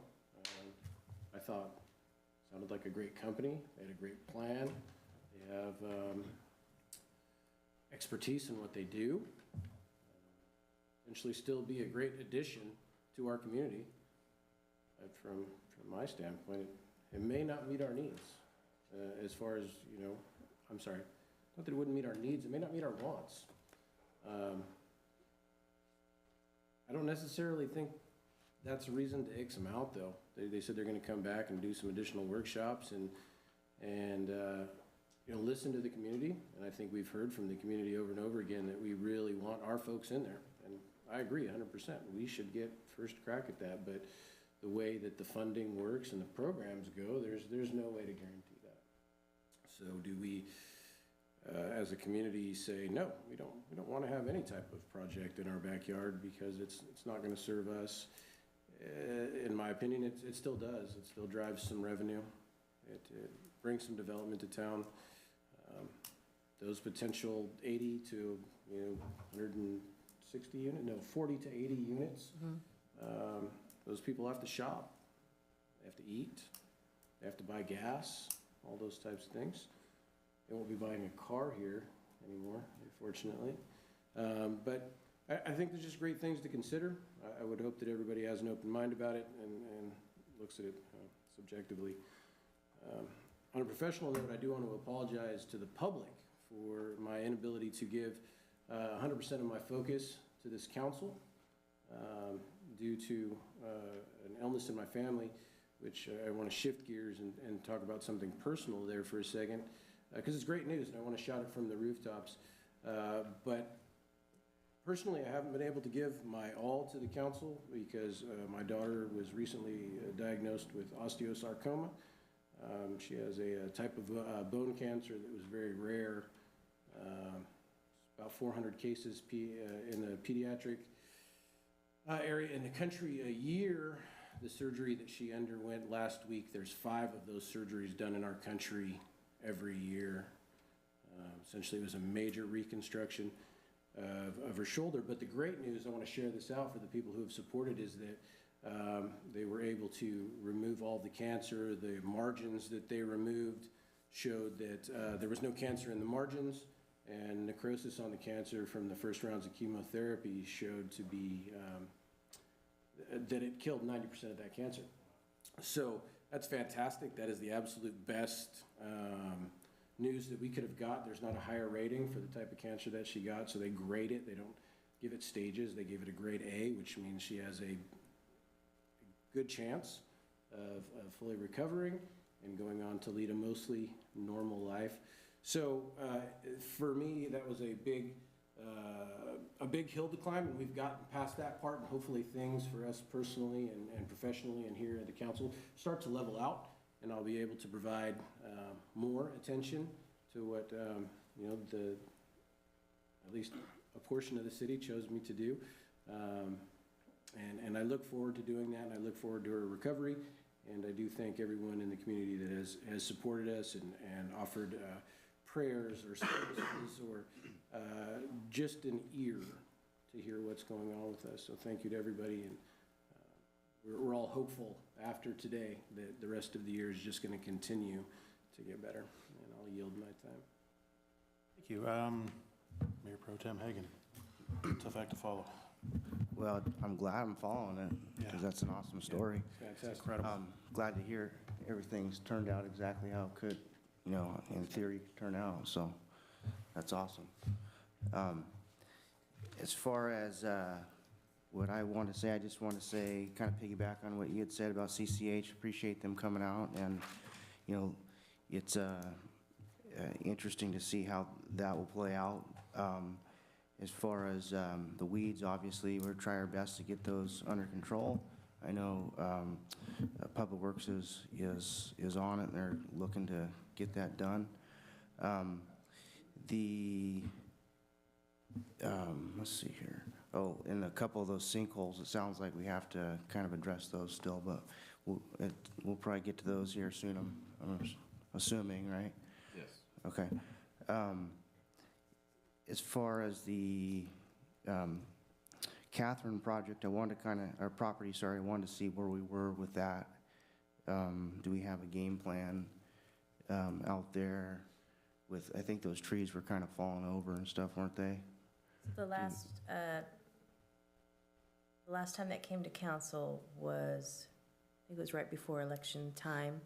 [SPEAKER 2] I thought it sounded like a great company. They had a great plan. They have expertise in what they do. Eventually still be a great addition to our community. But from my standpoint, it may not meet our needs as far as, I'm sorry, not that it wouldn't meet our needs, it may not meet our wants. I don't necessarily think that's a reason to X them out, though. They said they're going to come back and do some additional workshops and listen to the community. And I think we've heard from the community over and over again that we really want our folks in there. And I agree 100%. We should get first crack at that. But the way that the funding works and the programs go, there's no way to guarantee that. So do we, as a community, say no? We don't want to have any type of project in our backyard because it's not going to serve us. In my opinion, it still does. It still drives some revenue. It brings some development to town. Those potential 80 to 160 units, no, 40 to 80 units. Those people have to shop, they have to eat, they have to buy gas, all those types of things. They won't be buying a car here anymore, unfortunately. But I think there's just great things to consider. I would hope that everybody has an open mind about it and looks at it subjectively. On a professional note, I do want to apologize to the public for my inability to give 100% of my focus to this council due to an illness in my family, which I want to shift gears and talk about something personal there for a second, because it's great news and I want to shout it from the rooftops. But personally, I haven't been able to give my all to the council because my daughter was recently diagnosed with osteosarcoma. She has a type of bone cancer that was very rare. About 400 cases in the pediatric area in the country a year. The surgery that she underwent last week, there's 5 of those surgeries done in our country every year. Essentially, it was a major reconstruction of her shoulder. But the great news, I want to share this out for the people who have supported, is that they were able to remove all the cancer. The margins that they removed showed that there was no cancer in the margins, and necrosis on the cancer from the first rounds of chemotherapy showed to be that it killed 90% of that cancer. So that's fantastic. That is the absolute best news that we could have got. There's not a higher rating for the type of cancer that she got, so they grade it. They don't give it stages. They give it a grade A, which means she has a good chance of fully recovering and going on to lead a mostly normal life. So for me, that was a big hill to climb, and we've gotten past that part, and hopefully things for us personally and professionally and here at the council start to level out, and I'll be able to provide more attention to what at least a portion of the city chose me to do. And I look forward to doing that, and I look forward to her recovery. And I do thank everyone in the community that has supported us and offered prayers or services or just an ear to hear what's going on with us. So thank you to everybody, and we're all hopeful after today that the rest of the year is just going to continue to get better. And I'll yield my time.
[SPEAKER 4] Thank you. Mayor Pro Tem Hagan, tough act to follow.
[SPEAKER 6] Well, I'm glad I'm following it, because that's an awesome story.
[SPEAKER 2] Yeah, fantastic.
[SPEAKER 4] Incredible.
[SPEAKER 6] Glad to hear everything's turned out exactly how it could, in theory, turn out. So that's awesome. As far as what I want to say, I just want to say, kind of piggyback on what you had said about CCH. Appreciate them coming out, and it's interesting to see how that will play out. As far as the weeds, obviously, we'll try our best to get those under control. I know Public Works is on it, and they're looking to get that done. Let's see here. Oh, in a couple of those sinkholes, it sounds like we have to kind of address those still, but we'll probably get to those here soon, I'm assuming, right?
[SPEAKER 8] Yes.
[SPEAKER 6] Okay. As far as the Catherine project, I wanted to our property, sorry, I wanted to see where we were with that. Do we have a game plan out there with, I think those trees were kind of falling over and stuff, weren't they?
[SPEAKER 3] The last time that came to council was, I think it was right before election time.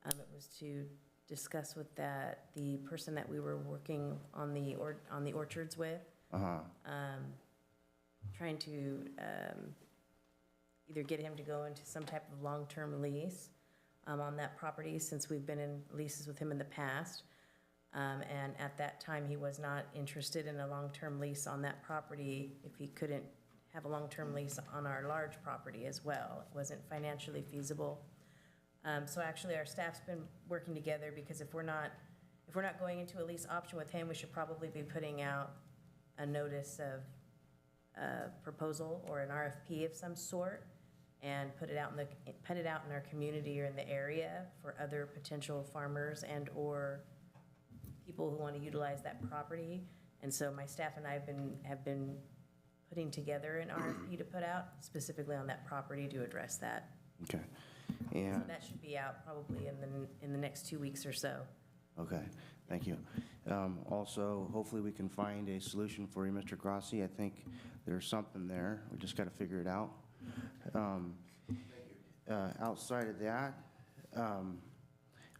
[SPEAKER 3] It was to discuss with the person that we were working on the orchards with. Trying to either get him to go into some type of long-term lease on that property, since we've been in leases with him in the past. And at that time, he was not interested in a long-term lease on that property if he couldn't have a long-term lease on our large property as well. It wasn't financially feasible. So actually, our staff's been working together, because if we're not going into a lease option with him, we should probably be putting out a notice of proposal or an RFP of some sort, and put it out in our community or in the area for other potential farmers and or people who want to utilize that property. And so my staff and I have been putting together an RFP to put out specifically on that property to address that.
[SPEAKER 6] Okay. And
[SPEAKER 3] so that should be out probably in the next 2 weeks or so.
[SPEAKER 6] Okay, thank you. Also, hopefully we can find a solution for you, Mr. Grassi. I think there's something there. We just got to figure it out. Outside of that,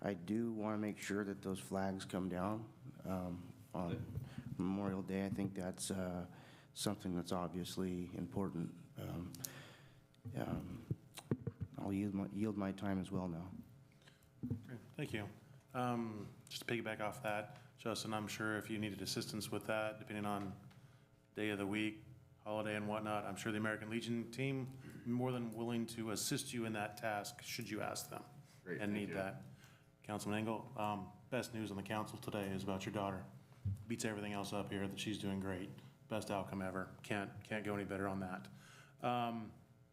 [SPEAKER 6] I do want to make sure that those flags come down on Memorial Day. I think that's something that's obviously important. I'll yield my time as well now.
[SPEAKER 4] Okay, thank you. Just to piggyback off that, Justin, I'm sure if you needed assistance with that, depending on day of the week, holiday and whatnot, I'm sure the American Legion team more than willing to assist you in that task should you ask them.
[SPEAKER 8] Great,
[SPEAKER 4] and
[SPEAKER 8] thank
[SPEAKER 4] need
[SPEAKER 8] you.
[SPEAKER 4] that. Councilman Engel. Best news on the council today is about your daughter. Beats everything else up here, that she's doing great. Best outcome ever. Can't go any better on that.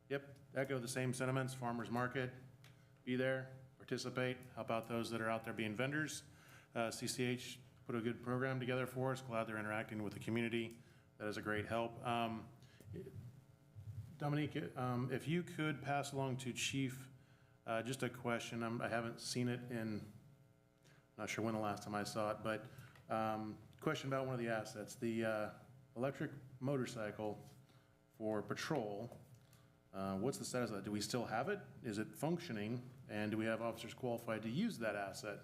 [SPEAKER 4] Yep, echo the same sentiments. Farmers market, be there, participate, help out those that are out there being vendors. CCH put a good program together for us. Glad they're interacting with the community. That is a great help. Dominique, if you could pass along to Chief just a question. I haven't seen it in, not sure when the last time I saw it, but question about one of the assets, the electric motorcycle for patrol. What's the status of that? Do we still have it? Is it functioning? And do we have officers qualified to use that asset?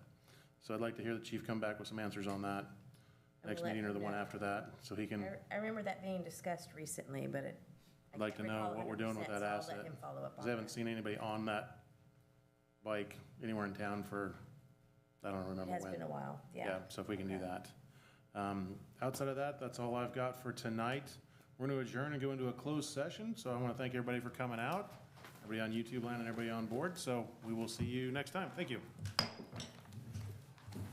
[SPEAKER 4] So I'd like to hear the chief come back with some answers on that next meeting or the one after that, so he can.
[SPEAKER 3] I remember that being discussed recently, but
[SPEAKER 4] I'd like to know what we're doing with that asset.
[SPEAKER 3] I'll let him follow up on
[SPEAKER 4] Because I haven't seen anybody on that bike anywhere in town for, I don't remember when.
[SPEAKER 3] It has been a while, yeah.
[SPEAKER 4] Yeah, so if we can do that. Outside of that, that's all I've got for tonight. We're going to adjourn and go into a closed session, so I want to thank everybody for coming out, everybody on YouTube land and everybody on board, so we will see you next time. Thank you.